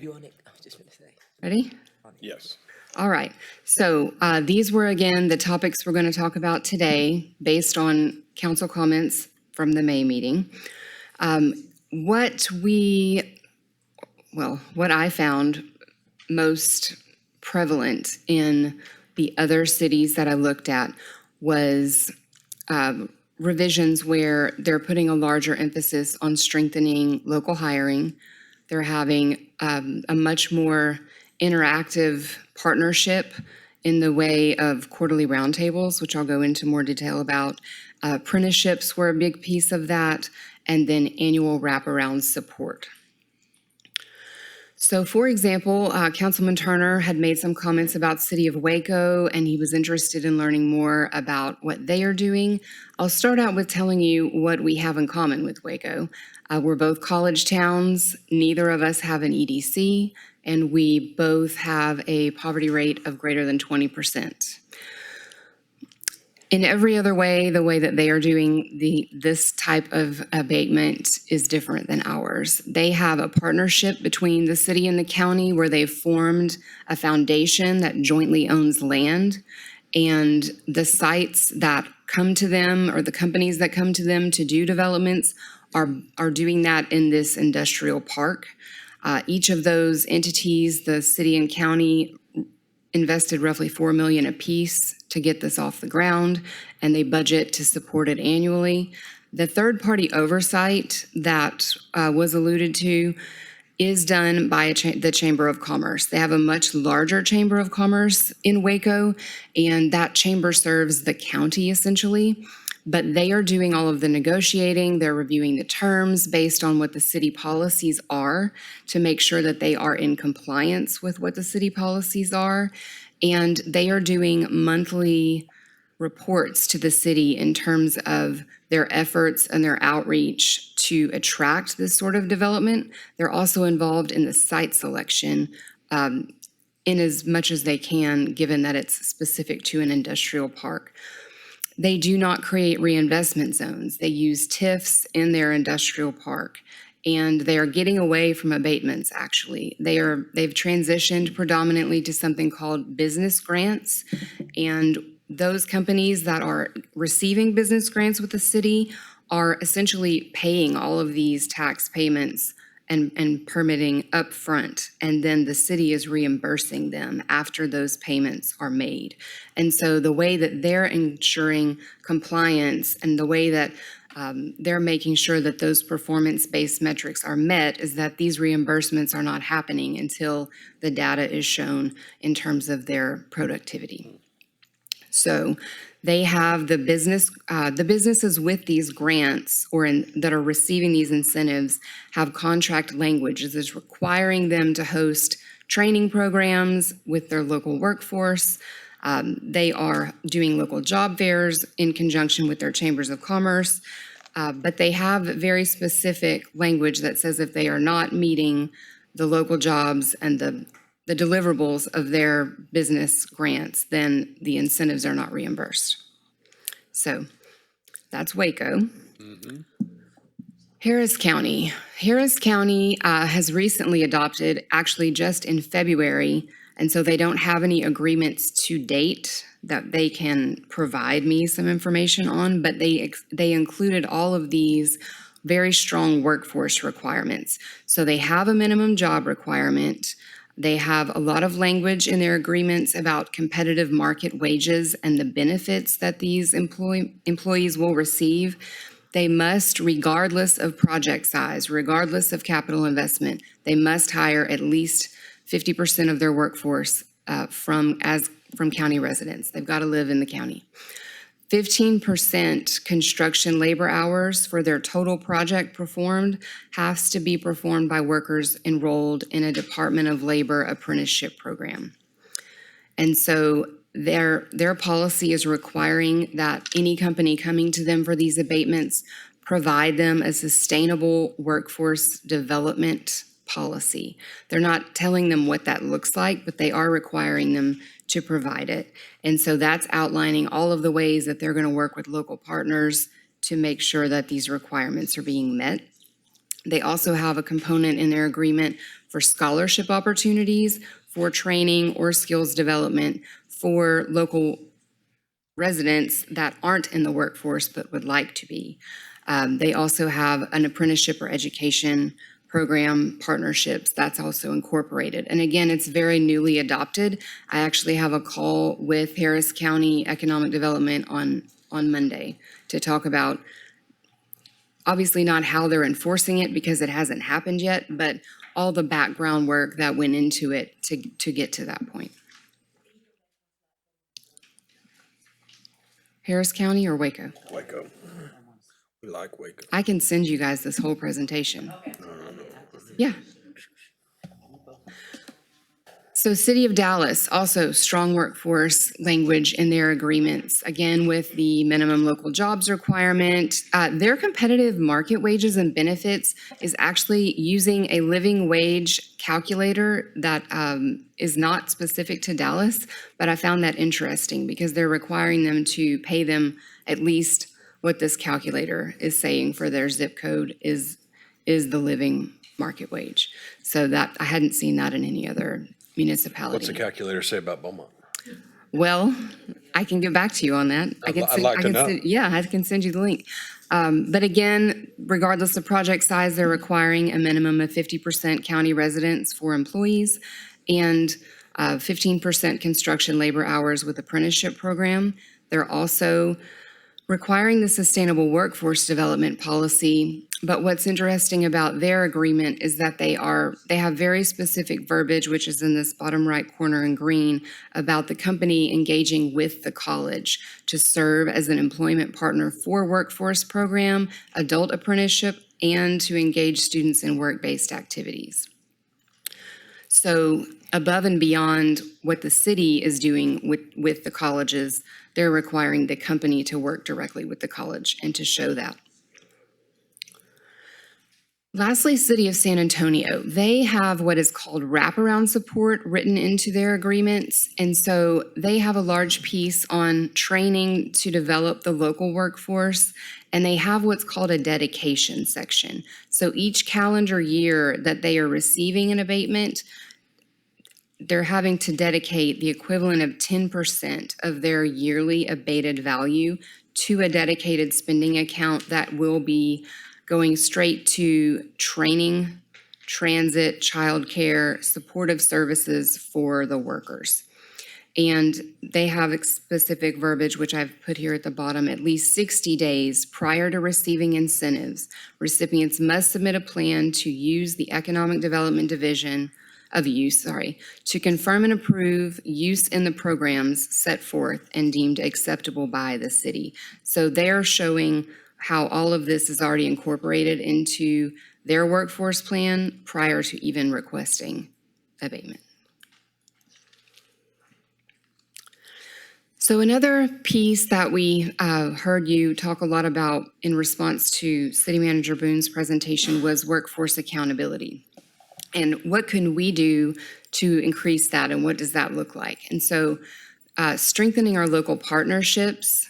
You on it? I was just gonna say. Ready? Yes. All right. So these were, again, the topics we're going to talk about today based on council comments from the May meeting. What I found most prevalent in the other cities that I looked at was revisions where they're putting a larger emphasis on strengthening local hiring. They're having a much more interactive partnership in the way of quarterly roundtables, which I'll go into more detail about. Apprenticeships were a big piece of that, and then annual wraparound support. So, for example, Councilman Turner had made some comments about City of Waco, and he was interested in learning more about what they are doing. I'll start out with telling you what we have in common with Waco. We're both college towns. Neither of us have an EDC, and we both have a poverty rate of greater than 20%. In every other way, the way that they are doing this type of abatement is different than ours. They have a partnership between the city and the county where they've formed a foundation that jointly owns land, and the sites that come to them or the companies that come to them to do developments are doing that in this industrial park. Each of those entities, the city and county, invested roughly $4 million apiece to get this off the ground, and they budget to support it annually. The third-party oversight that was alluded to is done by the Chamber of Commerce. They have a much larger Chamber of Commerce in Waco, and that chamber serves the county essentially. But they are doing all of the negotiating. They're reviewing the terms based on what the city policies are to make sure that they are in compliance with what the city policies are. And they are doing monthly reports to the city in terms of their efforts and their outreach to attract this sort of development. They're also involved in the site selection in as much as they can, given that it's specific to an industrial park. They do not create reinvestment zones. They use TIFs in their industrial park, and they are getting away from abatements, actually. They've transitioned predominantly to something called business grants, and those companies that are receiving business grants with the city are essentially paying all of these tax payments and permitting upfront, and then the city is reimbursing them after those payments are made. And so the way that they're ensuring compliance and the way that they're making sure that those performance-based metrics are met is that these reimbursements are not happening until the data is shown in terms of their productivity. So they have the businesses with these grants that are receiving these incentives have contract language that is requiring them to host training programs with their local workforce. They are doing local job fairs in conjunction with their chambers of commerce, but they have very specific language that says if they are not meeting the local jobs and the deliverables of their business grants, then the incentives are not reimbursed. So that's Waco. Harris County. Harris County has recently adopted, actually just in February, and so they don't have any agreements to date that they can provide me some information on, but they included all of these very strong workforce requirements. So they have a minimum job requirement. They have a lot of language in their agreements about competitive market wages and the benefits that these employees will receive. They must, regardless of project size, regardless of capital investment, they must hire at least 50% of their workforce from county residents. They've got to live in the county. 15% construction labor hours for their total project performed has to be performed by workers enrolled in a Department of Labor apprenticeship program. And so their policy is requiring that any company coming to them for these abatements provide them a sustainable workforce development policy. They're not telling them what that looks like, but they are requiring them to provide it. And so that's outlining all of the ways that they're going to work with local partners to make sure that these requirements are being met. They also have a component in their agreement for scholarship opportunities, for training or skills development for local residents that aren't in the workforce but would like to be. They also have an apprenticeship or education program partnerships that's also incorporated. And again, it's very newly adopted. I actually have a call with Harris County Economic Development on Monday to talk about, obviously not how they're enforcing it because it hasn't happened yet, but all the background work that went into it to get to that point. Harris County or Waco? Waco. We like Waco. I can send you guys this whole presentation. Yeah. So City of Dallas, also strong workforce language in their agreements, again with the minimum local jobs requirement. Their competitive market wages and benefits is actually using a living wage calculator that is not specific to Dallas, but I found that interesting because they're requiring them to pay them at least what this calculator is saying for their zip code is the living market wage. So that I hadn't seen that in any other municipality. What's the calculator say about Beaumont? Well, I can get back to you on that. I'd like to know. Yeah, I can send you the link. But again, regardless of project size, they're requiring a minimum of 50% county residents for employees and 15% construction labor hours with apprenticeship program. They're also requiring the sustainable workforce development policy. But what's interesting about their agreement is that they have very specific verbiage, which is in this bottom right corner in green, about the company engaging with the college to serve as an employment partner for workforce program, adult apprenticeship, and to engage students in work-based activities. So above and beyond what the city is doing with the colleges, they're requiring the company to work directly with the college and to show that. Lastly, City of San Antonio, they have what is called wraparound support written into their agreements. And so they have a large piece on training to develop the local workforce, and they have what's called a dedication section. So each calendar year that they are receiving an abatement, they're having to dedicate the equivalent of 10% of their yearly abated value to a dedicated spending account that will be going straight to training, transit, childcare, supportive services for the workers. And they have specific verbiage, which I've put here at the bottom, at least 60 days prior to receiving incentives. Recipients must submit a plan to use the Economic Development Division to confirm and approve use in the programs set forth and deemed acceptable by the city. So they're showing how all of this is already incorporated into their workforce plan prior to even requesting abatement. So another piece that we heard you talk a lot about in response to City Manager Boone's presentation was workforce accountability. And what can we do to increase that, and what does that look like? And so strengthening our local partnerships,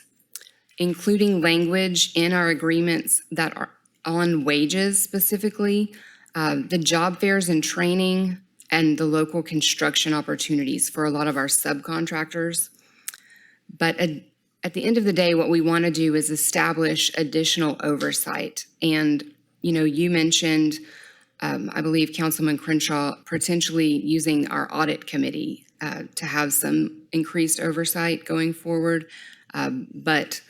including language in our agreements that are on wages specifically, the job fairs and training, and the local construction opportunities for a lot of our subcontractors. But at the end of the day, what we want to do is establish additional oversight. And, you mentioned, I believe Councilman Crenshaw, potentially using our audit committee to have some increased oversight going forward. But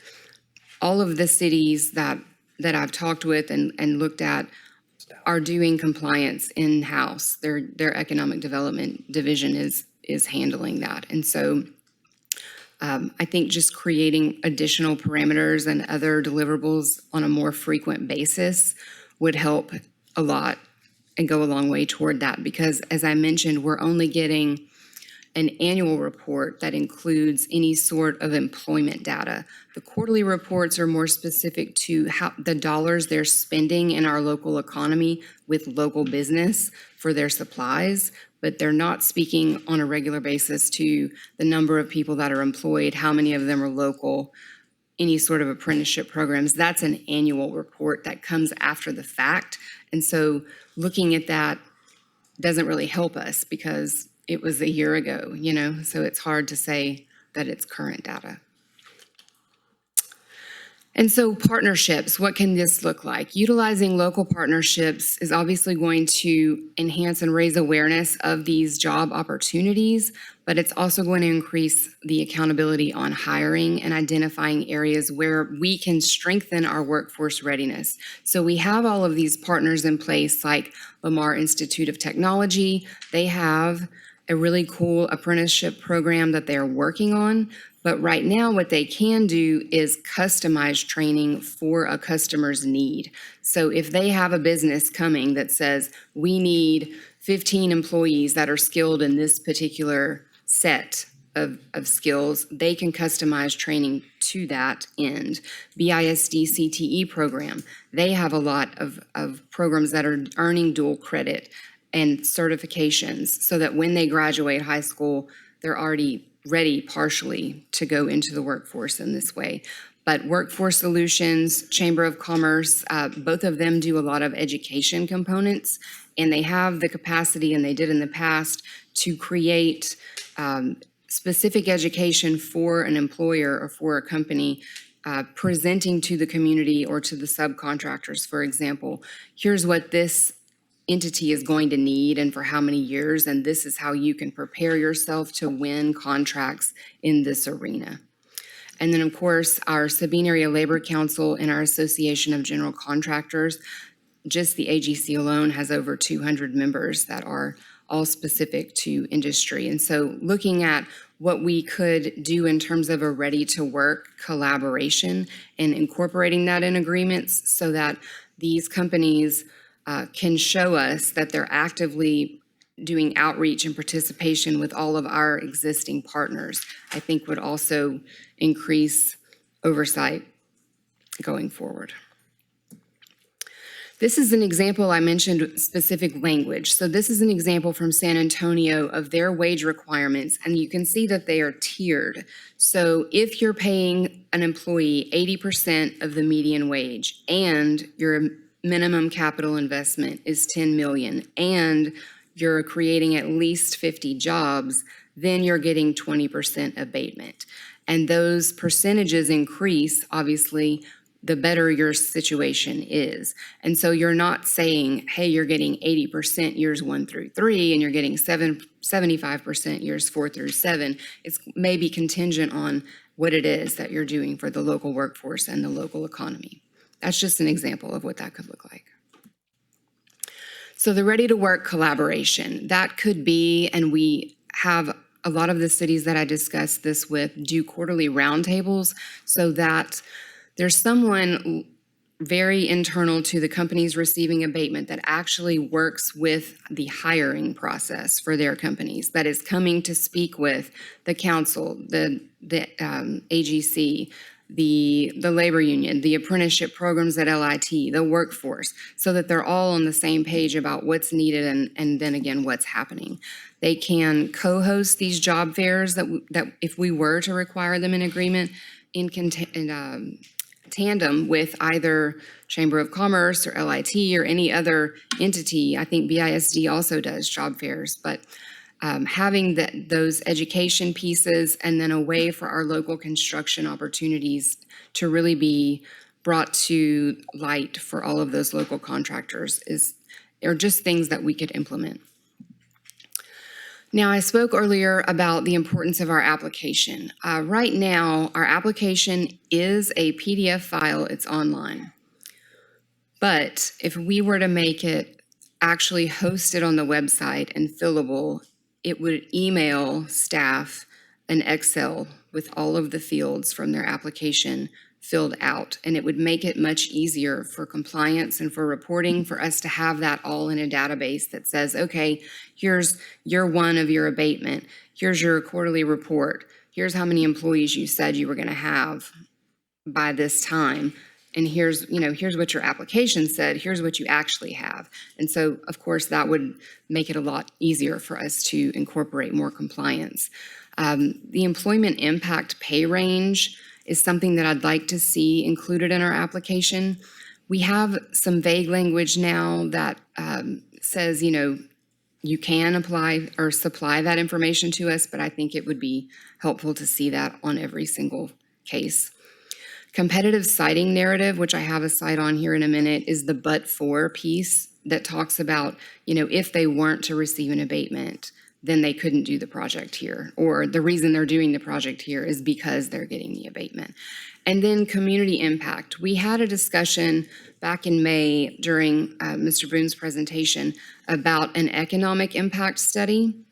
all of the cities that that I've talked with and looked at are doing compliance in-house. Their economic development division is handling that. And so I think just creating additional parameters and other deliverables on a more frequent basis would help a lot and go a long way toward that. Because as I mentioned, we're only getting an annual report that includes any sort of employment data. The quarterly reports are more specific to how the dollars they're spending in our local economy with local business for their supplies, but they're not speaking on a regular basis to the number of people that are employed, how many of them are local, any sort of apprenticeship programs. That's an annual report that comes after the fact. And so looking at that doesn't really help us because it was a year ago, so it's hard to say that it's current data. And so partnerships, what can this look like? Utilizing local partnerships is obviously going to enhance and raise awareness of these job opportunities, but it's also going to increase the accountability on hiring and identifying areas where we can strengthen our workforce readiness. So we have all of these partners in place like Lamar Institute of Technology. They have a really cool apprenticeship program that they're working on. But right now, what they can do is customize training for a customer's need. So if they have a business coming that says, we need 15 employees that are skilled in this particular set of skills, they can customize training to that end. BISD CTE program, they have a lot of programs that are earning dual credit and certifications so that when they graduate high school, they're already ready partially to go into the workforce in this way. But Workforce Solutions, Chamber of Commerce, both of them do a lot of education components, and they have the capacity, and they did in the past, to create specific education for an employer or for a company, presenting to the community or to the subcontractors, for example, here's what this entity is going to need and for how many years, and this is how you can prepare yourself to win contracts in this arena. And then, of course, our Sabine Area Labor Council and our Association of General Contractors, just the AGC alone has over 200 members that are all specific to industry. And so looking at what we could do in terms of a ready-to-work collaboration and incorporating that in agreements so that these companies can show us that they're actively doing outreach and participation with all of our existing partners, I think would also increase oversight going forward. This is an example. I mentioned specific language. So this is an example from San Antonio of their wage requirements, and you can see that they are tiered. So if you're paying an employee 80% of the median wage and your minimum capital investment is 10 million and you're creating at least 50 jobs, then you're getting 20% abatement. And those percentages increase, obviously, the better your situation is. And so you're not saying, hey, you're getting 80% years 1 through 3 and you're getting 75% years 4 through 7. It's maybe contingent on what it is that you're doing for the local workforce and the local economy. That's just an example of what that could look like. So the ready to work collaboration, that could be, and we have a lot of the cities that I discussed this with do quarterly roundtables so that there's someone very internal to the companies receiving abatement that actually works with the hiring process for their companies, that is coming to speak with the council, the AGC, the labor union, the apprenticeship programs at LIT, the workforce, so that they're all on the same page about what's needed and then again what's happening. They can co-host these job fairs that if we were to require them in agreement in tandem with either Chamber of Commerce or LIT or any other entity. I think BISD also does job fairs, but having those education pieces and then a way for our local construction opportunities to really be brought to light for all of those local contractors are just things that we could implement. Now, I spoke earlier about the importance of our application. Right now, our application is a PDF file. It's online. But if we were to make it actually hosted on the website and fillable, it would email staff an Excel with all of the fields from their application filled out. And it would make it much easier for compliance and for reporting for us to have that all in a database that says, okay, here's year one of your abatement. Here's your quarterly report. Here's how many employees you said you were going to have by this time. And here's what your application said. Here's what you actually have. And so, of course, that would make it a lot easier for us to incorporate more compliance. The employment impact pay range is something that I'd like to see included in our application. We have some vague language now that says, you can apply or supply that information to us, but I think it would be helpful to see that on every single case. Competitive citing narrative, which I have a cite on here in a minute, is the but-for piece that talks about, if they weren't to receive an abatement, then they couldn't do the project here. Or the reason they're doing the project here is because they're getting the abatement. And then community impact. We had a discussion back in May during Mr. Boone's presentation about an economic impact study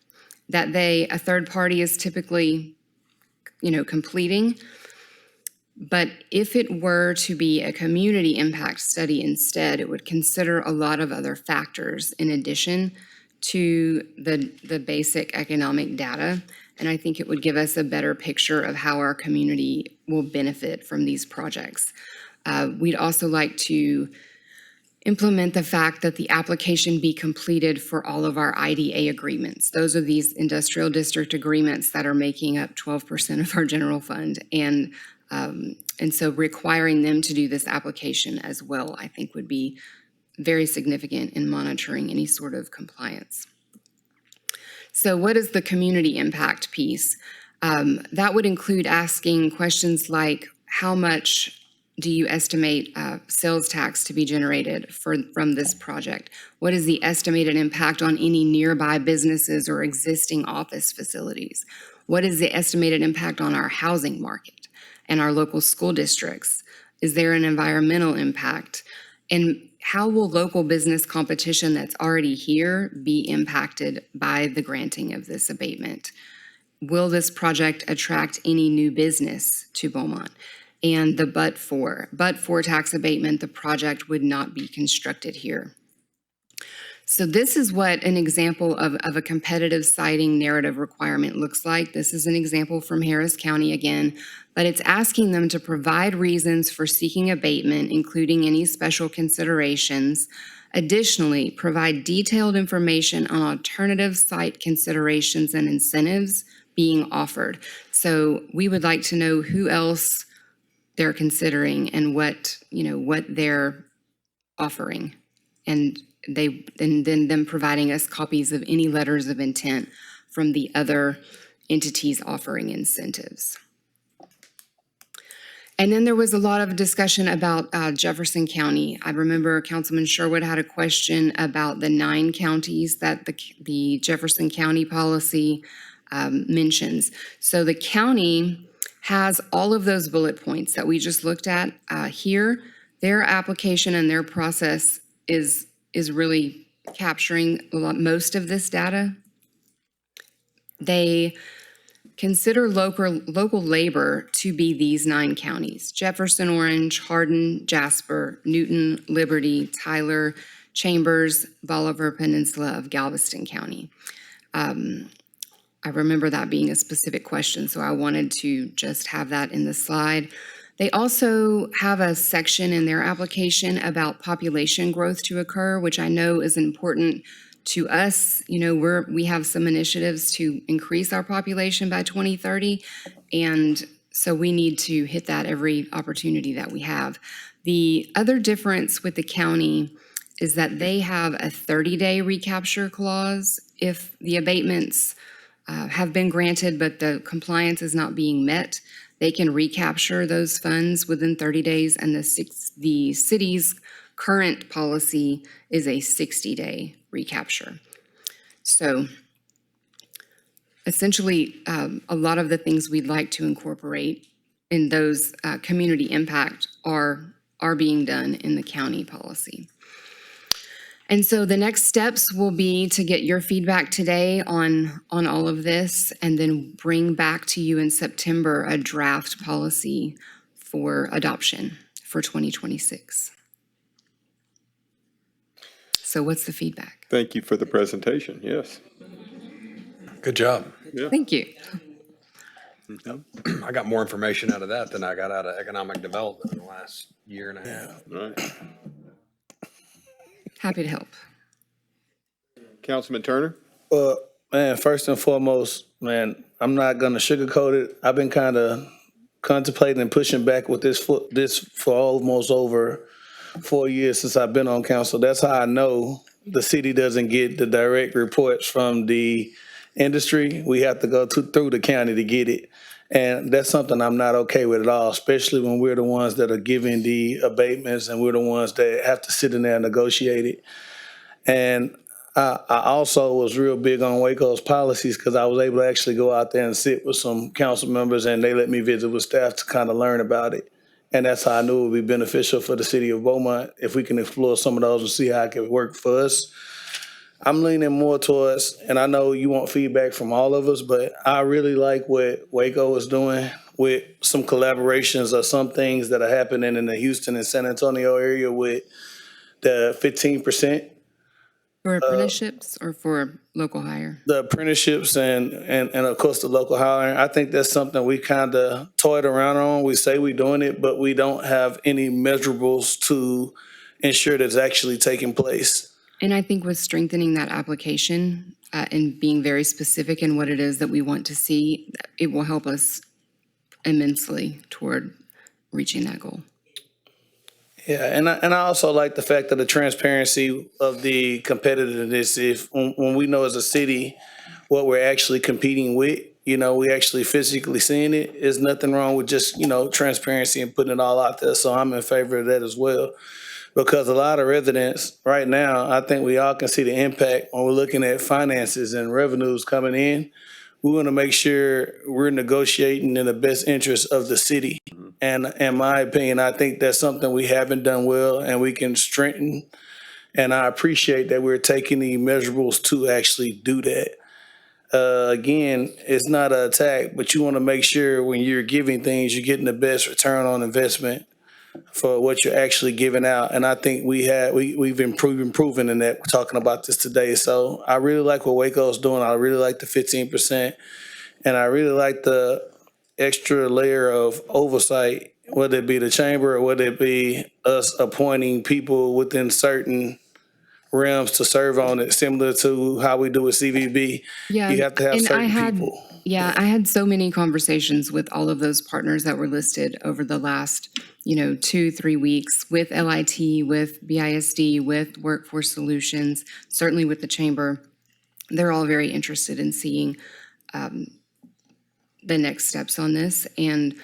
that a third party is typically, completing. But if it were to be a community impact study instead, it would consider a lot of other factors in addition to the basic economic data. And I think it would give us a better picture of how our community will benefit from these projects. We'd also like to implement the fact that the application be completed for all of our IDA agreements. Those are these industrial district agreements that are making up 12% of our general fund. And so requiring them to do this application as well, I think would be very significant in monitoring any sort of compliance. So what is the community impact piece? That would include asking questions like, how much do you estimate sales tax to be generated from this project? What is the estimated impact on any nearby businesses or existing office facilities? What is the estimated impact on our housing market and our local school districts? Is there an environmental impact? And how will local business competition that's already here be impacted by the granting of this abatement? Will this project attract any new business to Beaumont? And the but for tax abatement, the project would not be constructed here. So this is what an example of a competitive citing narrative requirement looks like. This is an example from Harris County again, but it's asking them to provide reasons for seeking abatement, including any special considerations. Additionally, provide detailed information on alternative site considerations and incentives being offered. So we would like to know who else they're considering and what they're offering. And then them providing us copies of any letters of intent from the other entities offering incentives. And then there was a lot of discussion about Jefferson County. I remember Councilman Sherwood had a question about the 9 counties that the Jefferson County policy mentions. So the county has all of those bullet points that we just looked at here. Their application and their process is really capturing most of this data. They consider local labor to be these 9 counties: Jefferson, Orange, Hardin, Jasper, Newton, Liberty, Tyler, Chambers, Bolivar Peninsula of Galveston County. I remember that being a specific question, so I wanted to just have that in the slide. They also have a section in their application about population growth to occur, which I know is important to us. We have some initiatives to increase our population by 2030, and so we need to hit that every opportunity that we have. The other difference with the county is that they have a 30-day recapture clause if the abatements have been granted, but the compliance is not being met. They can recapture those funds within 30 days, and the city's current policy is a 60-day recapture. So essentially, a lot of the things we'd like to incorporate in those community impact are are being done in the county policy. And so the next steps will be to get your feedback today on all of this, and then bring back to you in September a draft policy for adoption for 2026. So what's the feedback? Thank you for the presentation. Yes. Good job. Yeah. Thank you. I got more information out of that than I got out of economic development in the last year and a half. Right. Happy to help. Councilman Turner? Well, man, first and foremost, man, I'm not gonna sugarcoat it. I've been kind of contemplating and pushing back with this for almost over 4 years since I've been on council. That's how I know the city doesn't get the direct reports from the industry. We have to go through the county to get it. And that's something I'm not okay with at all, especially when we're the ones that are giving the abatements and we're the ones that have to sit in there and negotiate it. And I also was real big on Waco's policies because I was able to actually go out there and sit with some council members, and they let me visit with staff to kind of learn about it. And that's how I knew it would be beneficial for the city of Beaumont if we can explore some of those and see how it can work for us. I'm leaning more towards, and I know you want feedback from all of us, but I really like what Waco is doing with some collaborations or some things that are happening in the Houston and San Antonio area with the 15%. For apprenticeships or for local hire? The apprenticeships and of course the local hiring. I think that's something we kind of toyed around on. We say we're doing it, but we don't have any measurables to ensure that it's actually taking place. And I think with strengthening that application and being very specific in what it is that we want to see, it will help us immensely toward reaching that goal. Yeah, and I also like the fact of the transparency of the competitiveness. If when we know as a city what we're actually competing with, we actually physically seeing it. There's nothing wrong with just transparency and putting it all out there. So I'm in favor of that as well, because a lot of residents right now, I think we all can see the impact when we're looking at finances and revenues coming in. We want to make sure we're negotiating in the best interest of the city. And in my opinion, I think that's something we haven't done well and we can strengthen. And I appreciate that we're taking the measurables to actually do that. Again, it's not an attack, but you want to make sure when you're giving things, you're getting the best return on investment for what you're actually giving out. And I think we've improving in that. We're talking about this today. So I really like what Waco's doing. I really like the 15%. And I really like the extra layer of oversight, whether it be the chamber or whether it be us appointing people within certain realms to serve on it, similar to how we do with CVB. Yeah, You have to have and certain people. Yeah, I had so many conversations with all of those partners that were listed over the last, 2-3 weeks with LIT, with BISD, with Workforce Solutions, certainly with the chamber. They're all very interested in seeing the next steps on this, and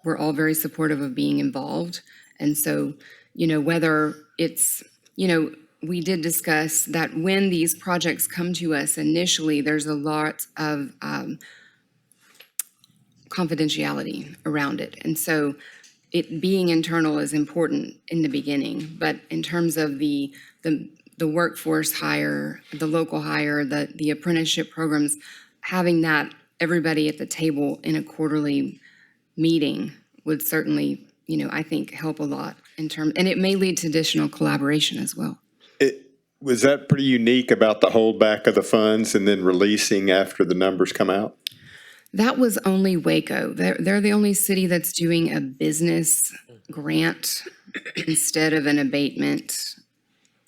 we're all very supportive of being involved. And so, whether it's, we did discuss that when these projects come to us initially, there's a lot of confidentiality around it. And so it being internal is important in the beginning, but in terms of the workforce hire, the local hire, the apprenticeship programs, having that everybody at the table in a quarterly meeting would certainly, I think help a lot and it may lead to additional collaboration as well. Was that pretty unique about the holdback of the funds and then releasing after the numbers come out? That was only Waco. They're the only city that's doing a business grant instead of an abatement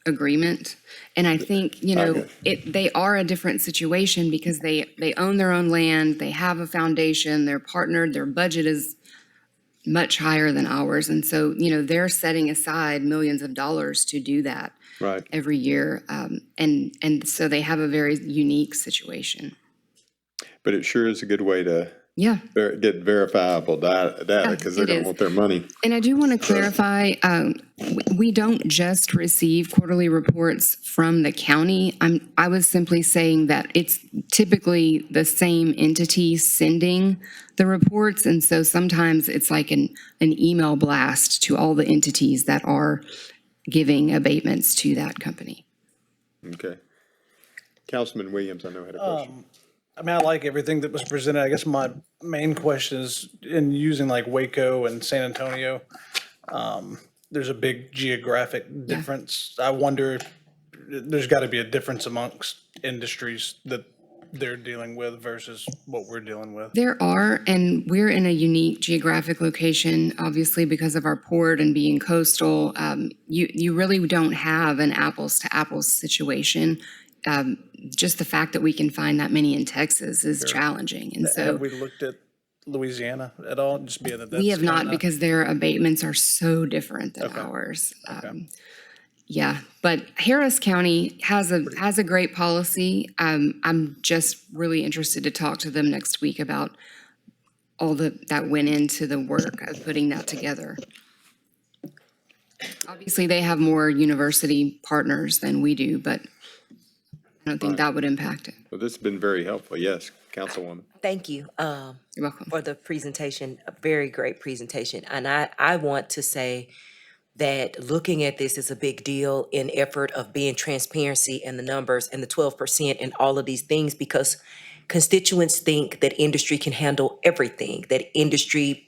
agreement. And I think, they are a different situation because they own their own land, they have a foundation, they're partnered, their budget is much higher than ours. And so, they're setting aside millions of dollars to do that every year. And so they have a very unique situation. But it sure is a good way to Yeah. Get verifiable data because they're it going is. to want their money. And I do want to clarify, we don't just receive quarterly reports from the county. I was simply saying that it's typically the same entity sending the reports. And so sometimes it's like an email blast to all the entities that are giving abatements to that company. Okay. Councilman Williams, I know had a question. I mean, I like everything that was presented. I guess my main question is in using like Waco and San Antonio, there's a big geographic difference. I wonder, there's got to be a difference amongst industries that they're dealing with versus what we're dealing with. There are, and we're in a unique geographic location, obviously because of our port and being coastal. You really don't have an apples to apples situation. Just the fact that we can find that many in Texas is challenging. And so Have we looked at Louisiana at all? Just being that we have that's not, kinda- because their abatements are so different than ours. Yeah, but Harris County has a great policy. I'm just really interested to talk to them next week about all that went into the work of putting that together. Obviously, they have more university partners than we do, but I don't think that would impact it. Well, this has been very helpful. Yes, Councilwoman. Thank you. You're welcome. For the presentation, a very great presentation. And I want to say that looking at this is a big deal in effort of being transparency and the numbers and the 12% and all of these things, because constituents think that industry can handle everything, that industry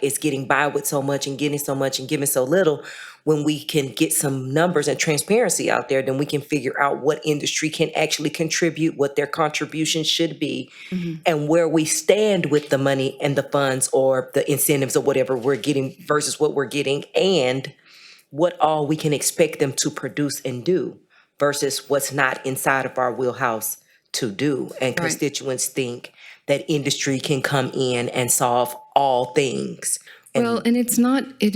is getting by with so much and getting so much and giving so little. When we can get some numbers and transparency out there, then we can figure out what industry can actually contribute, what their contribution should be, and where we stand with the money and the funds or the incentives or whatever we're getting versus what we're getting, and what all we can expect them to produce and do versus what's not inside of our wheelhouse to do. And constituents think that industry can come in and solve all things. Well, and it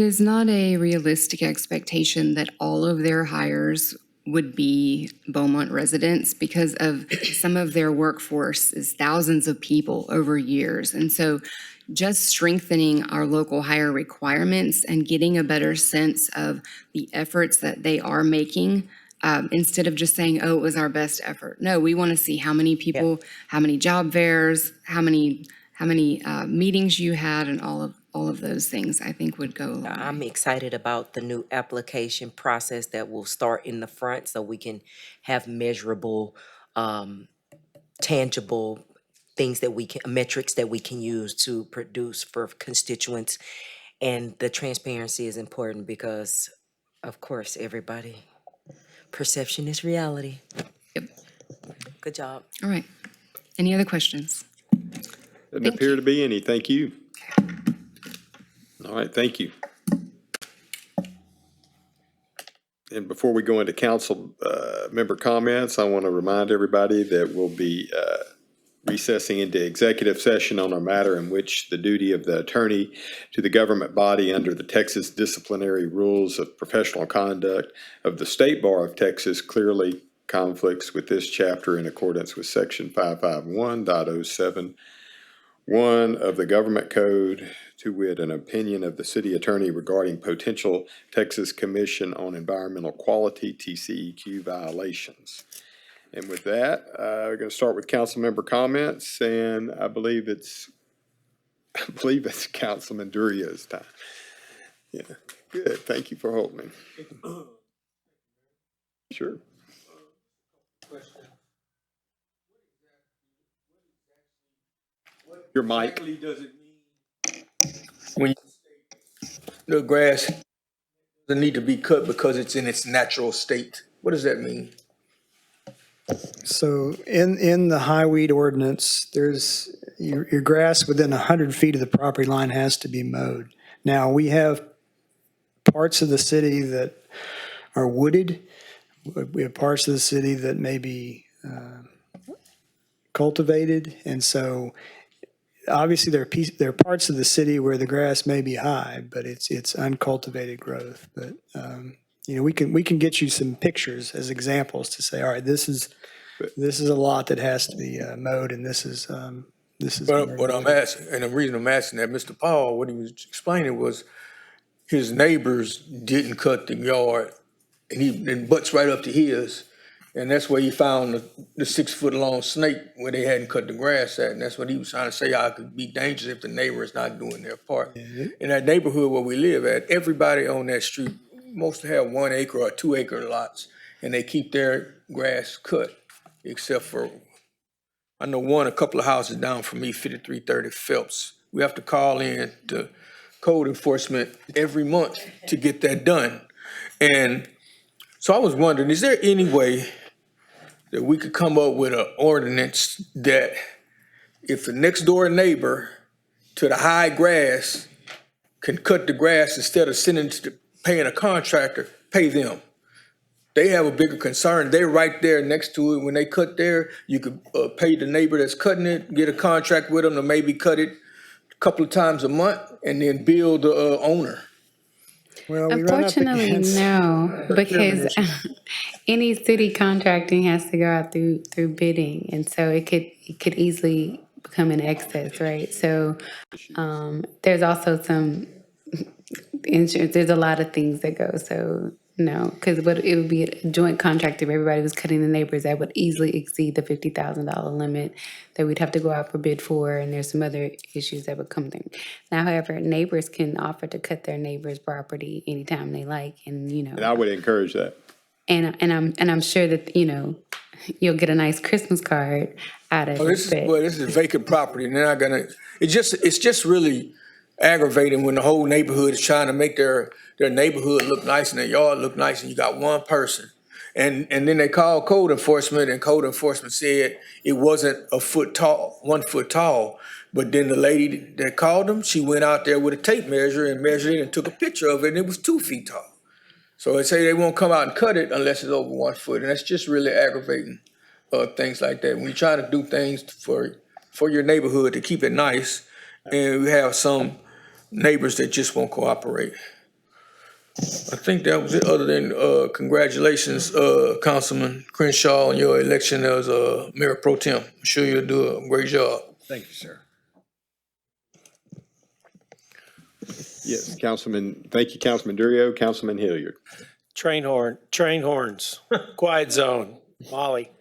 is not a realistic expectation that all of their hires would be Beaumont residents, because of some of their workforce is thousands of people over years. And so just strengthening our local hire requirements and getting a better sense of the efforts that they are making, instead of just saying, oh, it was our best effort. No, we want to see how many people, how many job fairs, how many meetings you had, and all of those things, I think would go a long way. I'm excited about the new application process that will start in the front so we can have measurable, tangible things that metrics that we can use to produce for constituents. And the transparency is important because, of course, perception is reality. Yep. Good job. All right. Any other questions? Doesn't appear to be any. Thank you. All right, thank you. And before we go into council member comments, I want to remind everybody that we'll be recessing into executive session on a matter in which the duty of the attorney to the government body under the Texas disciplinary rules of professional conduct of the State Bar of Texas clearly conflicts with this chapter in accordance with section 551.071 of the Government Code, to wit, an opinion of the city attorney regarding potential Texas Commission on Environmental Quality, TCEQ violations. And with that, we're going to start with council member comments, and I believe it's Councilman Duria's time. Yeah, good. Thank you for holding me. Sure. Your mic. When the grass doesn't need to be cut because it's in its natural state, what does that mean? So in the high weed ordinance, there's your grass within 100 feet of the property line has to be mowed. Now, we have parts of the city that are wooded. We have parts of the city that may be cultivated. And so obviously there are parts of the city where the grass may be high, but it's uncultivated growth. But we can get you some pictures as examples to say, all right, this is a lot that has to be mowed, and this is this is. But what I'm asking, and the reason I'm asking that, Mr. Paul, what he was explaining was his neighbors didn't cut the yard, and it butts right up to his. And that's where he found the 6-foot-long snake where they hadn't cut the grass at. And that's what he was trying to say, how it could be dangerous if the neighbor is not doing their part. In that neighborhood where we live at, everybody on that street mostly have 1 acre or 2 acre lots, and they keep their grass cut, except for, I know a couple of houses down from me, 5330 Phelps. We have to call in to code enforcement every month to get that done. And so I was wondering, is there any way that we could come up with an ordinance that if the next door neighbor to the high grass can cut the grass instead of paying a contractor, pay them? They have a bigger concern. They're right there next to it. When they cut there, you could pay the neighbor that's cutting it, get a contract with them to maybe cut it a couple of times a month, and then bill the owner. Well, we run up Unfortunately, against no, because issues. any city contracting has to go out through bidding, and so it could easily become an excess, right? So there's also some insurance. There's a lot of things that go. So no, because it would be a joint contract if everybody was cutting the neighbors, that would easily exceed the $50,000 limit that we'd have to go out for bid for, and there's some other issues that would come through. Now, however, neighbors can offer to cut their neighbor's property anytime they like, and And I would encourage that. and I'm sure that you'll get a nice Christmas card out of This it. is vacant property, and they're not gonna. It's just really aggravating when the whole neighborhood is trying to make their neighborhood look nice and their yard look nice, and you got one person. And then they called code enforcement, and code enforcement said it wasn't 1 foot tall. But then the lady that called them, she went out there with a tape measure and measured it and took a picture of it, and it was 2 feet tall. So they say they won't come out and cut it unless it's over 1 foot, and that's just really aggravating, things like that. When you're trying to do things for your neighborhood to keep it nice, and we have some neighbors that just won't cooperate. I think that was it, other than congratulations, Councilman Crenshaw, on your election as Mayor Pro Tem. I'm sure you'll do a great job. Thank you, sir. Yes, Councilman, thank you, Councilman Durio. Councilman Hilliard. Train horns, quiet zone, Molly.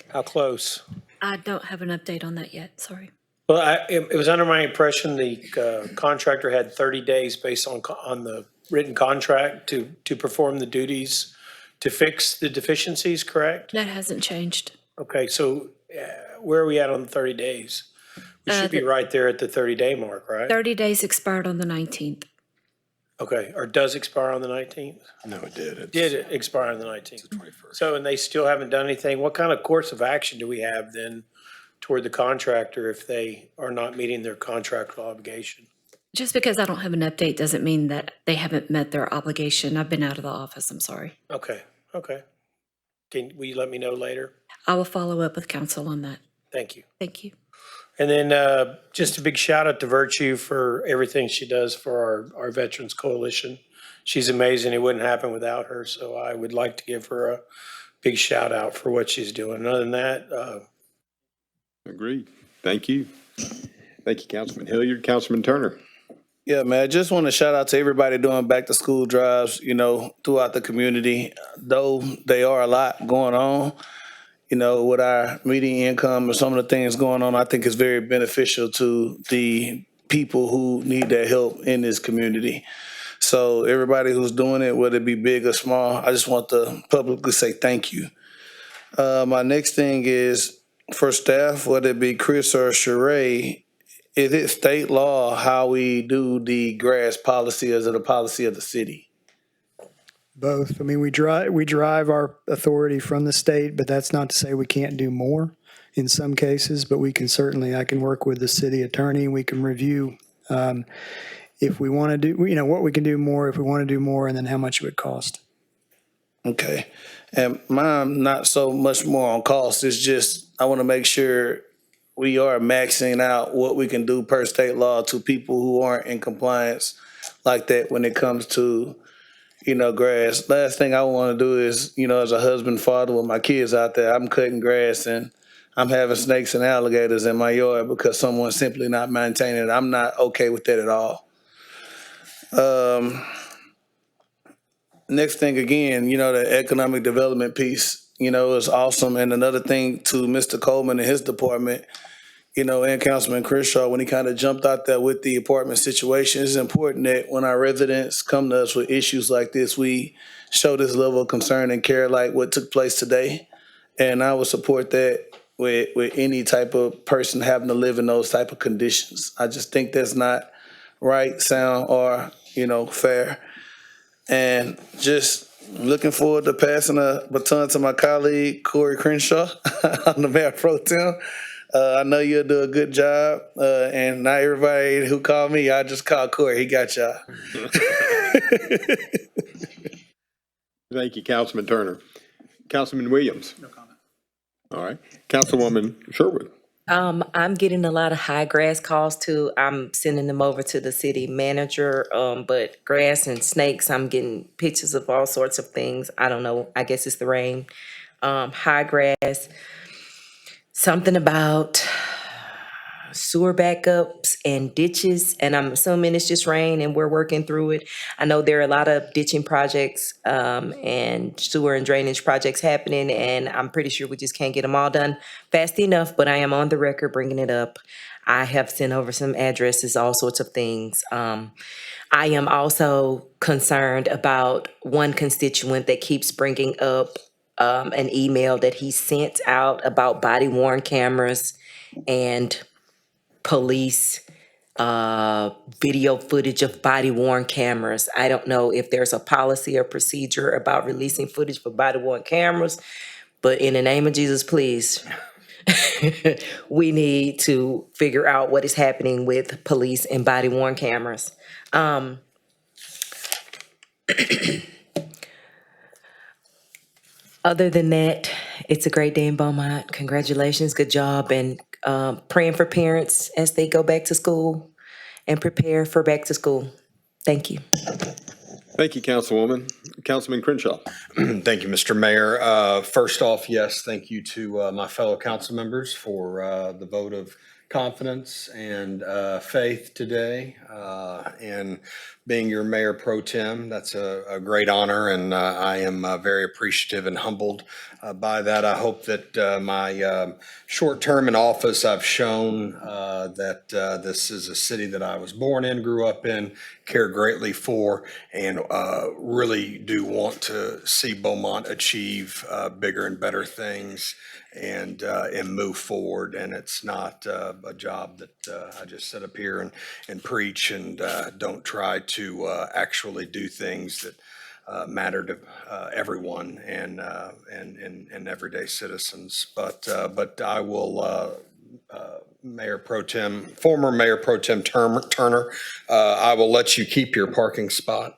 How close? I don't have an update on that yet, sorry. Well, it was under my impression the contractor had 30 days based on the written contract to perform the duties to fix the deficiencies, correct? That hasn't changed. Okay, so where are we at on the 30 days? We should be right there at the 30-day mark, right? 30 days expired on the 19th. Okay, or does expire on the 19th? No, it did. Did it expire on the 19th? So, and they still haven't done anything? What kind of course of action do we have then toward the contractor if they are not meeting their contractual obligation? Just because I don't have an update doesn't mean that they haven't met their obligation. I've been out of the office, I'm sorry. Okay. Will you let me know later? I will follow up with council on that. Thank you. Thank you. And then just a big shout out to Virtue for everything she does for our Veterans Coalition. She's amazing. It wouldn't happen without her. So I would like to give her a big shout out for what she's doing. Other than that, Agreed. Thank you. Thank you, Councilman Hilliard. Councilman Turner. Yeah, man, I just want to shout out to everybody doing back to school drives, throughout the community. Though they are a lot going on, with our median income and some of the things going on, I think it's very beneficial to the people who need that help in this community. So everybody who's doing it, whether it be big or small, I just want to publicly say thank you. My next thing is for staff, whether it be Chris or Sheree, is it state law how we do the grass policy? Is it a policy of the city? Both. I mean, we drive our authority from the state, but that's not to say we can't do more in some cases, but we can certainly, I can work with the city attorney. We can review if we want to do, what we can do more, if we want to do more, and then how much it would cost. Okay. And mine, not so much more on cost. It's just, I want to make sure we are maxing out what we can do per state law to people who aren't in compliance like that when it comes to, grass. Last thing I want to do is, as a husband, father with my kids out there, I'm cutting grass and I'm having snakes and alligators in my yard because someone's simply not maintaining it. I'm not okay with that at all. Next thing again, the economic development piece, is awesome. And another thing to Mr. Coleman and his department, and Councilman Crenshaw, when he kind of jumped out there with the apartment situation, it's important that when our residents come to us with issues like this, we show this level of concern and care like what took place today. And I would support that with any type of person having to live in those type of conditions. I just think that's not right, sound, or, fair. And just looking forward to passing a baton to my colleague, Corey Crenshaw, on the Mayor Pro Tem. I know you'll do a good job. And not everybody who called me, I just call Corey. He got y'all. Thank you, Councilman Turner. Councilman Williams? No comment. All right. Councilwoman Sherwood? I'm getting a lot of high grass calls too. I'm sending them over to the city manager. But grass and snakes, I'm getting pictures of all sorts of things. I don't know. I guess it's the rain. High grass. Something about sewer backups and ditches, and I'm assuming it's just rain and we're working through it. I know there are a lot of ditching projects and sewer and drainage projects happening, and I'm pretty sure we just can't get them all done fast enough, but I am on the record bringing it up. I have sent over some addresses, all sorts of things. I am also concerned about one constituent that keeps bringing up an email that he sent out about body-worn cameras and police video footage of body-worn cameras. I don't know if there's a policy or procedure about releasing footage for body-worn cameras, but in the name of Jesus, please, we need to figure out what is happening with police and body-worn cameras. Other than that, it's a great day in Beaumont. Congratulations, good job, and praying for parents as they go back to school and prepare for back to school. Thank you. Thank you, Councilwoman. Councilman Crenshaw? Thank you, Mr. Mayor. First off, yes, thank you to my fellow council members for the vote of confidence and faith today in being your mayor pro tem. That's a great honor, and I am very appreciative and humbled by that. I hope that my short term in office, I've shown that this is a city that I was born in, grew up in, care greatly for, and really do want to see Beaumont achieve bigger and better things and move forward. And it's not a job that I just sit up here and preach and don't try to actually do things that matter to everyone and everyday citizens. But I will, former Mayor Pro Tem Turner, I will let you keep your parking spot.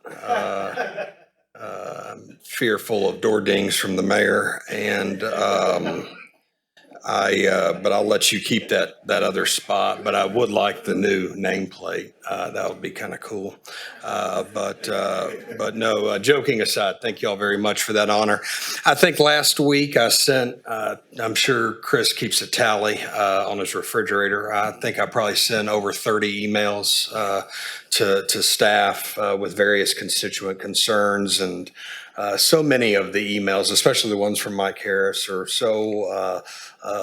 I'm fearful of door dings from the mayor, and but I'll let you keep that other spot. But I would like the new nameplate. That would be kind of cool. But no, joking aside, thank you all very much for that honor. I think last week I sent, I'm sure Chris keeps a tally on his refrigerator. I think I probably sent over 30 emails to staff with various constituent concerns, and so many of the emails, especially the ones from Mike Harris, are so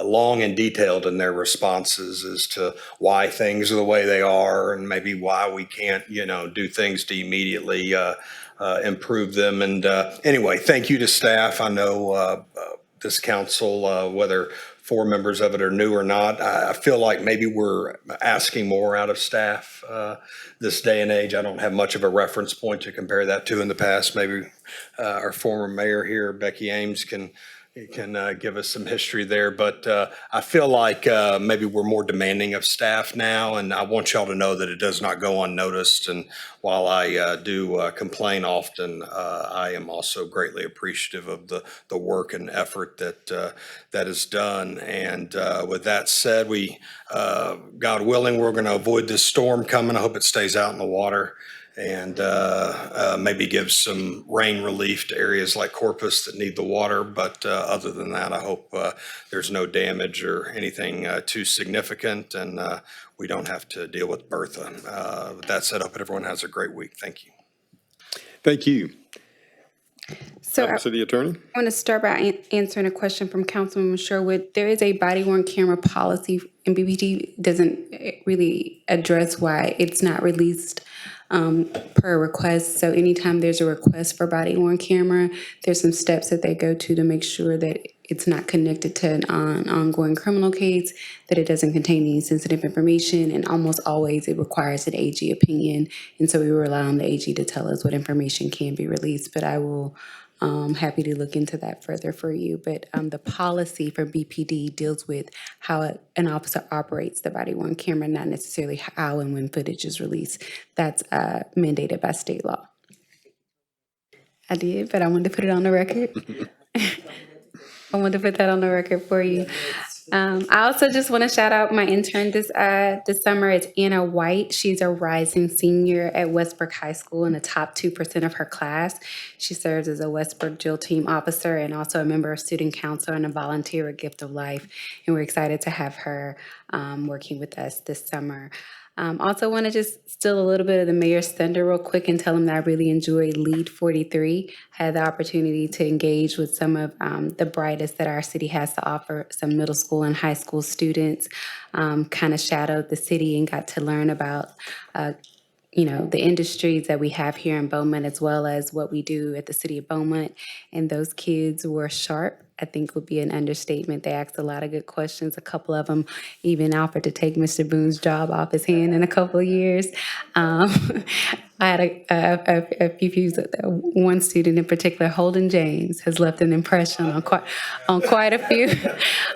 long and detailed in their responses as to why things are the way they are and maybe why we can't, do things to immediately improve them. And anyway, thank you to staff. I know this council, whether 4 members of it are new or not, I feel like maybe we're asking more out of staff this day and age. I don't have much of a reference point to compare that to in the past. Maybe our former mayor here, Becky Ames, can give us some history there. But I feel like maybe we're more demanding of staff now, and I want y'all to know that it does not go unnoticed. And while I do complain often, I am also greatly appreciative of the work and effort that is done. And with that said, we, God willing, we're going to avoid this storm coming. I hope it stays out in the water and maybe give some rain relief to areas like Corpus that need the water. But other than that, I hope there's no damage or anything too significant, and we don't have to deal with Bertha. With that said, I hope everyone has a great week. Thank you. Thank you. So Madam City Attorney? I want to start by answering a question from Councilwoman Sherwood. There is a body-worn camera policy, and BPD doesn't really address why it's not released per request. So anytime there's a request for body-worn camera, there's some steps that they go to make sure that it's not connected to an ongoing criminal case, that it doesn't contain any sensitive information, and almost always it requires an AG opinion. And so we rely on the AG to tell us what information can be released. But I will happy to look into that further for you. But the policy for BPD deals with how an officer operates the body-worn camera, not necessarily how and when footage is released. That's mandated by state law. I did, but I wanted to put it on the record. I wanted to put that on the record for you. I also just want to shout out my intern this summer. It's Anna White. She's a rising senior at Westbrook High School in the top 2% of her class. She serves as a Westbrook Jill Team officer and also a member of student council and a volunteer at Gift of Life. And we're excited to have her working with us this summer. Also want to just steal a little bit of the mayor's thunder real quick and tell him that I really enjoyed Lead 43. Had the opportunity to engage with some of the brightest that our city has to offer, some middle school and high school students, kind of shadowed the city and got to learn about the industries that we have here in Beaumont, as well as what we do at the city of Beaumont. And those kids were sharp, I think would be an understatement. They asked a lot of good questions. A couple of them even offered to take Mr. Boone's job off his hand in a couple of years. I had a few, one student in particular, Holden James, has left an impression on quite a few.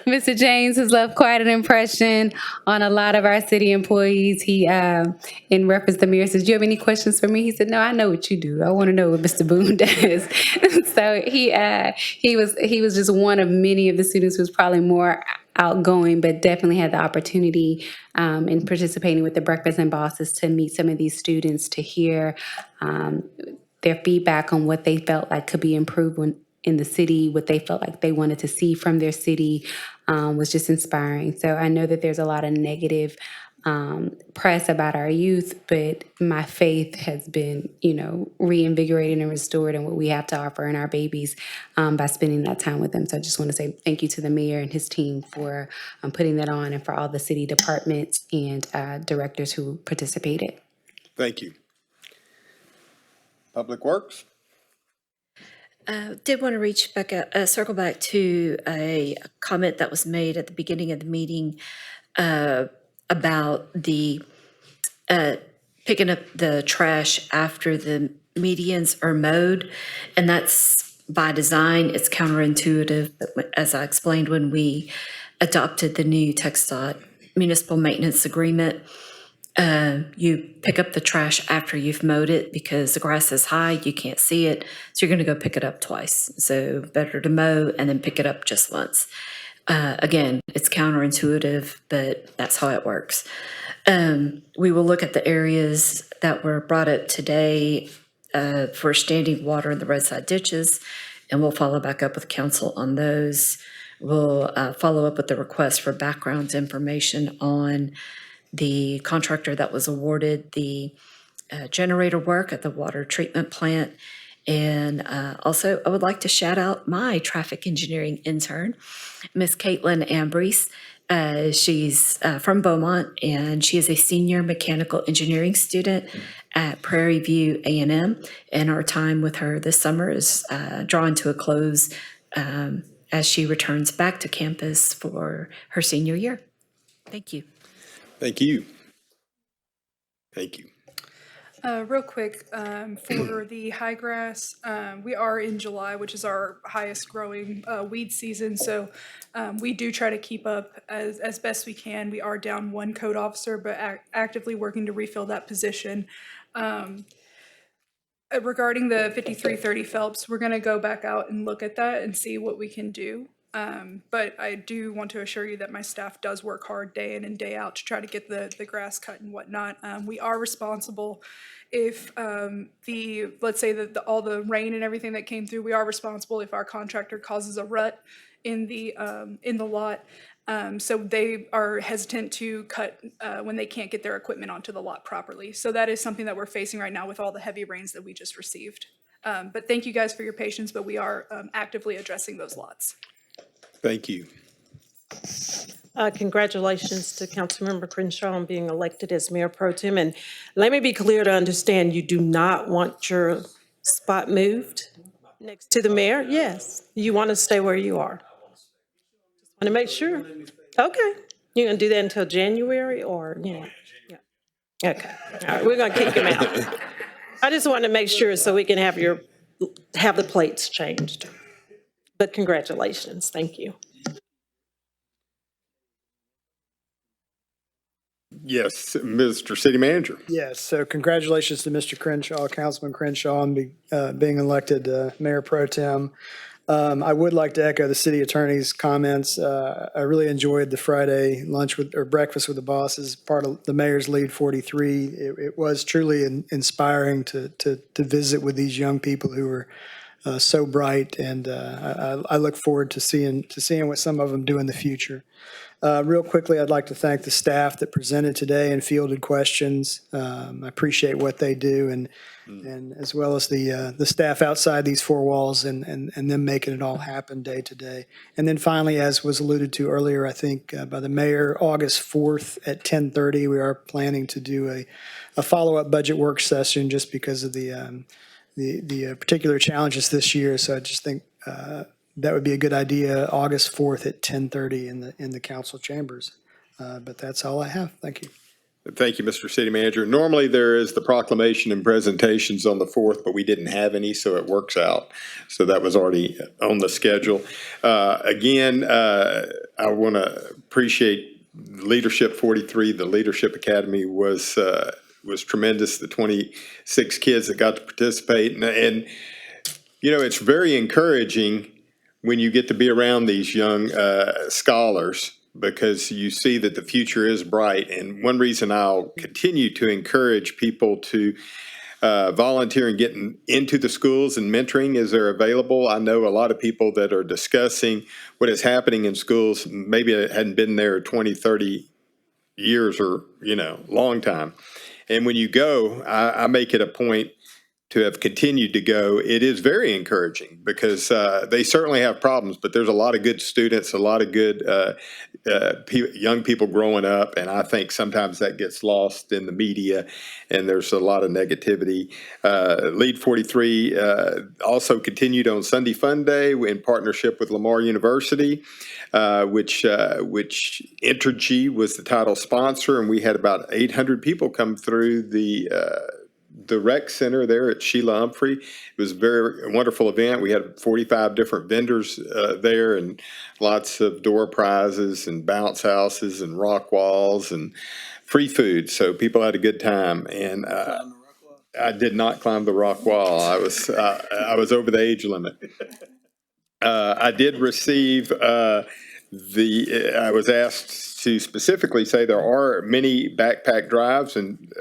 Mr. James has left quite an impression on a lot of our city employees. He, in reference to mayor, says, "Do you have any questions for me?" He said, "No, I know what you do. I want to know what Mr. Boone does." So he was just one of many of the students who was probably more outgoing, but definitely had the opportunity in participating with the Breakfast and Bosses to meet some of these students, to hear their feedback on what they felt like could be improved in the city, what they felt like they wanted to see from their city, was just inspiring. So I know that there's a lot of negative press about our youth, but my faith has been, reinvigorated and restored in what we have to offer in our babies by spending that time with them. So I just want to say thank you to the mayor and his team for putting that on, and for all the city departments and directors who participated. Thank you. Public Works? Did want to reach back, circle back to a comment that was made at the beginning of the meeting about the picking up the trash after the medians are mowed, and that's by design. It's counterintuitive, but as I explained when we adopted the new TxDOT municipal maintenance agreement, you pick up the trash after you've mowed it because the grass is high, you can't see it, so you're going to go pick it up twice. So better to mow and then pick it up just once. Again, it's counterintuitive, but that's how it works. We will look at the areas that were brought up today for standing water in the roadside ditches, and we'll follow back up with council on those. We'll follow up with the request for background information on the contractor that was awarded the generator work at the water treatment plant. And also, I would like to shout out my traffic engineering intern, Miss Caitlin Ambrose. She's from Beaumont, and she is a senior mechanical engineering student at Prairie View A&M. And our time with her this summer is drawing to a close as she returns back to campus for her senior year. Thank you. Thank you. Thank you. Real quick, for the high grass, we are in July, which is our highest growing weed season. So we do try to keep up as best we can. We are down one code officer, but actively working to refill that position. Regarding the 5330 Phelps, we're going to go back out and look at that and see what we can do. But I do want to assure you that my staff does work hard day in and day out to try to get the grass cut and whatnot. We are responsible if let's say that all the rain and everything that came through, we are responsible if our contractor causes a rut in the lot. So they are hesitant to cut when they can't get their equipment onto the lot properly. So that is something that we're facing right now with all the heavy rains that we just received. But thank you guys for your patience, but we are actively addressing those lots. Thank you. Congratulations to Councilmember Crenshaw on being elected as Mayor Pro Tem. And let me be clear to understand, you do not want your spot moved next to the mayor? Yes, you want to stay where you are? Just want to make sure. Okay, you're going to do that until January or, Yeah. Okay, all right, we're going to kick him out. I just want to make sure so we can have the plates changed. But congratulations, thank you. Yes, Mr. City Manager. Yes, so congratulations to Mr. Crenshaw, Councilman Crenshaw, on being elected Mayor Pro Tem. I would like to echo the city attorney's comments. I really enjoyed the Friday breakfast with the boss as part of the Mayor's Lead 43. It was truly inspiring to visit with these young people who are so bright, and I look forward to seeing what some of them do in the future. Real quickly, I'd like to thank the staff that presented today and fielded questions. I appreciate what they do, and as well as the staff outside these four walls and them making it all happen day to day. And then finally, as was alluded to earlier, I think by the mayor, August 4th at 10:30, we are planning to do a follow-up budget work session just because of the particular challenges this year. So I just think that would be a good idea, August 4th at 10:30 in the council chambers. But that's all I have. Thank you. Thank you, Mr. City Manager. Normally, there is the proclamation and presentations on the 4th, but we didn't have any, so it works out. So that was already on the schedule. Again, I want to appreciate Leadership 43. The Leadership Academy was tremendous. The 26 kids that got to participate. And you know, it's very encouraging when you get to be around these young scholars, because you see that the future is bright. And one reason I'll continue to encourage people to volunteer and getting into the schools and mentoring as they're available. I know a lot of people that are discussing what is happening in schools, maybe it hadn't been there 20, 30 years or, long time. And when you go, I make it a point to have continued to go. It is very encouraging because they certainly have problems, but there's a lot of good students, a lot of good young people growing up, and I think sometimes that gets lost in the media, and there's a lot of negativity. Lead 43 also continued on Sunday Fun Day in partnership with Lamar University, which Entergy was the title sponsor, and we had about 800 people come through the rec center there at Sheila Humphrey. It was a very wonderful event. We had 45 different vendors there, and lots of door prizes and bounce houses and rock walls and free food. So people had a good time. And I did not climb the rock wall. I was over the age limit. I did receive I was asked to specifically say there are many backpack drives, and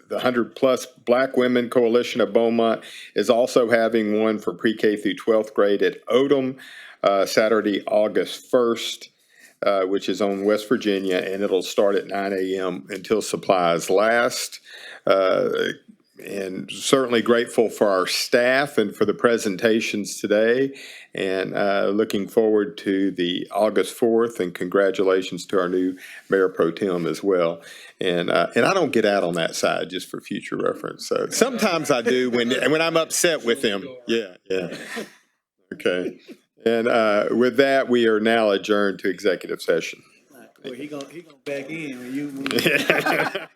the 100+ Black Women Coalition of Beaumont is also having one for pre-K through 12th grade at Odom, Saturday, August 1st, which is on West Virginia, and it'll start at 9 a.m. until supplies last. And certainly grateful for our staff and for the presentations today, and looking forward to the August 4th, and congratulations to our new Mayor Pro Tem as well. And I don't get out on that side, just for future reference. So sometimes I do when I'm upset with him. Yeah. Okay. And with that, we are now adjourned to executive session. He gonna back in when you move.